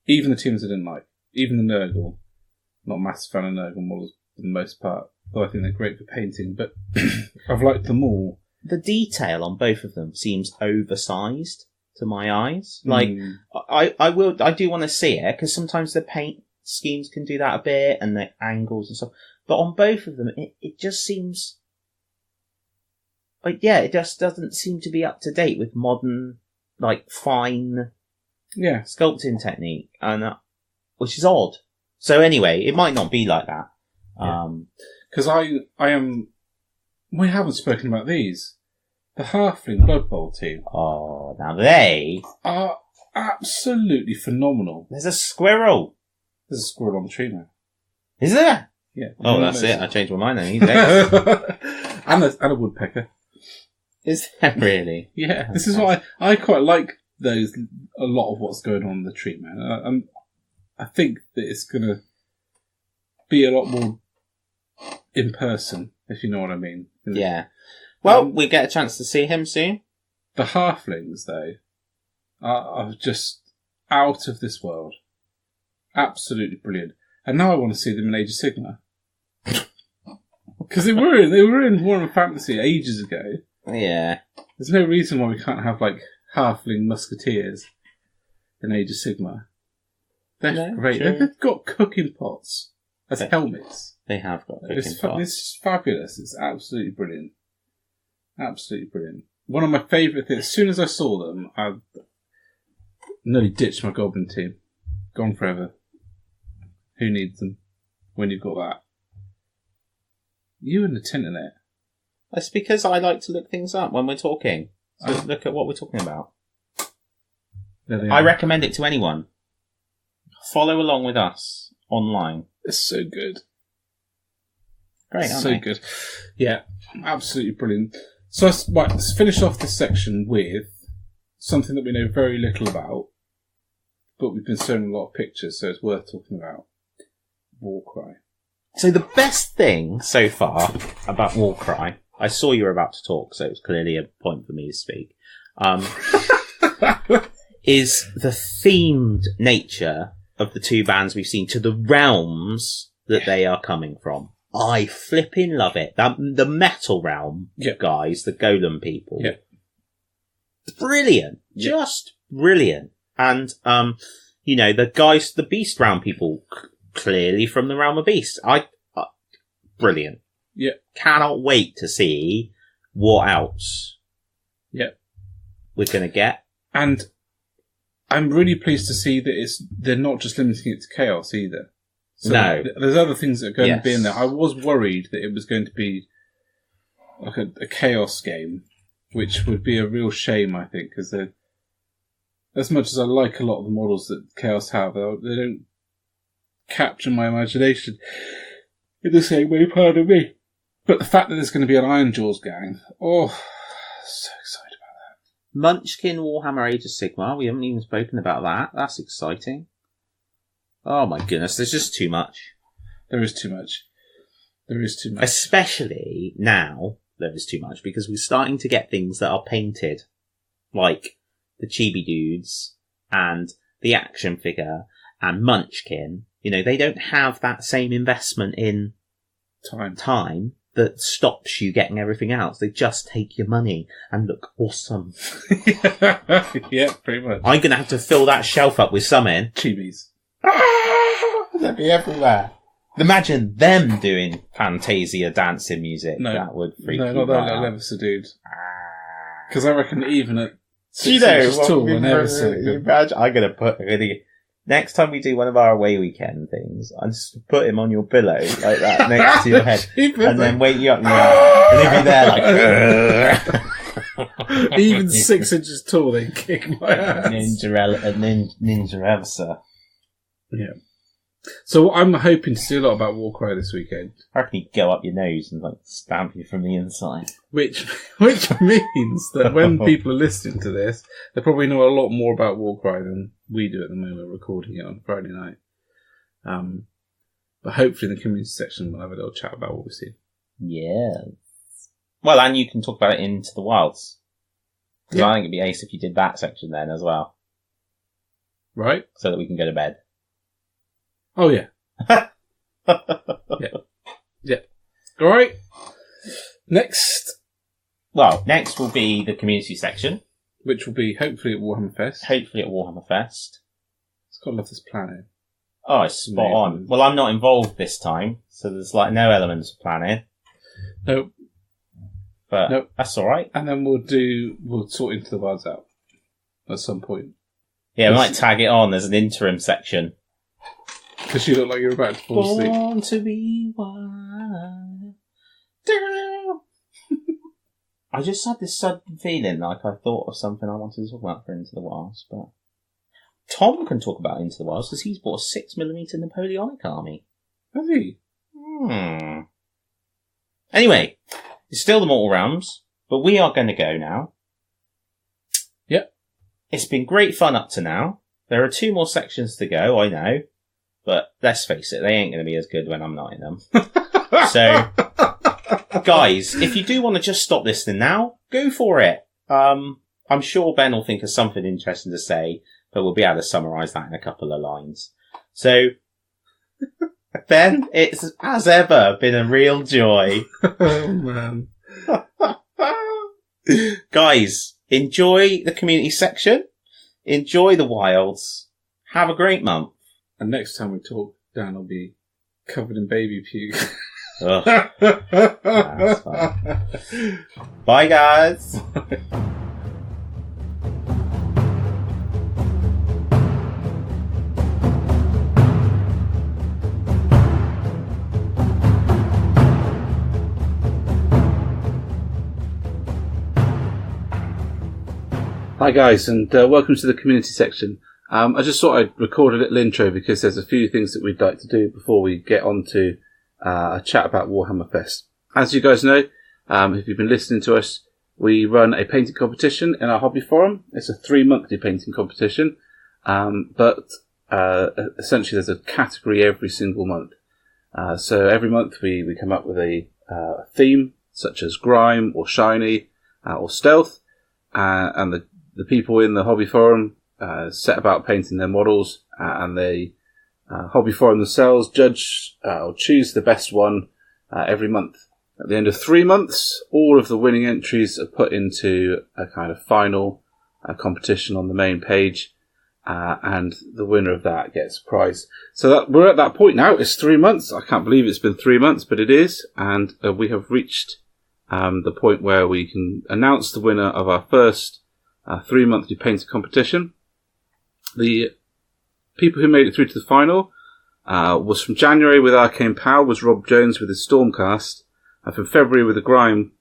Even the teams I didn't like. Even the Nurgle. Not a massive fan of Nurgle models for the most part, though I think they're great for painting, but I've liked them all. The detail on both of them seems oversized to my eyes. Like, I do want to see it, because sometimes the paint schemes can do that a bit, and the angles and stuff. But on both of them, it just seems... Like, yeah, it just doesn't seem to be up to date with modern, like, fine sculpting technique, and which is odd. So anyway, it might not be like that. Because I am... We haven't spoken about these. The Halfling Blood Bowl team. Oh, now they are absolutely phenomenal. There's a squirrel. There's a squirrel on the tree now. Is there? Yeah. Oh, that's it. I changed my mind then. He's eight. and a woodpecker. Is there really? Yeah. This is why I quite like those. A lot of what's going on in the tree, man. I think that it's going to be a lot more in person, if you know what I mean. Yeah. Well, we get a chance to see him soon. The Halflings, though, are just out of this world. Absolutely brilliant. And now I want to see them in Age of Sigmar. Because they were in Warhammer Fantasy ages ago. Yeah. There's no reason why we can't have, like, Halfling Musketeers in Age of Sigmar. They're great. True. They've got cooking pots as helmets. They have got cooking pots. It's fabulous. It's absolutely brilliant. Absolutely brilliant. One of my favourite things. As soon as I saw them, I nearly ditched my Goblin team. Gone forever. Who needs them when you've got that? You and the internet. That's because I like to look things up when we're talking. So look at what we're talking about. I recommend it to anyone. Follow along with us online. It's so good. Great, aren't so they? Good. Yeah, absolutely brilliant. So let's finish off this section with something that we know very little about, but we've been shown a lot of pictures, so it's worth talking about. Warcry. So the best thing so far about Warcry, I saw you were about to talk, so it was clearly a point for me to speak, is the themed nature of the two bands we've seen to the realms that they are coming from. I flipping love it. The metal realm guys, the golem people. Yeah. Brilliant. Just brilliant. And, the guys, the beast realm people, clearly from the realm of beasts. Brilliant. Yeah. Cannot wait to see what else we're going to get. And I'm really pleased to see that they're not just limiting it to chaos either. So no. There's other things that are going to be in there. I was worried that it was going to be like a chaos game, which would be a real shame, I think, because as much as I like a lot of the models that Chaos have, they don't capture my imagination in the same way, pardon me. But the fact that there's going to be an Iron Jaws gang, so excited about that. Munchkin Warhammer Age of Sigmar, we haven't even spoken about that. That's exciting. Oh my goodness, there's just too much. There is too much. Especially now, there is too much, because we're starting to get things that are painted, like the chibi dudes and the action figure and Munchkin. They don't have that same investment in time that stops you getting everything else. They just take your money and look awesome. Yeah, pretty much. I'm going to have to fill that shelf up with something. Chibis. They'd be everywhere. Imagine them doing Fantasia dancing music. No, that would freak no, you not that right out. Levis dude. Because I reckon even at 6 You know, inches tall, they're never so good. imagine, I'm going to put next time we do one of our away weekend things, I just put him on your pillow like that next to your head, and then wake you up and he'll be there like. Even 6 inches tall, they kick my ass. Ninja Elsa. Yeah. So I'm hoping to do a lot about Warcry this weekend. I reckon you go up your nose and like stamp you from the inside. Which means that when people are listening to this, they probably know a lot more about Warcry than we do at the moment, recording it on Friday night. But hopefully in the community section we'll have a little chat about what we've seen. Yeah. Well, and you can talk about it into the wilds. Because I think it'd be ace if you did that section then as well. Right. So that we can go to bed. Oh, yeah. Yeah. All right. Next. Well, next will be the community section. Which will be hopefully at Warhammer Fest. Hopefully at Warhammer Fest. It's got to love this planning. Oh, it's spot on. Well, I'm not involved this time, so there's like no elements of planning. Nope. But that's alright. And then we'll sort Into the Wilds out at some point. Yeah, we might tag it on. There's an interim section. Because you look like you're about to fall asleep. Born to be wild. I just had this sudden feeling like I thought of something I wanted to talk about for Into the Wilds, but Tom can talk about Into the Wilds because he's bought a 6mm Napoleonic army. Has he? Anyway, it's still the Mortal Realms, but we are going to go now. Yep. It's been great fun up to now. There are 2 more sections to go, I know. But let's face it, they ain't going to be as good when I'm not in them. So, guys, if you do want to just stop listening now, go for it. I'm sure Ben will think of something interesting to say, but we'll be able to summarise that in a couple of lines. So, Ben, it's as ever been a real joy. Oh, man. Guys, enjoy the community section. Enjoy the wilds. Have a great month. And next time we talk, Dan will be covered in baby puke. That's fine. Bye, guys. Hi guys, and welcome to the community section. I just thought I'd record a little intro because there's a few things that we'd like to do before we get on to a chat about Warhammer Fest. As you guys know, if you've been listening to us, we run a painting competition in our hobby forum. It's a 3-monthly painting competition, but essentially there's a category every single month. So every month we come up with a theme, such as grime or shiny or stealth, and the people in the hobby forum set about painting their models, and the hobby forum themselves judge or choose the best one every month. At the end of 3 months, all of the winning entries are put into a kind of final competition on the main page, and the winner of that gets a prize. So we're at that point now. It's 3 months. I can't believe it's been 3 months, but it is, and we have reached the point where we can announce the winner of our first 3-monthly painting competition. The people who made it through to the final was from January with Arcane Power was Rob Jones with his Stormcast, and from February with the Grime,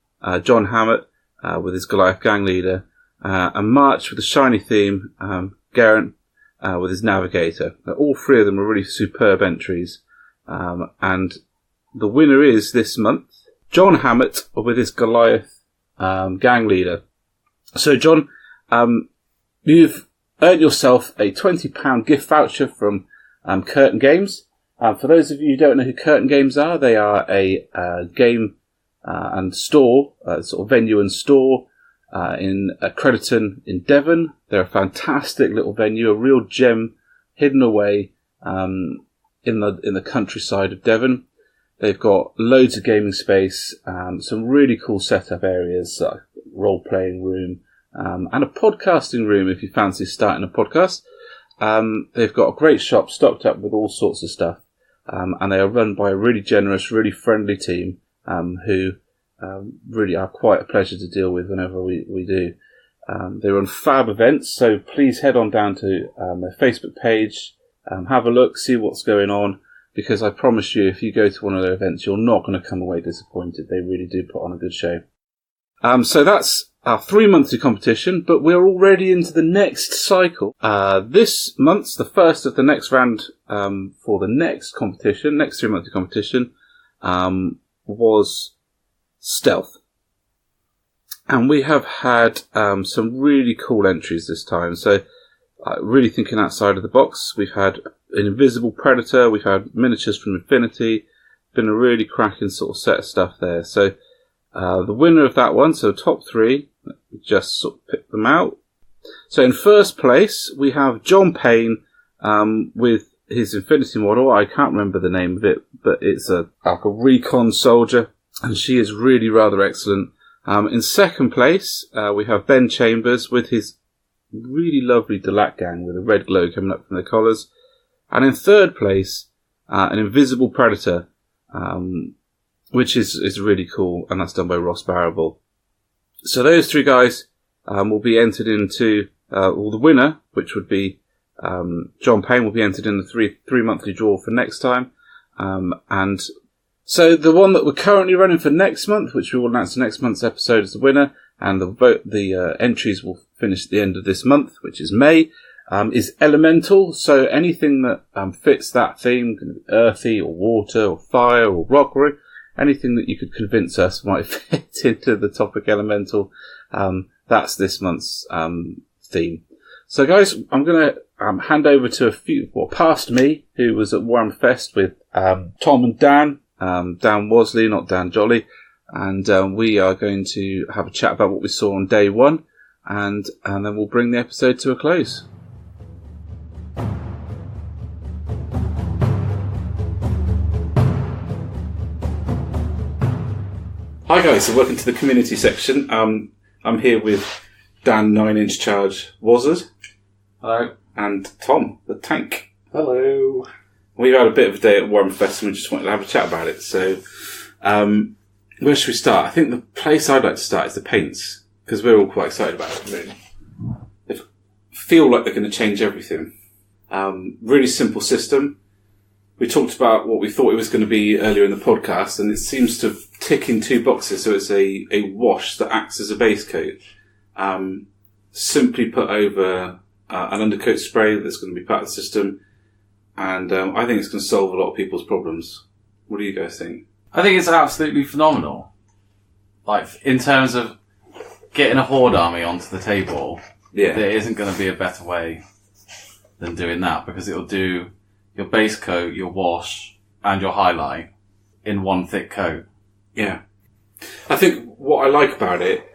John Hammett with his Goliath Gang Leader, and March with the Shiny theme, Garrett with his Navigator. All 3 of them are really superb entries, and the winner is this month John Hammett with his Goliath Gang Leader. So John, you've earned yourself a £20 gift voucher from Curtain Games. For those of you who don't know who Curtain Games are, they are a game and store, sort of venue and store in Crediton in Devon. They're a fantastic little venue, a real gem hidden away in the countryside of Devon. They've got loads of gaming space, some really cool setup areas, role-playing room, and a podcasting room if you fancy starting a podcast. They've got a great shop stocked up with all sorts of stuff, and they are run by a really generous, really friendly team who really are quite a pleasure to deal with whenever we do. They run fab events, so please head on down to their Facebook page, have a look, see what's going on, because I promise you, if you go to one of their events, you're not going to come away disappointed. They really do put on a good show. So that's our 3-monthly competition, but we're already into the next cycle. This month's the first of the next round for the next competition, next 3-monthly competition, was Stealth. And we have had some really cool entries this time. So really thinking outside of the box. We've had an Invisible Predator, we've had Miniatures from Infinity, been a really cracking sort of set of stuff there. So the winner of that one, so top 3, just sort of pick them out. So in first place, we have John Payne with his Infinity model. I can't remember the name of it, but it's like a recon soldier, and she is really rather excellent. In second place, we have Ben Chambers with his really lovely Delac gang with a red glow coming up from their collars. And in third place, an Invisible Predator, which is really cool, and that's done by Ross Barrable. So those 3 guys will be entered into, the winner, which would be John Payne, will be entered in the 3 monthly draw for next time. And so the one that we're currently running for next month, which we will announce in next month's episode, is the winner, and the entries will finish at the end of this month, which is May, is Elemental. So anything that fits that theme, can be earthy or water or fire or rockery, anything that you could convince us might fit into the topic Elemental, that's this month's theme. So guys, I'm going to hand over to a few, past me, who was at Warhammer Fest with Tom and Dan, Dan Wasley, not Dan Jolly, and we are going to have a chat about what we saw on day 1, and then we'll bring the episode to a close. Hi guys, so welcome to the community section. I'm here with Dan 9-inch Charge Wazard. Hello. And Tom, the Tank. Hello. We've had a bit of a day at Warhammer Fest and we just wanted to have a chat about it. So, where should we start? I think the place I'd like to start is the paints, because we're all quite excited about it, really. They feel like they're going to change everything. Really simple system. We talked about what we thought it was going to be earlier in the podcast, and it seems to tick in 2 boxes. So it's a wash that acts as a base coat. Simply put over an undercoat spray that's going to be part of the system. And I think it's going to solve a lot of people's problems. What do you guys think? I think it's absolutely phenomenal. Like, in terms of getting a Horde army onto the table, there isn't going to be a better way than doing that, because it'll do your base coat, your wash, and your highlight in one thick coat. Yeah. I think what I like about it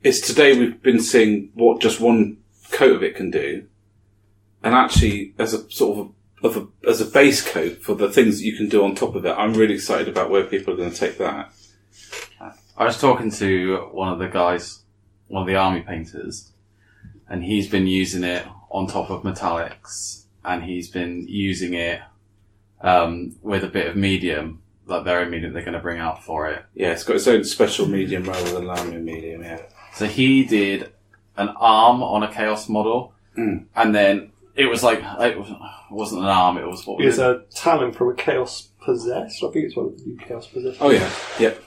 is today we've been seeing what just one coat of it can do, and actually as a sort of as a base coat for the things that you can do on top of it. I'm really excited about where people are going to take that. I was talking to one of the guys, one of the army painters, and he's been using it on top of metallics, and he's been using it with a bit of medium, like their own medium they're going to bring out for it. Yeah, it's got its own special medium rather than laminar medium, yeah. So he did an arm on a Chaos model, and then it was like, it wasn't an arm, it was what was it? It was a talon from a Chaos Possessed. I think it's one of the new Chaos Possessed. Oh yeah, yep.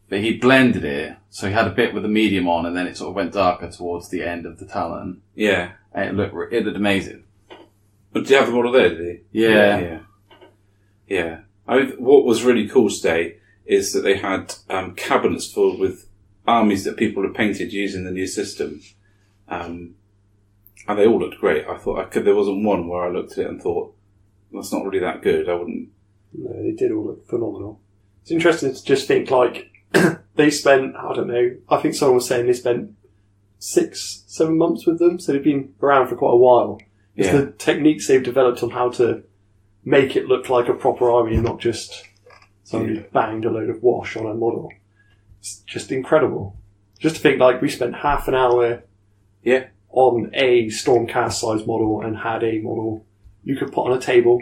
But he blended it, so he had a bit with the medium on, and then it sort of went darker towards the end of the talon. Yeah. And it looked amazing. But did you have the model there, did he? Yeah. Yeah. What was really cool today is that they had cabinets full with armies that people had painted using the new system. And they all looked great. I thought there wasn't one where I looked at it and thought, that's not really that good. I wouldn't. No, they did all look phenomenal. It's interesting to just think, like, they spent, I don't know, I think someone was saying they spent 6-7 months with them, so they've been around for quite a while. It's the techniques they've developed on how to make it look like a proper army and not just somebody banged a load of wash on a model. It's just incredible. Just to think, like, we spent half an hour on a Stormcast size model and had a model you could put on a table,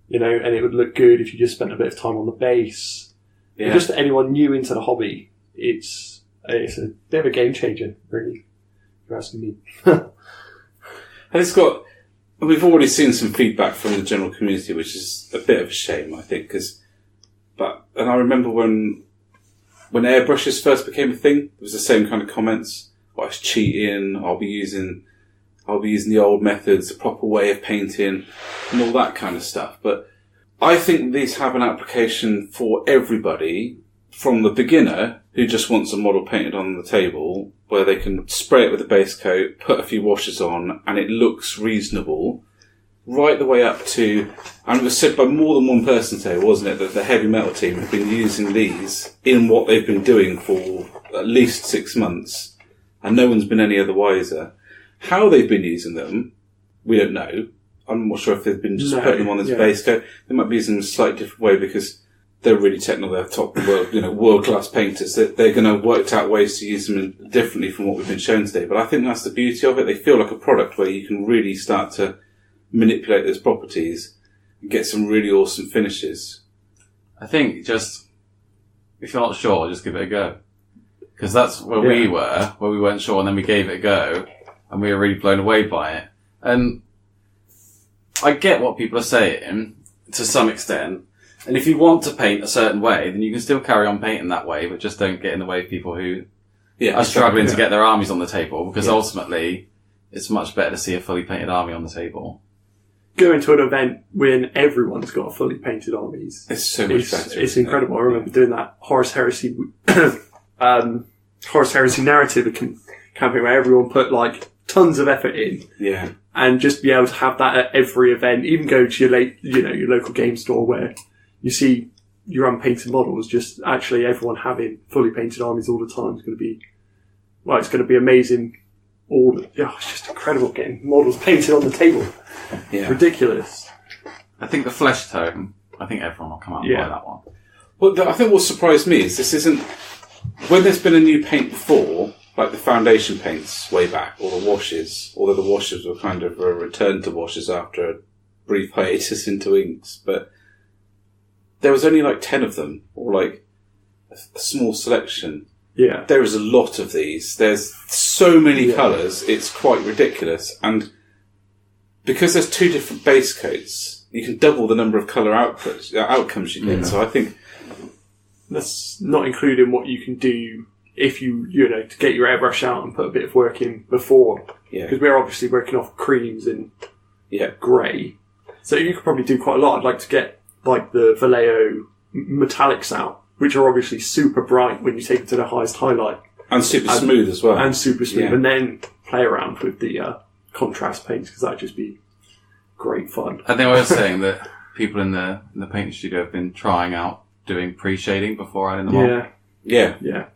and it would look good if you just spent a bit of time on the base. Yeah. Just for anyone new into the hobby, it's a bit of a game changer, really, if you're asking me. And we've already seen some feedback from the general community, which is a bit of a shame, I think, and I remember when when airbrushes first became a thing, there was the same kind of comments. Well, it's cheating. I'll be using the old methods, the proper way of painting, and all that kind of stuff. But I think these have an application for everybody, from the beginner who just wants a model painted on the table, where they can spray it with a base coat, put a few washes on, and it looks reasonable, right the way up to, and it was said by more than one person today, wasn't it, that the heavy metal team have been using these in what they've been doing for at least 6 months, and no one's been any other wiser. How they've been using them, we don't know. I'm not sure if they've been just putting them on as a base coat. They might be using them in a slightly different way because they're really technical. They're top world-class painters. They're going to work out ways to use them differently from what we've been shown today. But I think that's the beauty of it. They feel like a product where you can really start to manipulate those properties and get some really awesome finishes. I think just, if you're not sure, just give it a go. Because that's where we were, where we weren't sure, and then we gave it a go, and we were really blown away by it. And I get what people are saying, to some extent. And if you want to paint a certain way, then you can still carry on painting that way, but just don't get in the way of people who are struggling to get their armies on the table, because ultimately, it's much better to see a fully painted army on the table. Going to an event when everyone's got fully painted armies. It's so much better. It's incredible. I remember doing that Horus Heresy, Horus Heresy narrative campaign where everyone put like tons of effort in. Yeah. And just be able to have that at every event, even go to your local game store where you see your unpainted models, just actually everyone having fully painted armies all the time is going to be, it's going to be amazing. It's just incredible getting models painted on the table. Yeah. Ridiculous. I think the flesh tone, I think everyone will come out and buy that one. Well, I think what surprised me is this isn't, when there's been a new paint before, like the foundation paints way back, or the washes, although the washes were kind of a return to washes after a brief hiatus into inks, but there was only like 10 of them, or like a small selection. Yeah. There is a lot of these. There's so many colours, it's quite ridiculous. And because there's 2 different base coats, you can double the number of colour outcomes you get. So I think that's not including what you can do if you to get your airbrush out and put a bit of work in before. Yeah. Because we're obviously working off creams and grey. So you could probably do quite a lot. I'd like to get like the Vallejo metallics out, which are obviously super bright when you take it to the highest highlight. And super smooth as well. And super smooth. Yeah. And then play around with the contrast paints, because that'd just be great fun. I think I was saying that people in the painting studio have been trying out doing pre-shading before adding them on. Yeah.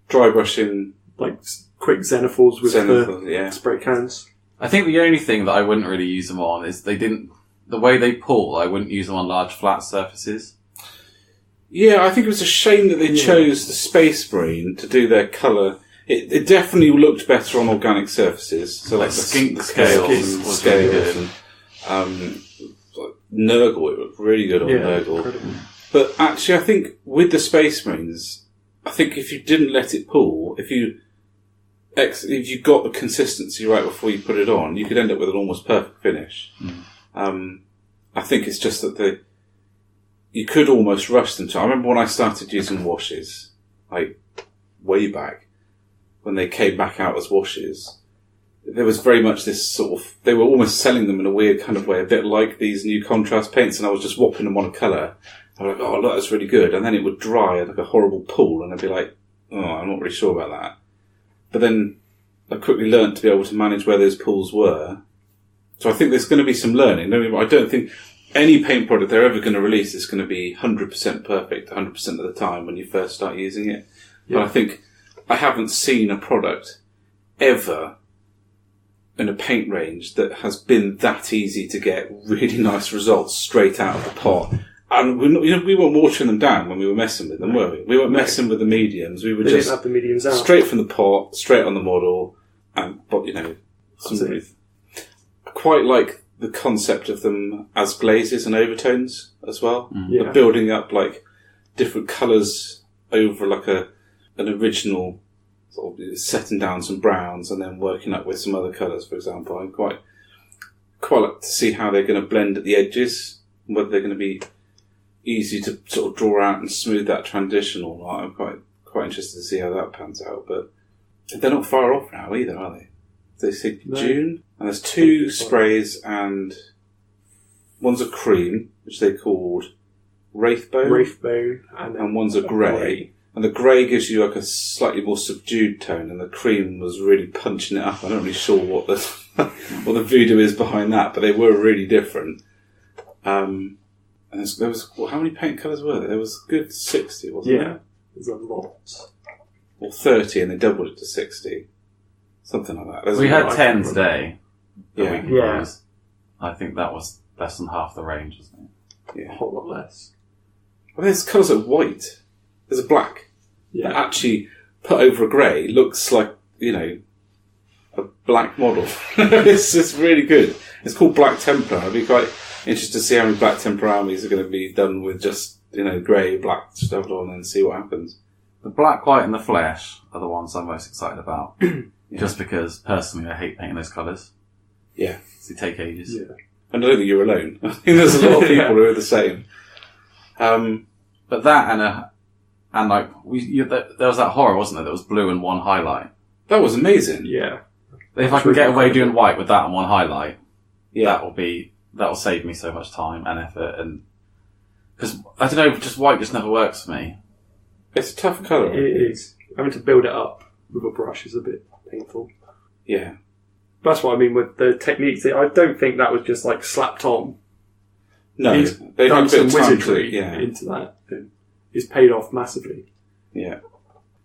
Dry brushing. Like quick xenophils with the spray cans. I think the only thing that I wouldn't really use them on is the way they pull, I wouldn't use them on large flat surfaces. Yeah, I think it was a shame that they chose the Space Marine to do their colour. It definitely looked better on organic surfaces. So like the skink scales was really good. And, Nurgle, it looked really good on Nurgle. Incredible. But actually, I think with the Space Marines, I think if you didn't let it pull, if you got the consistency right before you put it on, you could end up with an almost perfect finish. I think it's just that you could almost rush them. I remember when I started using washes, like way back, when they came back out as washes, there was very much this sort of, they were almost selling them in a weird kind of way, a bit like these new contrast paints, and I was just whopping them on a colour. I was like, oh, look, that's really good. And then it would dry like a horrible pool, and I'd be like, oh, I'm not really sure about that. But then I quickly learned to be able to manage where those pools were. So I think there's going to be some learning. I don't think any paint product they're ever going to release is going to be 100% perfect 100% of the time when you first start using it. Yeah. But I think I haven't seen a product ever in a paint range that has been that easy to get really nice results straight out of the pot. And we weren't watering them down when we were messing with them, were we? We weren't messing with the mediums. We were just have the mediums out. Straight from the pot, straight on the model, and I quite like the concept of them as glazes and overtones as well. Yeah. Building up like different colours over like an original, sort of setting down some browns and then working up with some other colours, for example. I quite like to see how they're going to blend at the edges, whether they're going to be easy to sort of draw out and smooth that transition or not. I'm quite interested to see how that pans out. But they're not far off now either, are they? They say June, and there's 2 sprays, and one's a cream, which they called Wraithbone, and one's a grey. And the grey gives you like a slightly more subdued tone, and the cream was really punching it up. I'm not really sure what the what the voodoo is behind that, but they were really different. And there was how many paint colours were there? There was a good 60, wasn't there? Yeah, there's a lot. Or 30, and they doubled it to 60. Something like that. We had 10 today. Yeah. I think that was less than half the range, wasn't it? Yeah. A whole lot less. I mean, there's colours like white. There's a black. Yeah. That actually, put over a grey, looks like, a black model. It's really good. It's called Black Templar. I'd be quite interested to see how many Black Templar armies are going to be done with just, grey, black stuff on and see what happens. The black, white and the flesh are the ones I'm most excited about. Just because, personally, I hate painting those colours. Yeah. They take ages. Yeah. And I don't think you're alone. I think there's a lot of people who are the same. But that and like there was that horror, wasn't there? That was blue and one highlight. That was amazing. Yeah. If I can get away doing white with that and one highlight, Yeah. that'll save me so much time and effort. And because I don't know, just white just never works for me. It's a tough colour. It is. Having to build it up with a brush is a bit painful. Yeah. That's what I mean with the techniques. I don't think that was just like slapped on. No, He's they done had a bit some of time wizardry into that. And it's paid off massively. Yeah.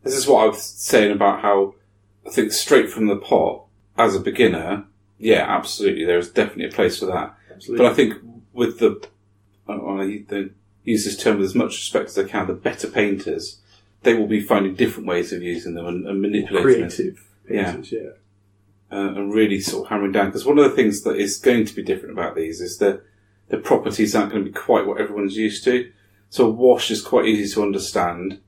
This is what I was saying about how I think straight from the pot, as a beginner, yeah, absolutely, there is definitely a place for that. Absolutely. But I think with I use this term with as much respect as I can, the better painters, they will be finding different ways of using them and manipulating them. Creative painters, yeah. And really sort of hammering down. Because one of the things that is going to be different about these is that the properties aren't going to be quite what everyone's used to. So a wash is quite easy to understand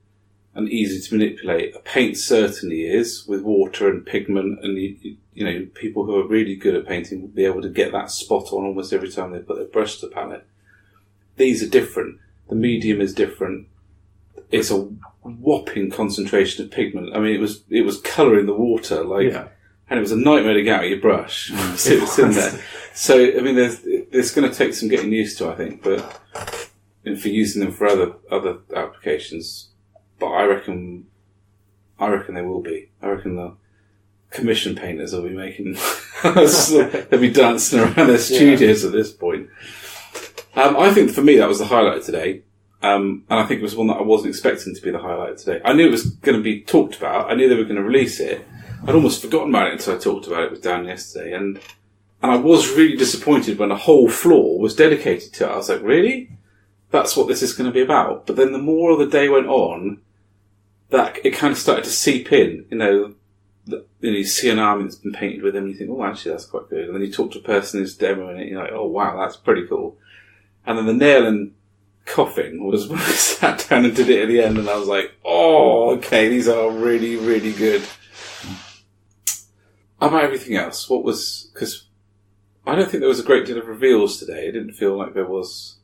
and easy to manipulate. A paint certainly is, with water and pigment, and people who are really good at painting will be able to get that spot on almost every time they put their brush to the palette. These are different. The medium is different. It's a whopping concentration of pigment. I mean, it was colouring the water, and it was a nightmare to get out of your brush. It's in there. So, I mean, there's going to take some getting used to, I think, but for using them for other applications. But I reckon they will be. I reckon the commission painters will be making, they'll be dancing around their studios at this point. I think for me that was the highlight of today. And I think it was one that I wasn't expecting to be the highlight of today. I knew it was going to be talked about. I knew they were going to release it. I'd almost forgotten about it until I talked about it with Dan yesterday. And I was really disappointed when a whole floor was dedicated to it. I was like, really? That's what this is going to be about? But then the more the day went on, that it kind of started to seep in. You see an army that's been painted with them, and you think, oh, actually, that's quite good. And then you talk to a person who's demoing it, and you're like, oh, wow, that's pretty cool. And then the nail and coffin was when I sat down and did it at the end, and I was like, oh, okay, these are really, really good. How about everything else? Because I don't think there was a great deal of reveals today. It didn't feel like there was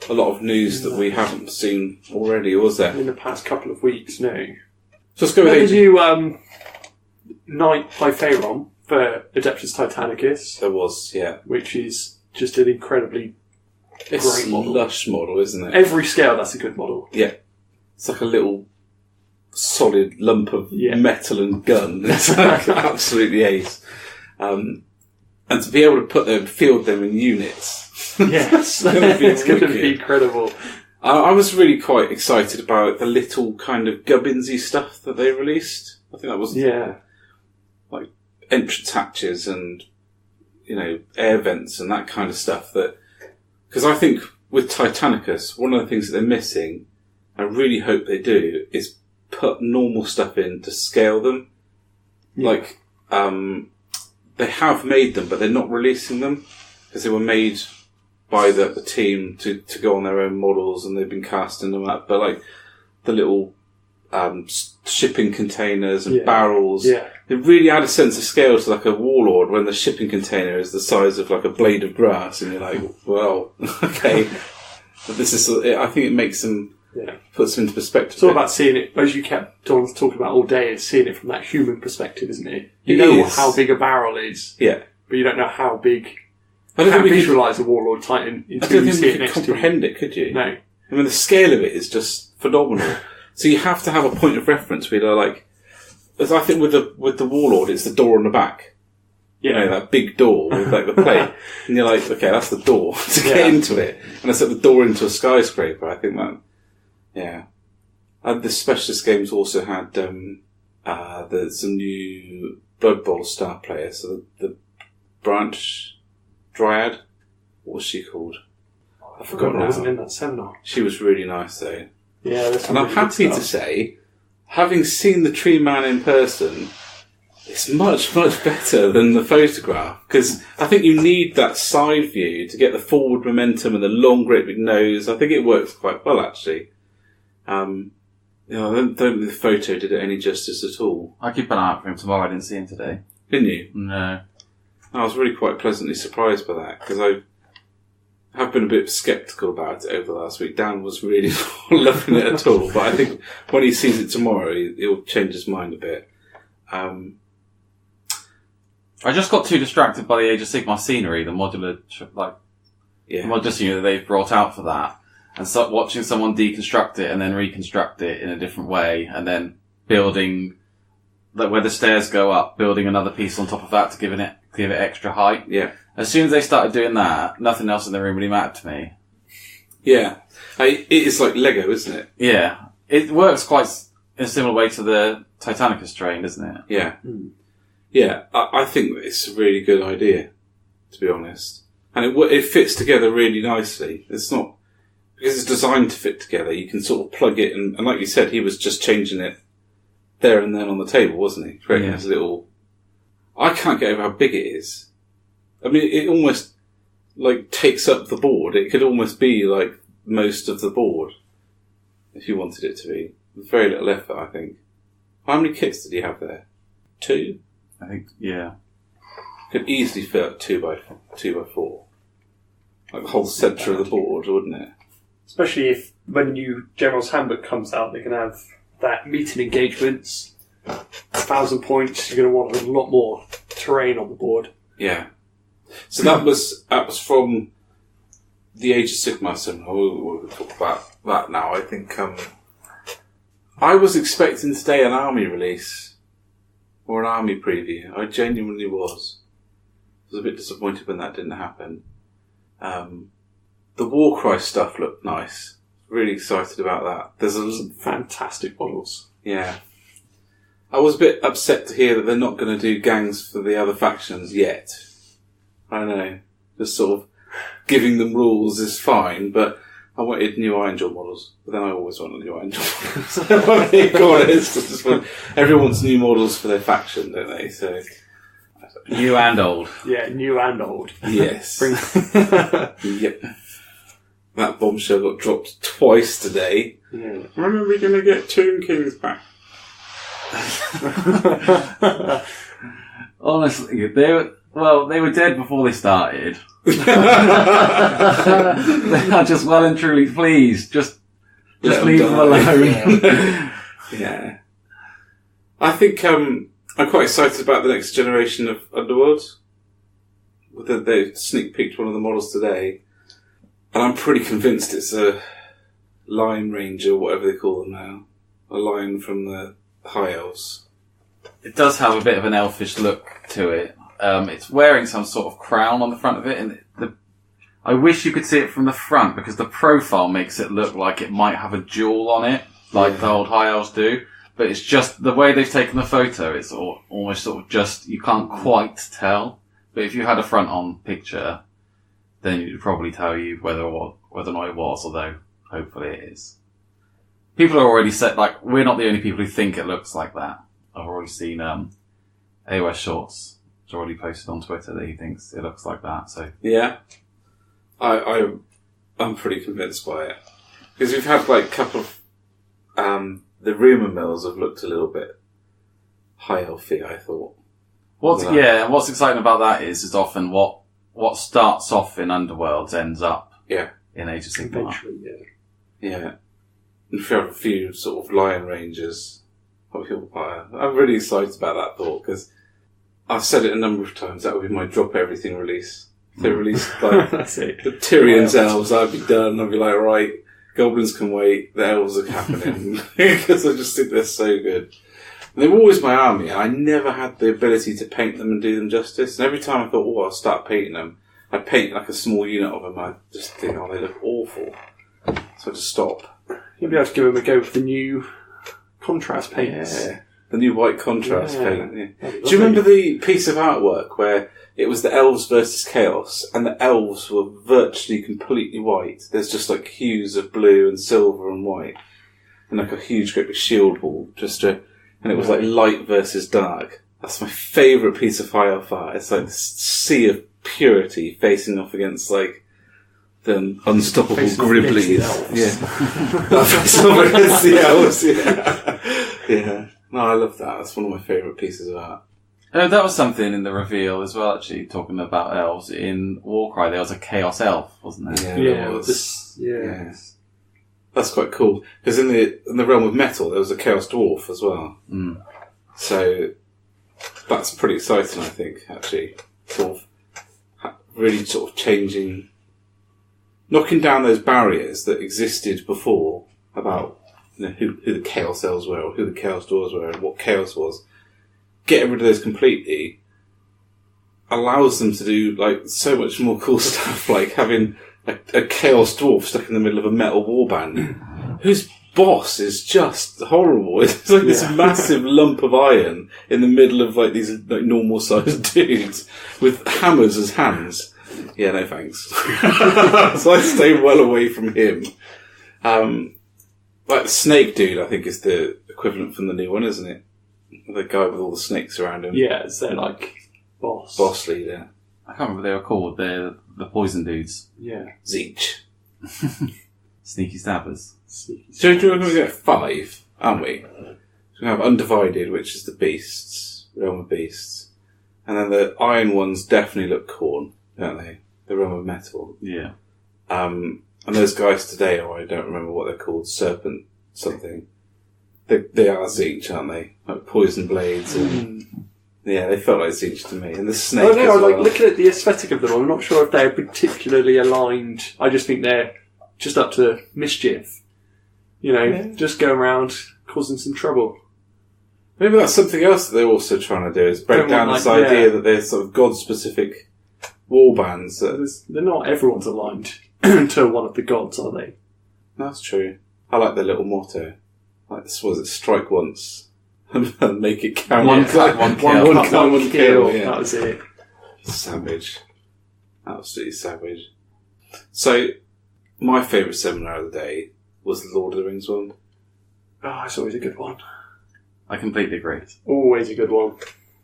a lot of news that we haven't seen already, was there? In the past couple of weeks, no. So let's go with Did you Knight by Pharaon for Adeptus Titanicus? There was, yeah. Which is just an incredibly It's great model. lush model, isn't it? Every scale, that's a good model. Yeah. It's like a little solid lump of metal and gun. It's like absolutely ace. And to be able to field them in units. Yes, it's going to be incredible. I was really quite excited about the little kind of Gubbinsy stuff that they released. I think that was like entrance hatches and air vents and that kind of stuff. Because I think with Titanicus, one of the things that they're missing, I really hope they do, is put normal stuff in to scale them. Yeah. Like they have made them, but they're not releasing them because they were made by the team to go on their own models, and they've been casting them up. But like the little shipping containers and barrels, they really add a sense of scale to like a warlord when the shipping container is the size of like a blade of grass, and you're like, well, okay. But this is, I think it makes them puts them into perspective. It's all about seeing it, as you kept talking about all day, is seeing it from that human perspective, isn't it? You know how big a barrel is, but you don't know how big. I don't think visualise a Warlord Titan until you see it next to you. Comprehend it, could you? No. I mean, the scale of it is just phenomenal. So you have to have a point of reference where you're like, as I think with the Warlord, it's the door on the back. You know, that big door with like the plate. And you're like, okay, that's the door to get into it. And it's like the door into a skyscraper. I think that, And the specialist games also had some new Blood Bowl star players. So the Branch Dryad, what was she called? I forgot now. I wasn't in that seminar. She was really nice though. Yeah, and I'm happy to say, having seen the Treemen in person, it's much, much better than the photograph. Because I think you need that side view to get the forward momentum and the long gripping nose. I think it works quite well, actually. I don't think the photo did it any justice at all. I keep an eye out for him tomorrow. I didn't see him today. Didn't you? No. I was really quite pleasantly surprised by that, because I have been a bit sceptical about it over the last week. Dan was really not loving it at all, but I think when he sees it tomorrow, he'll change his mind a bit. I just got too distracted by the Age of Sigmar scenery, the modular, the modular scenery that they've brought out for that, and start watching someone deconstruct it and then reconstruct it in a different way, and then building, like where the stairs go up, building another piece on top of that to give it extra height. Yeah. As soon as they started doing that, nothing else in the room really mattered to me. Yeah. It is like Lego, isn't it? Yeah. It works quite in a similar way to the Titanicus train, doesn't it? Yeah. Yeah, I think it's a really good idea, to be honest. And it fits together really nicely. It's not, because it's designed to fit together, you can sort of plug it, and like you said, he was just changing it there and then on the table, wasn't he? Creating this little... I can't get over how big it is. I mean, it almost, like, takes up the board. It could almost be, like, most of the board, if you wanted it to be. With very little effort, I think. How many kits did he have there? 2? I think, yeah. Could easily fit up 2x4. Like the whole centre of the board, wouldn't it? Especially if, when new General's Handbook comes out, they can have that meeting engagements, 1,000 points, you're going to want a lot more terrain on the board. Yeah. So that was from the Age of Sigmar seminar. We'll talk about that now. I think I was expecting today an army release or an army preview. I genuinely was. I was a bit disappointed when that didn't happen. The Warcry stuff looked nice. Really excited about that. There's some fantastic models. Yeah. I was a bit upset to hear that they're not going to do gangs for the other factions yet. I don't know. Just sort of giving them rules is fine, but I wanted new Angel models. But then I always want new Angel models. Everyone wants new models for their faction, don't they? So new and old. Yeah, new and old. Yes. Yep. That bombshell got dropped twice today. Yeah. When are we going to get Tomb Kings back? Honestly, they were dead before they started. They are just well and truly, please, just leave them alone. Yeah. I think I'm quite excited about the next generation of Underworlds. They sneak peeked one of the models today, and I'm pretty convinced it's a Lion Ranger, whatever they call them now. A lion from the High Elves. It does have a bit of an elfish look to it. It's wearing some sort of crown on the front of it, and I wish you could see it from the front, because the profile makes it look like it might have a jewel on it, like the old High Elves do. But it's just the way they've taken the photo. It's almost sort of just, you can't quite tell. But if you had a front-on picture, then you'd probably tell you whether or not it was, although hopefully it is. People are already said, like, we're not the only people who think it looks like that. I've already seen AOS Shorts. It's already posted on Twitter that he thinks it looks like that. So yeah, I'm pretty convinced by it, because we've had like a couple of the rumour mills have looked a little bit high elfy, I thought. What's exciting about that is often what starts off in Underworlds ends up in Age of Sigmar. Eventually, Yeah. And if you have a few sort of Lion Rangers, I'm really excited about that thought, because I've said it a number of times, that would be my drop everything release. If they released like That's it. the Tyrion's elves, I'd be done. I'd be like, right, goblins can wait, the elves are happening. Because I just think they're so good. And they were always my army, and I never had the ability to paint them and do them justice. And every time I thought, oh, I'll start painting them, I'd paint like a small unit of them. I just think, oh, they look awful. So I just stop. You'll be able to give them a go with the new contrast paints. Yeah, the new white contrast paint. Yeah. Do Do you remember the piece of artwork where it was the elves versus chaos, and the elves were virtually completely white? There's just like hues of blue and silver and white, and like a huge great big shield wall, and it was like light versus dark. That's my favourite piece of high elf art. It's like this sea of purity facing off against like the unstoppable Gribblies. Facing off against the elves. Yeah. No, I love that. That's one of my favourite pieces of art. That was something in the reveal as well, actually, talking about elves. In Warcry, there was a Chaos Elf, wasn't there? Yeah, there was. Yeah. That's quite cool. Because in the realm of metal, there was a Chaos Dwarf as well. Mm. So, that's pretty exciting, I think, actually. Sort of, really sort of changing, knocking down those barriers that existed before about who the Chaos Elves were, or who the Chaos Dwarves were, and what Chaos was. Getting rid of those completely allows them to do like so much more cool stuff, like having a Chaos Dwarf stuck in the middle of a metal warband, whose boss is just horrible. It's like this massive lump of iron in the middle of like these like normal sized dudes with hammers as hands. Yeah, no thanks. So I stay well away from him. Like the snake dude, I think is the equivalent from the new one, isn't it? The guy with all the snakes around him. Yeah, it's their like boss leader. I can't remember what they were called. They're the poison dudes. Yeah. Zeech. Sneaky stabbers. So we're going to get 5, aren't we? So we have Undivided, which is the beasts, realm of beasts. And then the iron ones definitely look corn, don't they? The realm of metal. Yeah. And those guys today, I don't remember what they're called, serpent something. They are Zeech, aren't they? Like poison blades and... Yeah, they felt like Zeech to me. And the snake as well. Like, looking at the aesthetic of them, I'm not sure if they're particularly aligned. I just think they're just up to mischief. You know, just going around causing some trouble. Maybe that's something else that they're also trying to do, is break down this idea that they're sort of god-specific war bands. They're not everyone's aligned to one of the gods, are they? That's true. I like their little motto. Like, was it strike once and make it count? One cut, one kill. One kill. Yeah. That was it. Savage. Absolutely savage. So, my favourite seminar of the day was the Lord of the Rings one. Oh, it's always a good one. I completely agree. Always a good one.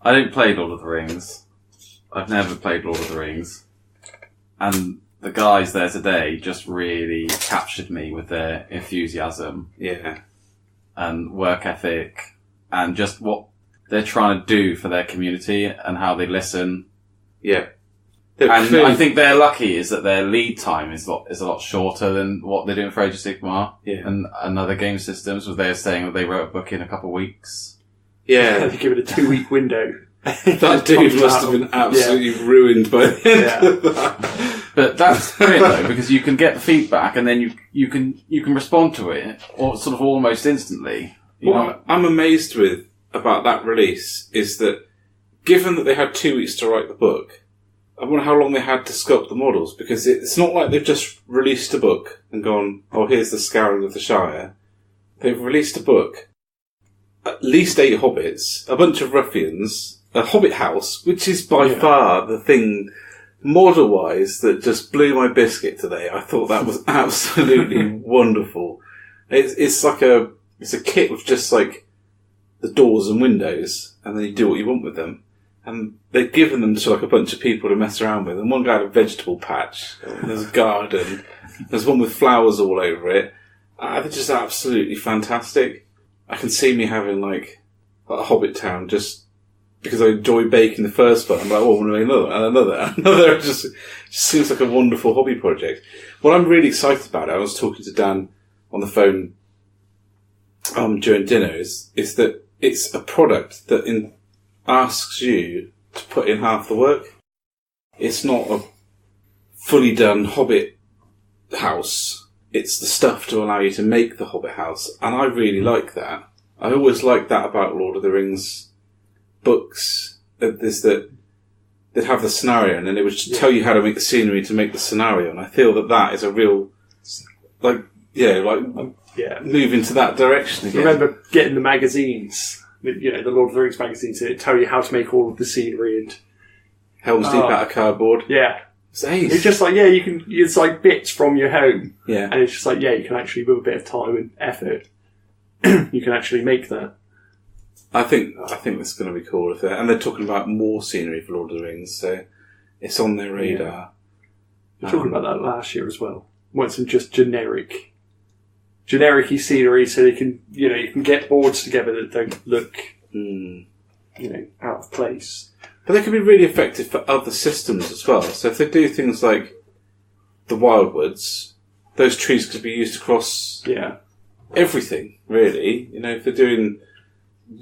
I don't play Lord of the Rings. I've never played Lord of the Rings. And the guys there today just really captured me with their enthusiasm. Yeah. And work ethic. And just what they're trying to do for their community and how they listen. Yeah. And I think they're lucky is that their lead time is a lot shorter than what they're doing for Age of Sigmar and other game systems, where they're saying that they wrote a book in a couple of weeks. Yeah. They give it a 2-week window. That dude must have been absolutely ruined by the end of that. But that's brilliant though, because you can get the feedback and then you can respond to it or sort of almost instantly. What I'm amazed with about that release is that given that they had 2 weeks to write the book, I wonder how long they had to sculpt the models, because it's not like they've just released a book and gone, oh, here's the scouring of the Shire. They've released a book, at least 8 hobbits, a bunch of ruffians, a hobbit house, which is by far the thing, model-wise, that just blew my biscuit today. I thought that was absolutely wonderful. It's a kit with just like the doors and windows, and then you do what you want with them. And they've given them to like a bunch of people to mess around with. And one guy had a vegetable patch. There's a garden. There's one with flowers all over it. They're just absolutely fantastic. I can see me having like a Hobbit town just because I enjoy baking the first one. I'm like, oh, another. It just seems like a wonderful hobby project. What I'm really excited about, I was talking to Dan on the phone during dinner is that it's a product that asks you to put in half the work. It's not a fully done Hobbit house. It's the stuff to allow you to make the Hobbit house. And I really like that. I always liked that about Lord of the Rings books. There's that they'd have the scenario and then they would just tell you how to make the scenery to make the scenario. And I feel that is a real, move into that direction again. I remember getting the magazines, the Lord of the Rings magazines, that tell you how to make all of the scenery and Helm's Deep out of cardboard. Yeah. It's ace. It's just like, you can, it's like bits from your home. Yeah. And it's just like, you can actually, with a bit of time and effort, you can actually make that. I think that's going to be cool. And they're talking about more scenery for Lord of the Rings, so it's on their radar. We were talking about that last year as well. Want some just generic-y scenery so they can, you can get boards together that don't look, out of place. But they can be really effective for other systems as well. So if they do things like the Wildwoods, those trees could be used across everything, really. If they're doing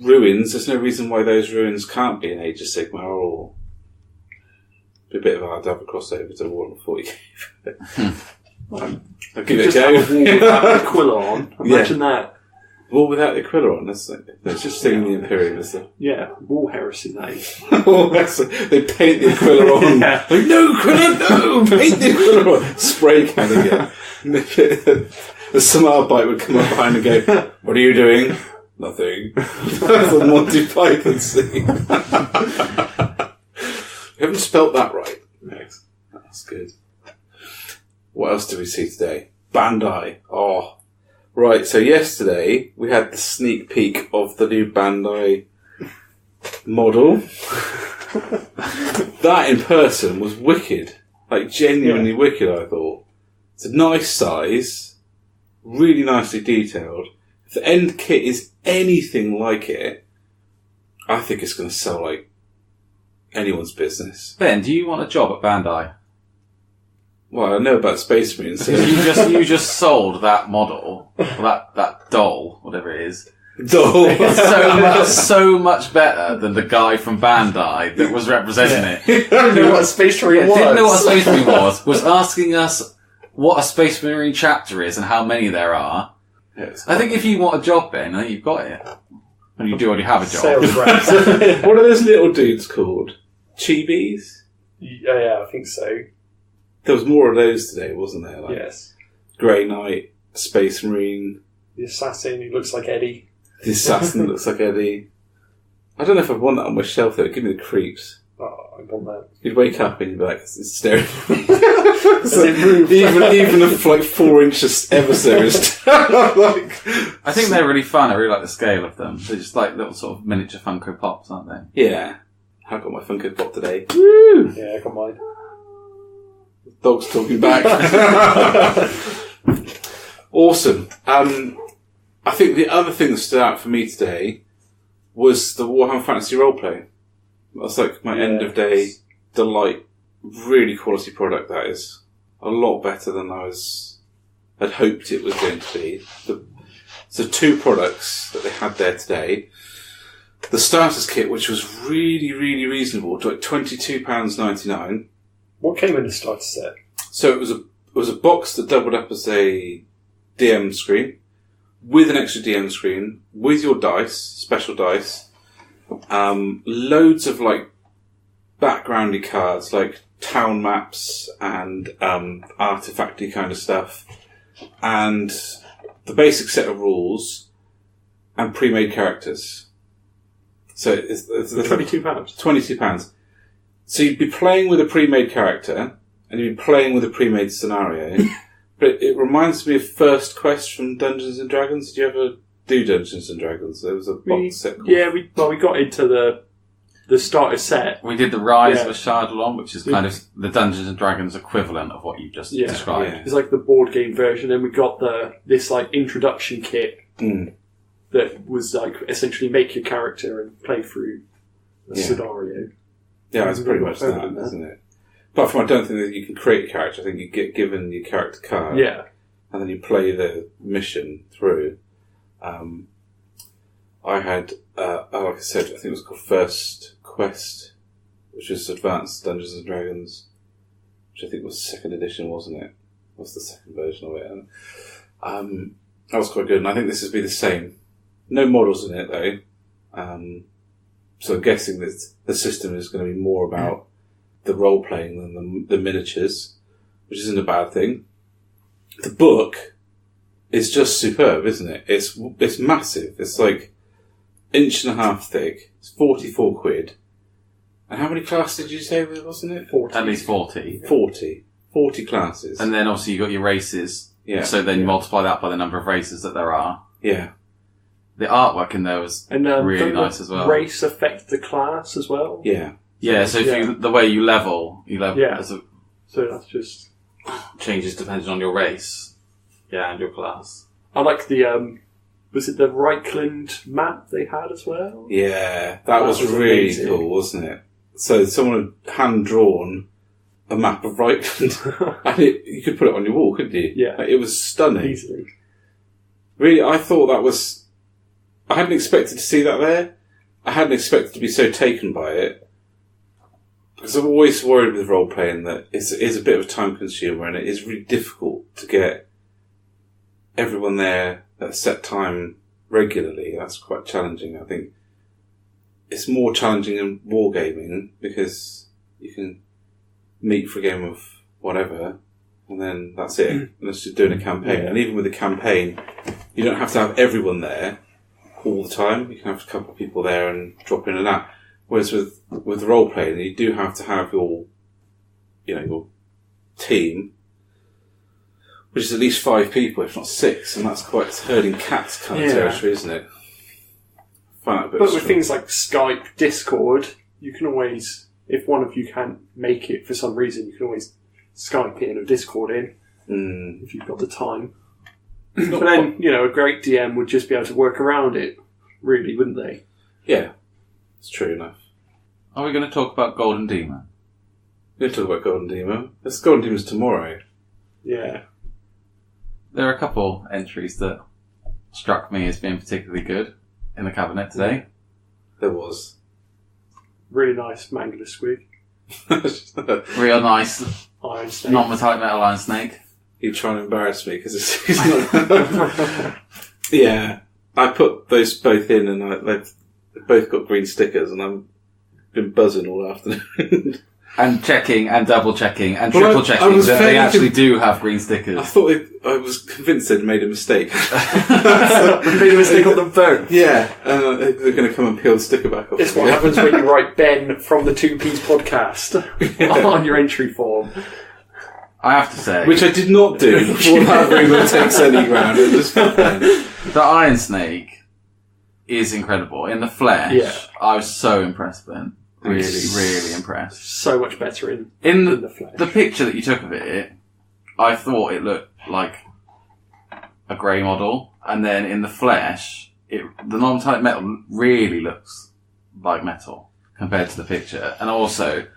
ruins, there's no reason why those ruins can't be in Age of Sigmar or be a bit of a hard to have a crossover to Warhammer 40. I'll give it a go. Have a wall without the Aquila on. Imagine that. Wall without the Aquila on. That's just singing the Imperialism. Yeah, Wall Heresy, that is. They paint the Aquila on. Like, no, Aquila, no! Paint the Aquila on! Spray can again. The Samarbite would come up behind and go, what are you doing? Nothing. That's a Monty Python scene. You haven't spelt that right. Next. That's good. What else did we see today? Bandai. Oh. Right, so yesterday we had the sneak peek of the new Bandai model. That in person was wicked. Like, genuinely wicked, I thought. It's a nice size. Really nicely detailed. If the end kit is anything like it, I think it's going to sell like anyone's business. Ben, do you want a job at Bandai? Well, I know about Space Marines. So. you just sold that model, that doll, whatever it is. Doll. so much better than the guy from Bandai that was representing it. Didn't know what a Space Marine was. Didn't know what a Space Marine was asking us what a Space Marine chapter is and how many there are. I think if you want a job, Ben, I think you've got it. And you do already have a job. Sales reps. What are those little dudes called? Chibis? Yeah, I think so. There was more of those today, wasn't there? Like Yes. Grey Knight, Space Marine. The assassin who looks like Eddie. The assassin that looks like Eddie. I don't know if I'd want that on my shelf though. Give me the creeps. Oh, I want that. You'd wake up and you'd be like, it's staring. It even if like 4 inches ever so is I think they're really fun. I really like the scale of them. They're just like little sort of miniature Funko Pops, aren't they? Yeah. I got my Funko Pop today. Woo! Yeah, I got mine. Dog's talking back. Awesome. I think the other thing that stood out for me today was the Warhammer Fantasy Roleplay. That's like my end of day delight. Really quality product, that is. A lot better than I'd hoped it was going to be. So 2 products that they had there today. The starters kit, which was really, really reasonable, like £22.99. What came in the starter set? So it was a box that doubled up as a DM screen, with an extra DM screen, with your dice, special dice, loads of like backgroundy cards, like town maps and artifacty kind of stuff, and the basic set of rules and pre-made characters. So it's £22. £22. So you'd be playing with a pre-made character, and you'd be playing with a pre-made scenario. But it reminds me of First Quest from Dungeons and Dragons. Did you ever do Dungeons and Dragons? There was a box set called... Yeah, we got into the starter set. We did the Rise of Ashardalon, which is kind of the Dungeons and Dragons equivalent of what you just described. Yeah. It's like the board game version, and we got this like introduction kit that was like essentially make your character and play through a scenario. Yeah, it's pretty much that, isn't it? Apart from I don't think that you can create a character. I think you get given your character card. Yeah. And then you play the mission through. I had, like I said, I think it was called First Quest, which was Advanced Dungeons and Dragons, which I think was 2nd edition, wasn't it? Was the second version of it. And, that was quite good, and I think this would be the same. No models in it, though. So I'm guessing that the system is going to be more about the role-playing than the miniatures, which isn't a bad thing. The book is just superb, isn't it? It's massive. It's like 1.5 inches thick. It's 44 quid. And how many classes did you say there, wasn't it? 40. At least 40. 40 classes. And then obviously you got your races. Yeah. So then you multiply that by the number of races that there are. Yeah. The artwork in there was really nice as well. Race affect the class as well? Yeah. Yeah, so if the way you level Yeah. as a So that's just... changes depending on your race. Yeah, and your class. I like the, was it the Reichland map they had as well? Yeah, that was really amazing. Cool, wasn't it? So someone had hand-drawn a map of Reichland, and you could put it on your wall, couldn't you? Yeah. It was stunning. Easily. Really, I thought that was... I hadn't expected to see that there. I hadn't expected to be so taken by it. Because I'm always worried with role-playing that it is a bit of a time consumer, and it is really difficult to get everyone there at a set time regularly. That's quite challenging. I think it's more challenging in wargaming because you can meet for a game of whatever, and then that's it, unless you're doing a campaign. Yeah. And even with a campaign, you don't have to have everyone there all the time. You can have a couple of people there and drop in and out. Whereas with role playing, you do have to have your team, which is at least 5 people, if not 6, and that's quite herding cats kind of territory, isn't it? But with things like Skype, Discord, you can always, if one of you can't make it for some reason, you can always Skype in or Discord in if you've got the time. But then, a great DM would just be able to work around it, really, wouldn't they? Yeah, it's true enough. Are we going to talk about Golden Demon? We're going to talk about Golden Demon. It's Golden Demon's tomorrow. Yeah. There are a couple entries that struck me as being particularly good in the cabinet today. There was. Really nice Mangler Squig. Real nice Iron Snake. non-metallic metal Iron Snake. You're trying to embarrass me because it's not... Yeah. I put those both in and they've both got green stickers and I've been buzzing all afternoon. And checking and double checking and triple checking that they actually do have green stickers. I was convinced they'd made a mistake. Made a mistake on them both. Yeah, they're going to come and peel the sticker back off. It's what happens when you write Ben from the 2P's podcast on your entry form. I have to say, which I did not do before that rumour takes any ground. It just the Iron Snake is incredible in the flesh. Yeah. I was so impressed with him. Really impressed. So much better in the flesh. The picture that you took of it, I thought it looked like a grey model, and then in the flesh, the non-metallic metal really looks like metal compared to the picture, and also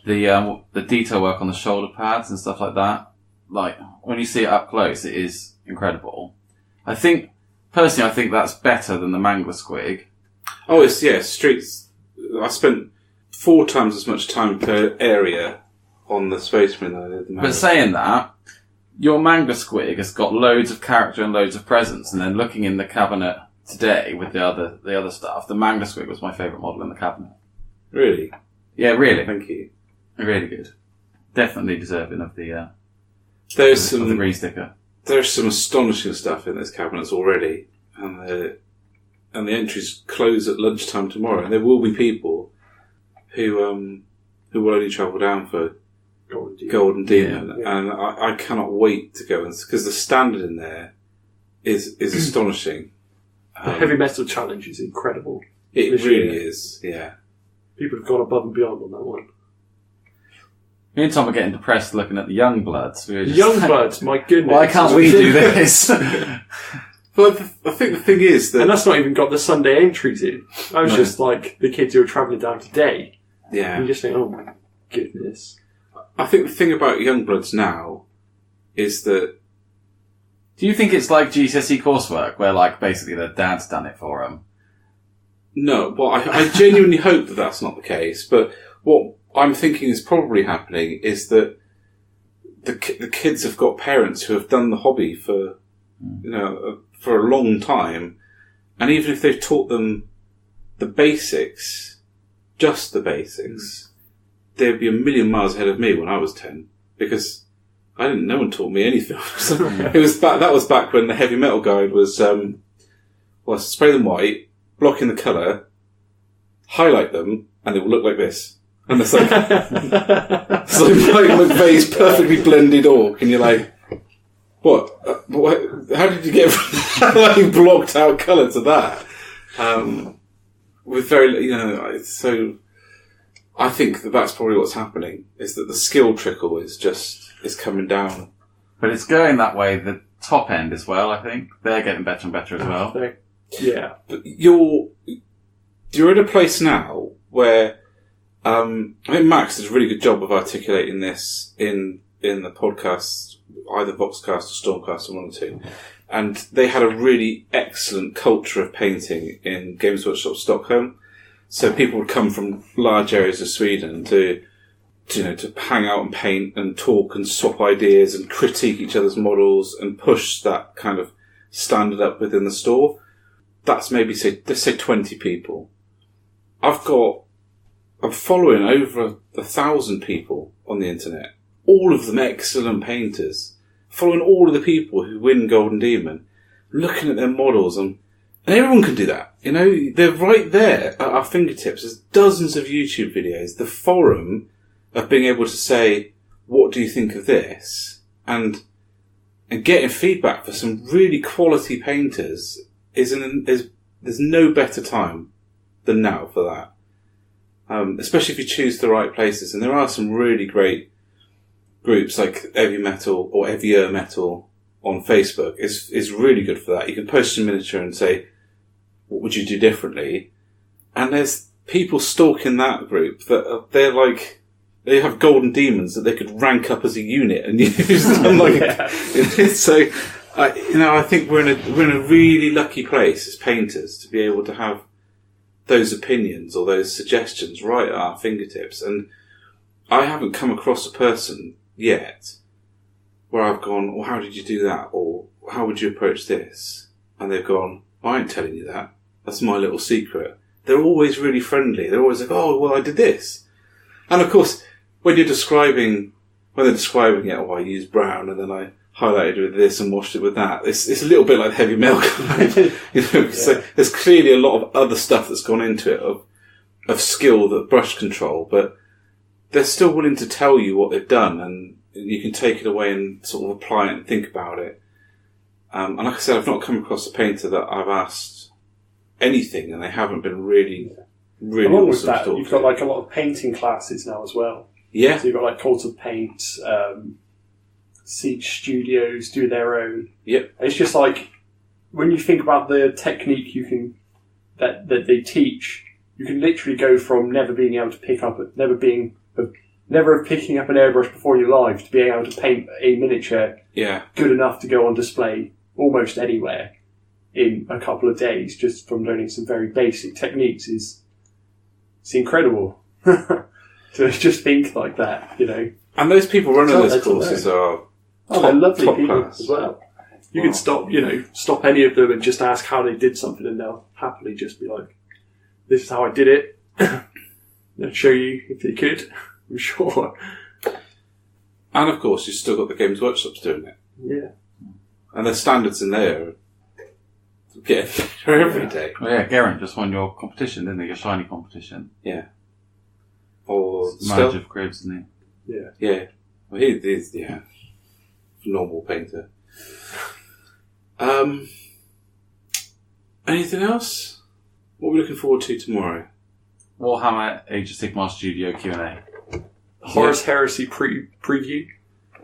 the detail work on the shoulder pads and stuff like that. Like when you see it up close, it is incredible. Personally, I think that's better than the Mangler Squig. Oh, streets. I spent 4 times as much time per area on the Spaceman than I did the Mangler. But saying that, your Mangler Squig has got loads of character and loads of presence, and then looking in the cabinet today with the other stuff, the Mangler Squig was my favourite model in the cabinet. Really? Yeah, really. Thank you. Really good. Definitely deserving of the the green sticker. There's some astonishing stuff in this cabinet already, and the entries close at lunchtime tomorrow, and there will be people who will only travel down for Golden Demon, yeah. And I cannot wait to go, because the standard in there is astonishing. The heavy metal challenge is incredible. It really is, yeah. People have gone above and beyond on that one. Me and Tom are getting depressed looking at the Youngbloods. Youngbloods, my goodness. Why can't we do this? But I think the thing is that... And that's not even got the Sunday entries in. I was just like the kids who are travelling down today. Yeah. And you just think, oh my goodness. I think the thing about Youngbloods now is that... Do you think it's like GCSE coursework, where like basically their dad's done it for them? No, well, I genuinely hope that that's not the case. But what I'm thinking is probably happening is that the kids have got parents who have done the hobby for for a long time, and even if they've taught them the basics, just the basics, they'd be a million miles ahead of me when I was 10, because no one taught me anything. So that was back when the heavy metal guide was, spray them white, block in the colour, highlight them, and they will look like this. And it's like, it's like Mike McVeigh's perfectly blended orc, and you're like, what? How did you get from like blocked out colour to that? With very, so I think that's probably what's happening, is that the skill trickle is coming down. But it's going that way, the top end as well, I think. They're getting better and better as well. Yeah. But you're in a place now where, I think Max does a really good job of articulating this in the podcast, either Voxcast or Stormcast, or one or two. And they had a really excellent culture of painting in Games Workshop Stockholm. So people would come from large areas of Sweden to hang out and paint and talk and swap ideas and critique each other's models and push that kind of standard up within the store. That's maybe let's say 20 people. I'm following over 1,000 people on the internet. All of them excellent painters. Following all of the people who win Golden Demon, looking at their models, and everyone can do that. They're right there at our fingertips. There's dozens of YouTube videos. The forum of being able to say, what do you think of this? And getting feedback for some really quality painters there's no better time than now for that. Especially if you choose the right places. And there are some really great groups like Heavy Metal or Heavier Metal on Facebook is really good for that. You can post a miniature and say, what would you do differently? And there's people stalking that group that they have golden demons that they could rank up as a unit and use them So, I think we're in a really lucky place as painters to be able to have those opinions or those suggestions right at our fingertips. And I haven't come across a person yet where I've gone, well, how did you do that? Or how would you approach this? And they've gone, I ain't telling you that. That's my little secret. They're always really friendly. They're always like, oh, well, I did this. And of course, when they're describing it, I used brown and then I highlighted with this and washed it with that. It's a little bit like heavy milk. So there's clearly a lot of other stuff that's gone into it of skill, that brush control, but they're still willing to tell you what they've done, and you can take it away and sort of apply it and think about it. And like I said, I've not come across a painter that I've asked anything and they haven't been really along with awesome that, to talk you've got to. like a lot of painting classes now as well. Yeah. So you've got like Cult of Paint, Siege Studios do their own. Yep. It's just like, when you think about the technique that they teach, you can literally go from never picking up an airbrush before your life to being able to paint a miniature good enough to go on display almost anywhere in a couple of days, just from learning some very basic techniques. It's incredible to just think like that, And those people running those courses are they're lovely top people class as well. You can stop any of them and just ask how they did something, and they'll happily just be like, this is how I did it. They'll show you if they could, I'm sure. And of course, you've still got the Games Workshops doing it. Yeah. And the standards in there get better every day. Well, yeah, Geraint just won your competition, didn't he? Your shiny competition. Yeah. Or Marriage of Graves, isn't he? Yeah. Yeah. Well, he's normal painter. Anything else? What are we looking forward to tomorrow? Warhammer Age of Sigmar Studio Q&A. Horus Heresy preview.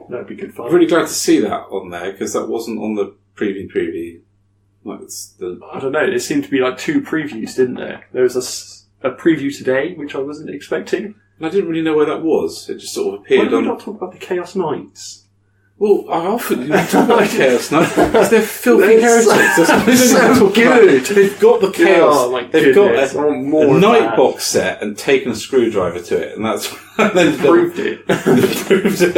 That'd be good fun. I'm really glad to see that on there, because that wasn't on the preview. I don't know, there seemed to be like 2 previews, didn't there? There was a preview today, which I wasn't expecting. And I didn't really know where that was. It just sort of appeared Why did we not talk about the Chaos Knights? Well, I often talk about Chaos Knights because they're filthy They're heretics. That's so good. They've got the Chaos. Oh, my They've goodness, I got want more a of Night that. box set and taken a screwdriver to it, and that's and then Proved it. proved it.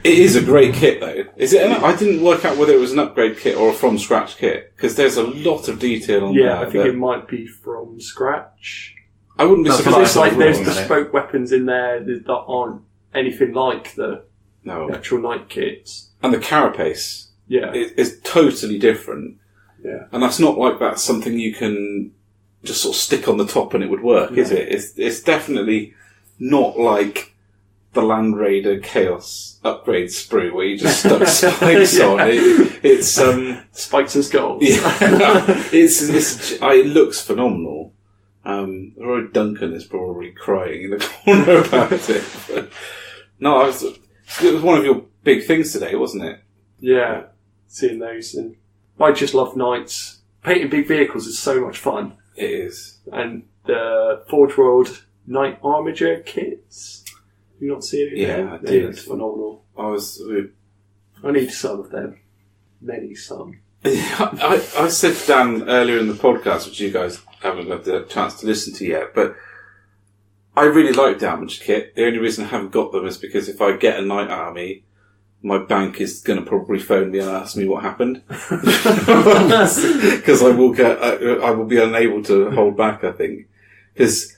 It is a great kit, though. Is it? I didn't work out whether it was an upgrade kit or a from scratch kit because there's a lot of detail on there. Yeah, I think it might be from scratch. I wouldn't be That's surprised. what I There's thought. there's Wrong, isn't it? bespoke weapons in there that aren't anything like the No, actual Knight kits. and the carapace Yeah. is totally different. Yeah. And that's not like that's something you can just sort of stick on the top and it would work, is No. it? It's definitely not like the Land Raider Chaos upgrade sprue where you just stuck spikes Yeah. on. It's Spikes and skulls. yeah, it looks phenomenal. Roy Duncan is probably crying in the corner about it. But no, it was one of your big things today, wasn't it? Yeah. Seeing those. And I just love Knights. Painting big vehicles is so much fun. It is. And the Forge World Knight Armature kits. You not see any of Yeah, them? I They did. look phenomenal. I I need some of them. Many some. I said to Dan earlier in the podcast, which you guys haven't got the chance to listen to yet, but I really like the Armature kit. The only reason I haven't got them is because if I get a Knight Army, my bank is going to probably phone me and ask me what happened. Because I will be unable to hold back, I think. Because,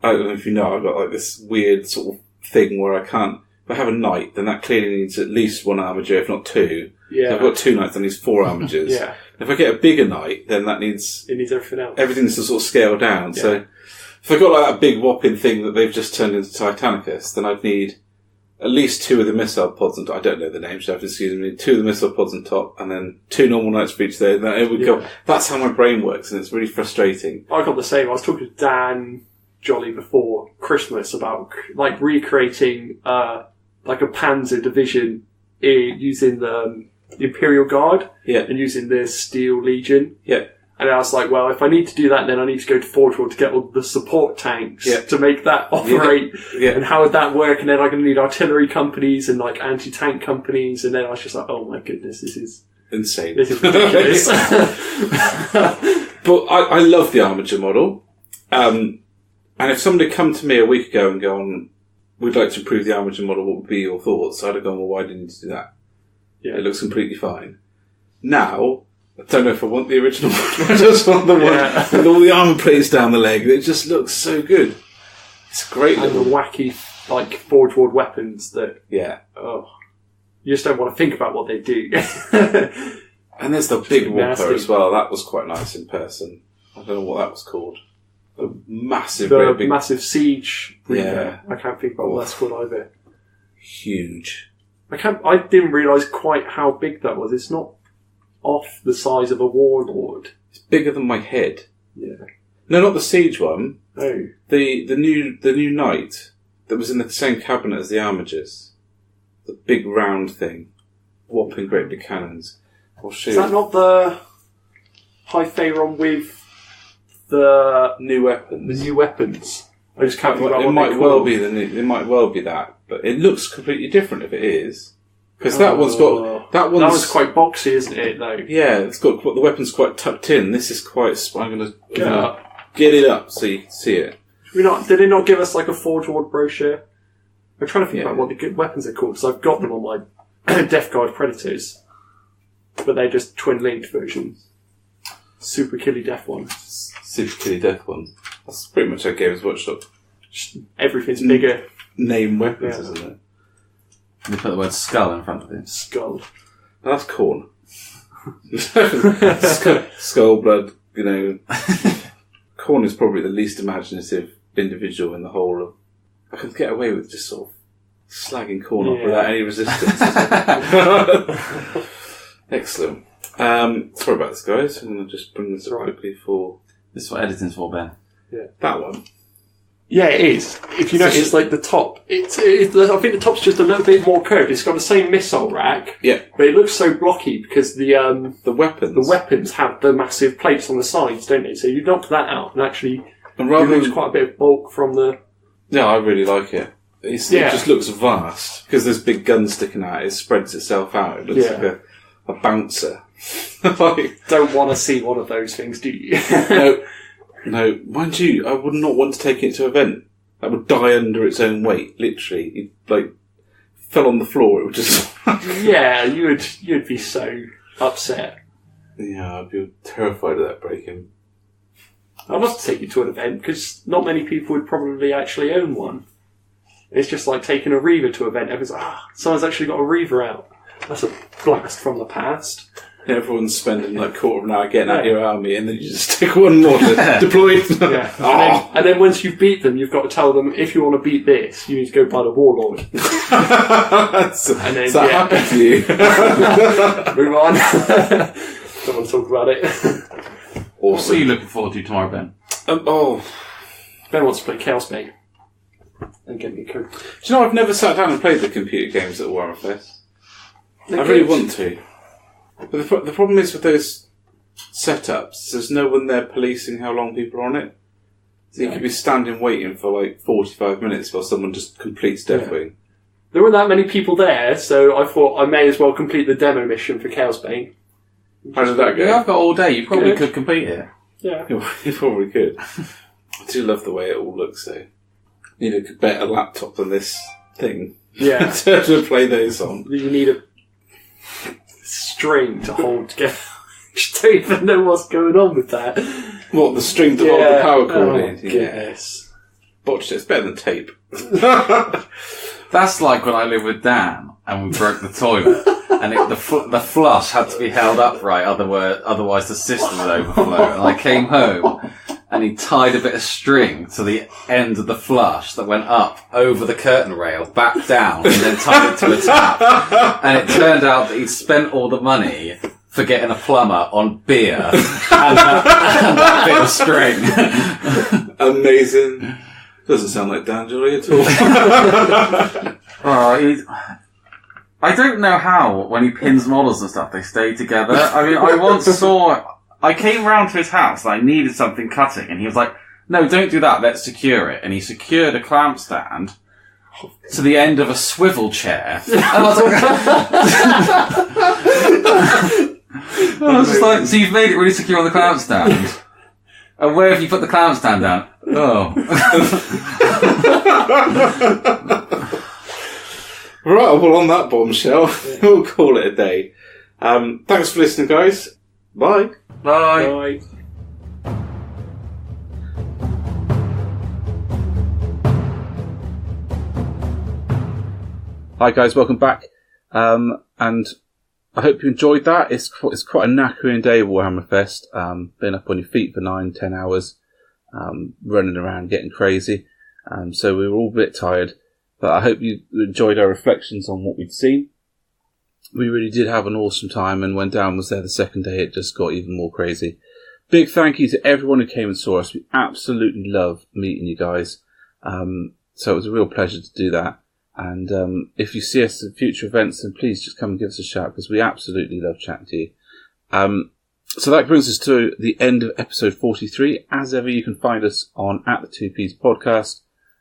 I don't know if you know, I've got like this weird sort of thing where I can't, if I have a Knight, then that clearly needs at least one Armature, if not two. Yeah. So I've got two Knights, that needs four Armatures. Yeah. If I get a bigger Knight, then that needs It needs everything else. everything's to sort of scale down. Yeah. So if I got like that big whopping thing that they've just turned into Titanicus, then I'd need at least two of the missile pods on top. I don't know the names, so I have to excuse me. Two of the missile pods on top, and then two normal Knights for each there. Then it would go. Yeah. That's how my brain works, and it's really frustrating. I got the same. I was talking to Dan Jolly before Christmas about like recreating like a Panzer division using the Imperial Guard Yeah, and using the Steel Legion. yeah, And I was like, well, if I need to do that, then I need to go to Forge World to get all the support tanks Yeah. to make that operate. yeah. And how would that work? And then I'm going to need artillery companies and like anti-tank companies. And then I was just like, oh my goodness, this is Insane. ridiculous. But I love the Armature model. And if somebody come to me a week ago and gone, we'd like to improve the Armature model, what would be your thoughts? I'd have gone, well, why didn't you do that? Yeah. It looks completely fine. Now, I don't know if I want the original one. I just want the one Yeah. with all the armour plates down the leg. It just looks so good. It's a great And the little... wacky like Forge World weapons that, Yeah. oh, you just don't want to think about what they do. And there's the big nasty. whopper as well. That was quite nice in person. I don't know what that was called. The massive, The great big... massive siege reaper. Yeah. I can't think about what that's called either. Huge. I didn't realise quite how big that was. It's not off the size of a warlord. It's bigger than my head. Yeah. No, not the siege one. Oh. The new knight that was in the same cabinet as the Armigers. The big round thing. Whopping great big cannons. I'll show Is you. that not the High Pharaon with the New weapons? new weapons? I just can't think about It what might they're well called. be it might well be that, but it looks completely different if it is. Because that one's got That one's quite boxy, isn't it? Though. yeah, it's got the weapon's quite tucked in. This is quite. I'm gonna Yeah. get it up so you can see it. Did they not give us like a Forge World brochure? I'm trying to think Yeah. about what the good weapons are called because I've got them on my Death Guard Predators, but they're just twin-linked versions. Super killy death one. Super Kitty Death one. That's pretty much how Games Workshop Just everything's bigger. name weapons, Yeah. isn't it? They put the word skull in front of it. Skull. Oh, that's corn. Skull blood, you know. Corn is probably the least imaginative individual in the whole of... I could get away with just sort of slagging corn off Yeah. without any resistance. Excellent. Sorry about this, guys. I'm going to just bring this up Right. quickly for This is what editing's for, Ben. that one. Yeah, it is. If you notice, like the top, I think the top's just a little bit more curved. It's got the same missile rack, Yeah, but it looks so blocky because the weapons. weapons have the massive plates on the sides, don't they? So you knock that out and actually And you rather lose than... quite a bit of bulk from the. Yeah, I really like it. It just looks vast because there's big guns sticking out. It spreads itself out. It looks like a bouncer. Don't want to see one of those things, do you? No. Mind you, I would not want to take it to an event. That would die under its own weight. Literally, it fell on the floor. It would just. Yeah, you'd be so upset. Yeah, I'd be terrified of that breaking. I'd love to take you to an event because not many people would probably actually own one. It's just like taking a Reaver to an event. Everyone's like, someone's actually got a Reaver out. That's a blast from the past. Everyone's spending like quarter of an hour getting out your army, and then you just stick one more deployed. Yeah. And then once you've beat them, you've got to tell them, if you want to beat this, you need to go by the Warlord. Is that happy for you? Move on. Don't want to talk about it. What are you looking forward to tomorrow, Ben? Ben wants to play Chaos Bane. And get me a code. Do you know, I've never sat down and played the computer games at Warhammer Fest. I really want to. But the problem is with those setups, there's no one there policing how long people are on it. So you could be standing waiting for like 45 minutes while someone just completes Deathwing. There weren't that many people there, so I thought I may as well complete the demo mission for Chaos Bane. How did that go? Yeah, I've got all day. You probably could complete it. Yeah. You probably could. I do love the way it all looks, though. Need a better laptop than this thing. Yeah. to play those on. You need a string to hold together. Just don't even know what's going on with that. What, the string to hold the power cord in? Goodness. Botched it. It's better than tape. That's like when I lived with Dan and we broke the toilet, and the flush had to be held upright, otherwise the system would overflow. And I came home, and he tied a bit of string to the end of the flush that went up over the curtain rail, back down, and then tied it to a tap. And it turned out that he'd spent all the money for getting a plumber on beer and that bit of string. Amazing. Doesn't sound like Dan Jolly at all. I don't know how, when he pins models and stuff, they stay together. I mean, I came round to his house and I needed something cutting, and he was like, no, don't do that, let's secure it. And he secured a clamp stand to the end of a swivel chair. And I was just like, so you've made it really secure on the clamp stand? And where have you put the clamp stand down? Oh. Right, well, on that bombshell, we'll call it a day. Thanks for listening, guys. Bye. Bye. Hi guys, welcome back. And I hope you enjoyed that. It's quite a knackering day of Warhammer Fest. Been up on your feet for 9-10 hours, running around getting crazy. So we were all a bit tired, but I hope you enjoyed our reflections on what we'd seen. We really did have an awesome time, and when Dan was there the second day, it just got even more crazy. Big thank you to everyone who came and saw us. We absolutely love meeting you guys. So it was a real pleasure to do that. And if you see us at future events, then please just come and give us a shout, because we absolutely love chatting to you. So that brings us to the end of episode 43. As ever, you can find us on @the 2P's podcast,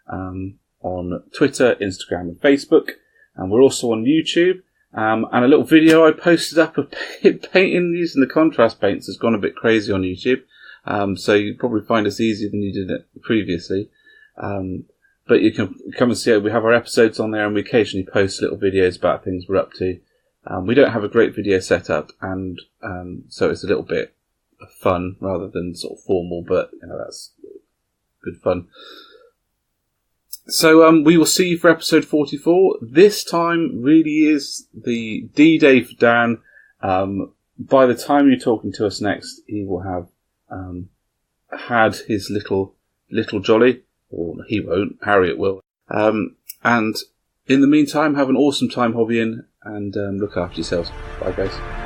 on Twitter, Instagram and Facebook. And we're also on YouTube. And a little video I posted up of painting using the contrast paints has gone a bit crazy on YouTube. So you probably find us easier than you did it previously. But you can come and see it. We have our episodes on there, and we occasionally post little videos about things we're up to. We don't have a great video setup, and so it's a little bit of fun rather than sort of formal, but that's good fun. So we will see you for episode 44. This time really is the D-Day for Dan. By the time you're talking to us next, he will have had his little jolly. Or he won't, Harriet will. And in the meantime, have an awesome time hobbying, and look after yourselves. Bye, guys.